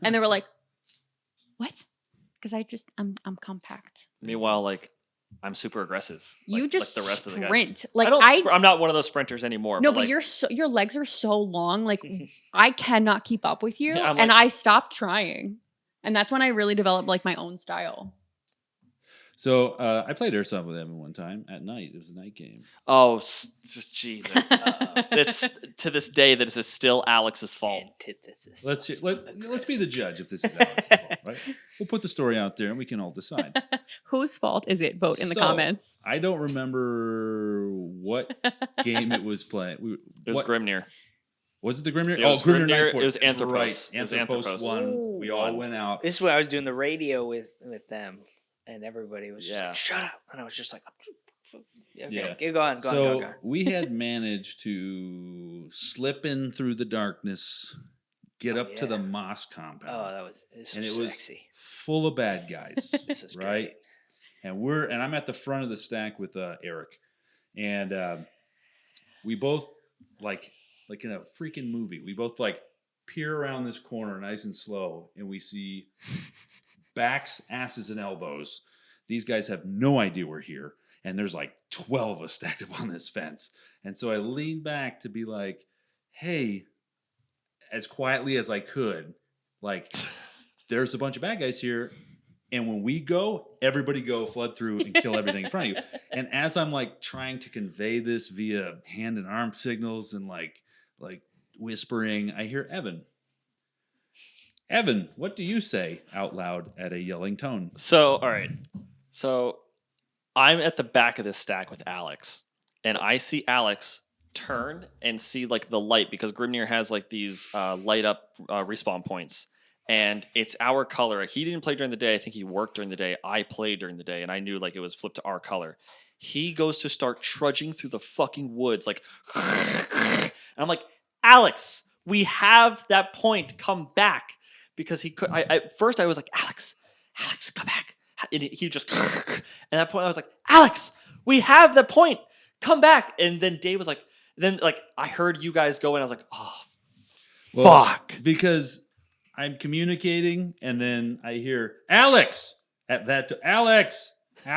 And they were like, "What?" Because I'm compact. Meanwhile, like I'm super aggressive. You like just the rest of the guys. sprint. Like I'm not one of those sprinters anymore. no, but but like, your legs are so long. Like I cannot keep up with you, Yeah, I'm and like- I stopped trying. And that's when I really developed like my own style. So I played Airsoft with Evan one time at night. It was a night game. oh Jesus! It's to this day that this is still Alex's fault. Antithesis. Let's of let's be the aggressive. judge if this is Alex's fault, right? We'll put the story out there and we can all decide. Whose fault is it? Vote in the So, comments. I don't remember what game it was playing. It was Grimnir. Was it the Grimnir? It was Grimnir Grimnir, Nightport. it was That's Anthropos. Right. It was Anthropos Anthropos. won. Ooh, We all won. went out. This is when I was doing the radio with them, and everybody was just Yeah. like, "Shut up!" And I was just like, "Okay, Yeah. go on, go So on, go on." we had managed to slip in through the darkness, get Oh, up to the yeah. mosque Oh, compound, this and was it was sexy. full of bad guys. This was right? great. And I'm at the front of the stack with Eric, and we both like in a freaking movie. We both like peer around this corner nice and slow, and we see backs, asses, and elbows. These guys have no idea we're here, and there's like 12 of us stacked up on this fence. And so I leaned back to be like, "Hey," as quietly as I could, like, "There's a bunch of bad guys here. And when we go, everybody go flood through and kill everything in front of you." And as I'm like trying to convey this via hand and arm signals and like whispering, I hear Evan. "Evan, what do you say?" out loud at a yelling tone. So, all right. So, I'm at the back of this stack with Alex, and I see Alex turn and see like the light because Grimnir has like these light up respawn points. And it's our color. He didn't play during the day. I think he worked during the day. I played during the day, and I knew like it was flipped to our color. He goes to start trudging through the fucking woods, like, and I'm like, Alex, we have that point. Come back, because he could. At first I was like, Alex, come back. And he just, and at that point I was like, Alex, we have the point. Come back. And then Dave was like, I heard you guys go, and I was like, oh, fuck, because I'm communicating, and then I hear Alex at that. Alex. I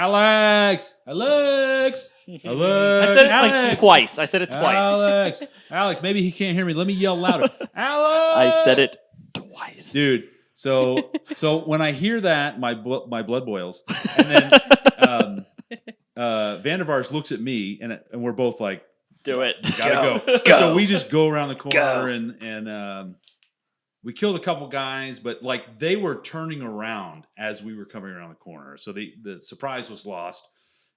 said it like twice. Alex. Maybe he can't hear me. Let me yell louder. Alex. I said it twice, dude. So when I hear that, my blood boils, and then Vandervars looks at me, and we're both like, "Do it, gotta go." So we just go around the corner, and we killed a couple guys, but like they were turning around as we were coming around the corner, so the surprise was lost,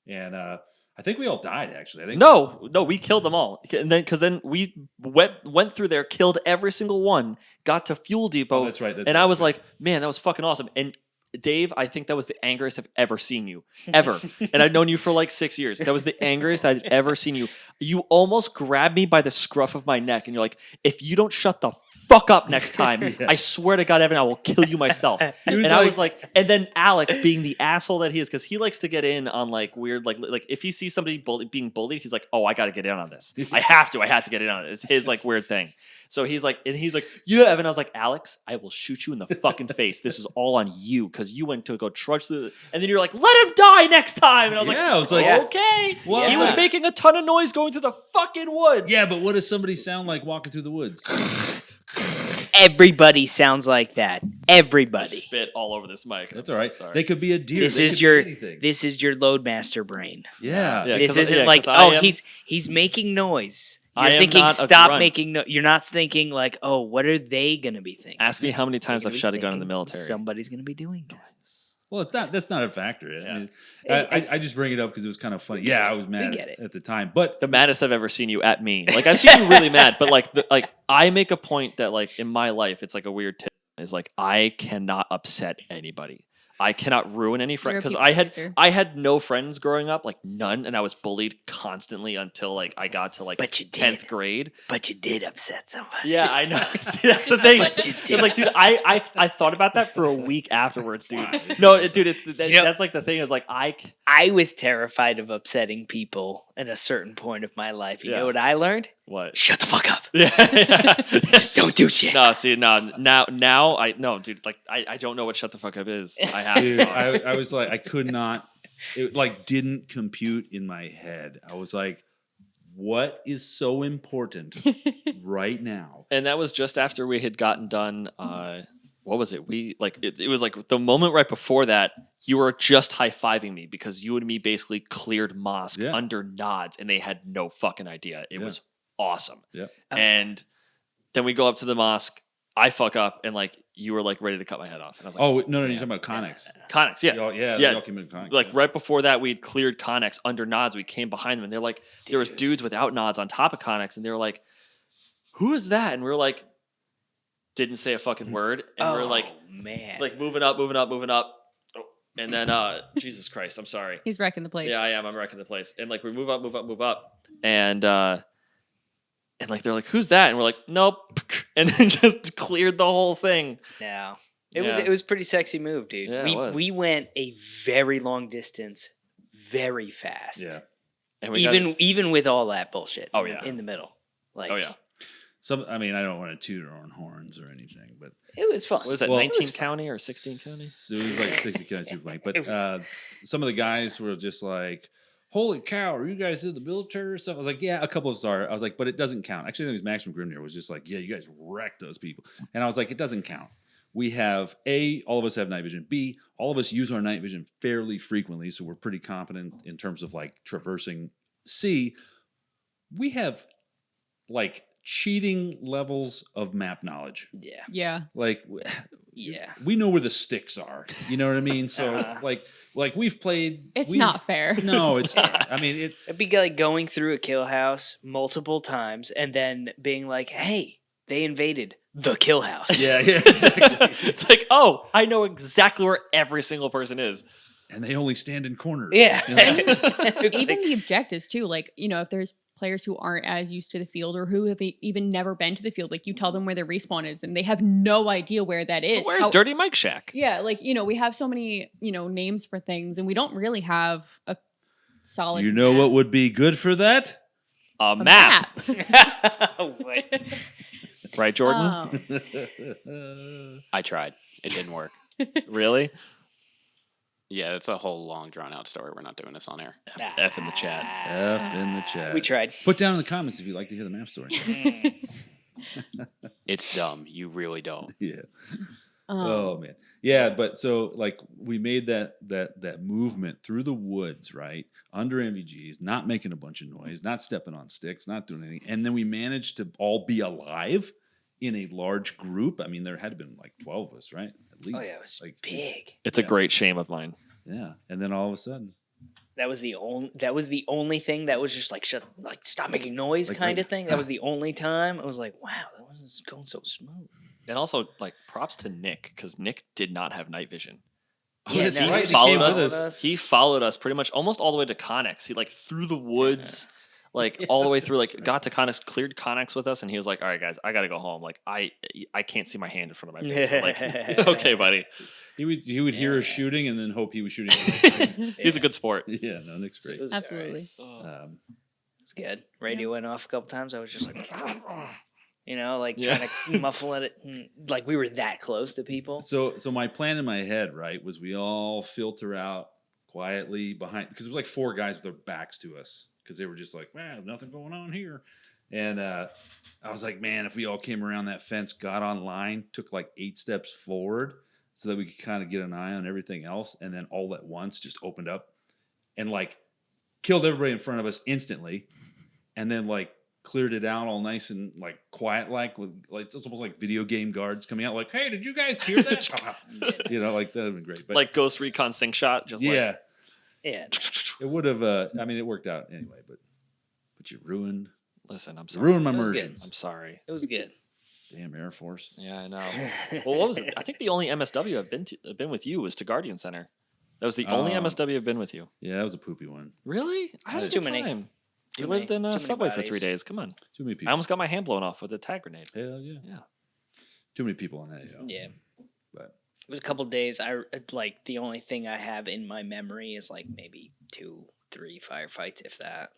and I think we all died actually. I think no, we killed them all, and then we went through there, killed every single one, got to Fuel Depot. Oh, that's right. I was like, man, that was fucking awesome. And Dave, I think that was the angriest I've ever seen you, ever. And I've known you for like 6 years. That was the angriest I'd ever seen you. You almost grabbed me by the scruff of my neck, and you're like, if you don't shut the fuck up next time, Yeah. I swear to God, Evan, I will kill you myself. I was like, and then Alex, being the asshole that he is, because he likes to get in on like weird, like if he sees somebody being bullied, he's like, oh, I got to get in on this. I have to get in on it. It's his like weird thing. So he's like, yeah, Evan. I was like, Alex, I will shoot you in the fucking face. This is all on you because you went to go trudge through, and then you're like, let him die next time. And I was like, okay. Well, he was making a ton of noise going through the fucking woods. Yeah, but what does somebody sound like walking through the woods? Everybody sounds like that. Everybody. I spit all over this mic. That's all right. Sorry. They could be a deer. This They is could your be anything. this is your Loadmaster brain. Yeah. Yeah. This 'cause isn't yeah, like, 'cause I am- he's making noise. I You're am thinking, not a stop grunt. making noise. You're not thinking like, oh, what are they gonna be thinking? Ask me how many times They're I've gonna be shot a gun in the thinking military. Somebody's gonna be doing it. Well, that's not a factor. I mean, It- I just bring it up because it was kind of funny. We get Yeah, it. I was mad We get it. at the time, but The maddest I've ever seen you at me. Like I've seen you really mad, but like I make a point that like in my life, it's like a weird tip is like I cannot upset anybody. I cannot ruin any friend You're a because people pleaser. I had no friends growing up, like none, and I was bullied constantly until like I got to like But you 10th did. grade. But you did upset somebody. Yeah, I know. See, that's the thing. But you It's did. like, dude, I thought about that for a week afterwards, dude. Why? No, dude, You know- that's like the thing is like I was terrified of upsetting people at a certain point of my life. You Yeah. know what I learned? what? Shut the fuck up. Yeah. Just don't do shit. No, see, now I no, dude. Like I don't know what shut the fuck up is. I have. dude, to. I was like, I could not. It like didn't compute in my head. I was like, what is so important right now? And that was just after we had gotten done. What was it? We like it was like the moment right before that. You were just high fiving me because you and me basically cleared mosque Yeah. under nods, and they had no fucking idea. It Yeah. was awesome. Yeah. And then we go up to the mosque. I fuck up, and like you were like ready to cut my head off. And I was like, Oh no, you're damn. talking about Connex. Connex, yeah. Yeah, Yeah. they all came in Connex. Like right before that, we had cleared Connex under nods. We came behind them, and they're like, there was dudes without nods on top of Connex, and they were like, "Who is that?" And we were like, didn't say a fucking word, and we're like man. moving up, oh, and then Jesus Christ, I'm sorry. He's wrecking the place. Yeah, I am. I'm wrecking the place, and like we move up, and like they're like, "Who's that?" And we're like, "Nope," and then just cleared the whole thing. No. Yeah. It was a pretty sexy move, dude. Yeah, it was. We went a very long distance very fast. yeah. And we got- Even with all that bullshit. Oh, yeah. In the middle. Like oh yeah. I mean, I don't want to toot our own horns or anything, but it was fun. What was that? Well- 19 county or 16 county? it was like 60 counties super blank. But It was- some of the guys were just like, "Holy cow, are you guys in the military or stuff?" I was like, "Yeah, a couple of us are." I was like, "But it doesn't count." Actually, I think it was Maximum Grimnir was just like, "Yeah, you guys wrecked those people," and I was like, "It doesn't count." We have all of us have night vision. B, all of us use our night vision fairly frequently, so we're pretty competent in terms of like traversing. C, we have like cheating levels of map knowledge. Yeah. Yeah. Like Yeah. we know where the sticks are. You know what I mean? So Uh-huh. like we've played. It's not fair. No, it's not. I mean, It'd be like going through a kill house multiple times and then being like, hey, they invaded the kill house. yeah, exactly. It's like, oh, I know exactly where every single person is. And they only stand in corners. Yeah. You know? It's Even like- the objectives too, like, you know, if there's players who aren't as used to the field or who have even never been to the field, like you tell them where their respawn is and they have no idea where that is. Where's Dirty Mike Shack? Yeah, like, you know, we have so many, you know, names for things and we don't really have a solid You know map. what would be good for that? A A map. Oh, wait. Right, Jordan? I tried. It didn't work. Really? Yeah, it's a whole long, drawn-out story. We're not doing this on air. F in the chat. F in the chat. We tried. Put down in the comments if you'd like to hear the map story. Mm. It's dumb. You really don't. Yeah. Oh man. Yeah, but so like we made that movement through the woods, right? Under MVGs, not making a bunch of noise, not stepping on sticks, not doing anything. And then we managed to all be alive in a large group. I mean, there had been like 12 of us, right? At least. Oh, yeah, it was like big. It's a Yeah. great shame of mine. Yeah. And then all of a sudden, That was the only thing that was just like stop making noise Like, kind like, of thing. That was the only time. I was like, wow, that wasn't going so smooth. And also, like, props to Nick, because Nick did not have night vision. Oh, Yeah, that's no, right. he followed came with us. He followed us pretty much almost all the way to Connex. He, like, through the woods, like, all the way through, like, got to Connex, cleared Connex with us, and he was like, all right, guys, I got to go home. Like, I can't see my hand in front of my face. I'm like, okay, buddy. He would hear us Yeah. shooting and then hope he was shooting. He's a good sport. Yeah, no, Nick's great. It was alright. Absolutely. It was good. Radio went off a couple times. I was just like, you know, like Yeah. trying to muffle it. Like we were that close to people. So my plan in my head, right, was we all filter out quietly behind, because there was like 4 guys with their backs to us, because they were just like, man, nothing going on here. And I was like, man, if we all came around that fence, got online, took like 8 steps forward so that we could kind of get an eye on everything else, and then all at once just opened up and like killed everybody in front of us instantly, and then like cleared it out all nice and like quiet, like with like it's almost like video game guards coming out like, hey, did you guys hear that? You know, like that would have been great. But Like Ghost Recon Sync Shot. Just yeah, Yeah. it would have. I mean, it worked out anyway, but you ruined listen, I'm you sorry. ruined my It was good. immersions. I'm sorry. It was good. Damn Air Force. Yeah, I know. Well, what was it? I think the only MSW I've been with you was to Guardian Center. That was the only Oh. MSW I've been with you. Yeah, that was a poopy one. Really? I had a Too good many. time. Too We lived many- in too a many subway for 3 bodies. days. Come on. Too many people. I almost got my hand blown off with a tag grenade. Hell yeah. Yeah. Too many people on that. Yeah. But It was a couple days. I like the only thing I have in my memory is like maybe 2, 3 firefights, if that.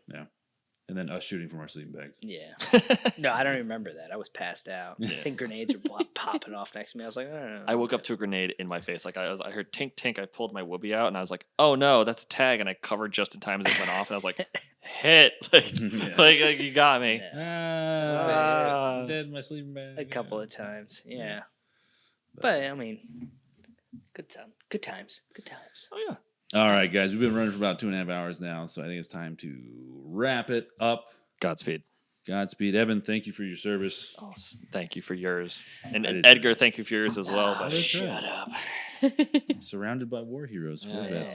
and then us shooting from our sleeping bags. Yeah. No, I don't remember that. I was passed out. I Yeah. think grenades were popping off next to me. I was like, I don't know. I woke up to a grenade in my face. Like I heard tink tink. I pulled my whoopee out and I was like, oh no, that's a tag. And I covered just in time as it went off. And I was like, hit. Like, Yeah. like you got me. Yeah. Ah. I'm dead in my sleeping bag. A couple of times. Yeah. But I mean, good time. Good times. Good times. Oh yeah. All right, guys, we've been running for about 2.5 hours now, so I think it's time to wrap it up. Godspeed. Godspeed, Evan. Thank you for your service. Oh, thank you for yours. And I did- Edgar, thank you for yours as well. Oh, But That's shut right. up. Surrounded by war heroes, full Yeah, vets.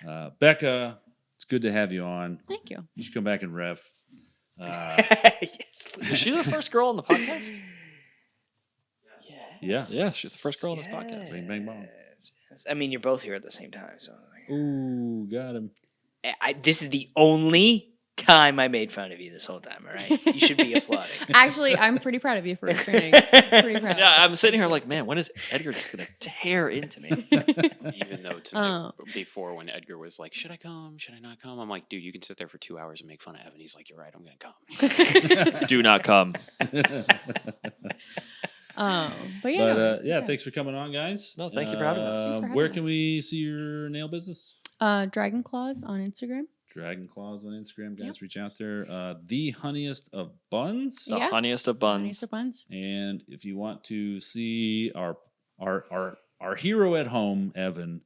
Yeah. Becca, it's good to have you on. Thank you. You should come back and ref. Yes, was please. she the first girl on the podcast? Yeah. Yeah, she's the first girl on this podcast. Bing, bang, bong. Yes. I mean, you're both here at the same time, so. Ooh, got him. This is the only time I made fun of you this whole time. All right, you should be applauding. Actually, I'm pretty proud of you for returning. Pretty proud. Yeah, I'm sitting here like, man, when is Edgar just gonna tear into me? Even though tonight, Oh. before when Edgar was like, should I come? Should I not come? I'm like, dude, you can sit there for 2 hours and make fun of Evan. He's like, you're right. I'm going to come. Do not come. But yeah, no, it's yeah, okay. thanks for coming on, guys. No, thank you for having us. Thanks for Where having can us. we see your nail business? Dragon Claws on Instagram. Dragon Claws on Instagram, guys. Reach out there. The Honeyest of Buns. The Yeah. honeyest of buns. Honeyest of buns. And if you want to see our hero at home, Evan,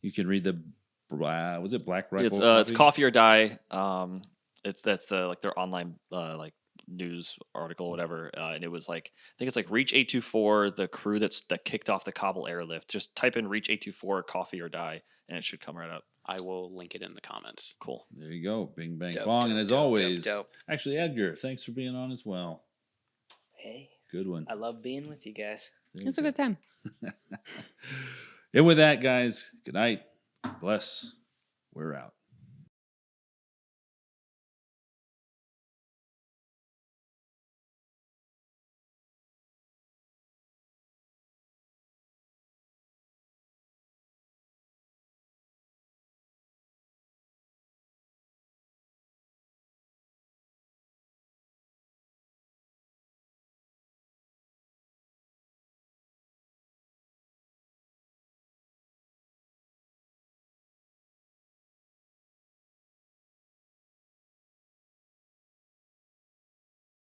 you can read the was it Black Rifle? It's Coffee or Die. That's the like their online like news article, whatever, and it was like I think it's like Reach 824, the crew that kicked off the Kabul airlift. Just type in Reach 824 coffee or die, and it should come right up. I will link it in the comments. Cool. There you go. Bing, bang, Dope, bong. dope, And as dope, dope, always, dope. actually, Edgar, thanks for being on as well. Hey, Good one. I love being with you guys. There you It's a go. good time. And with that, guys, good night. Bless. We're out.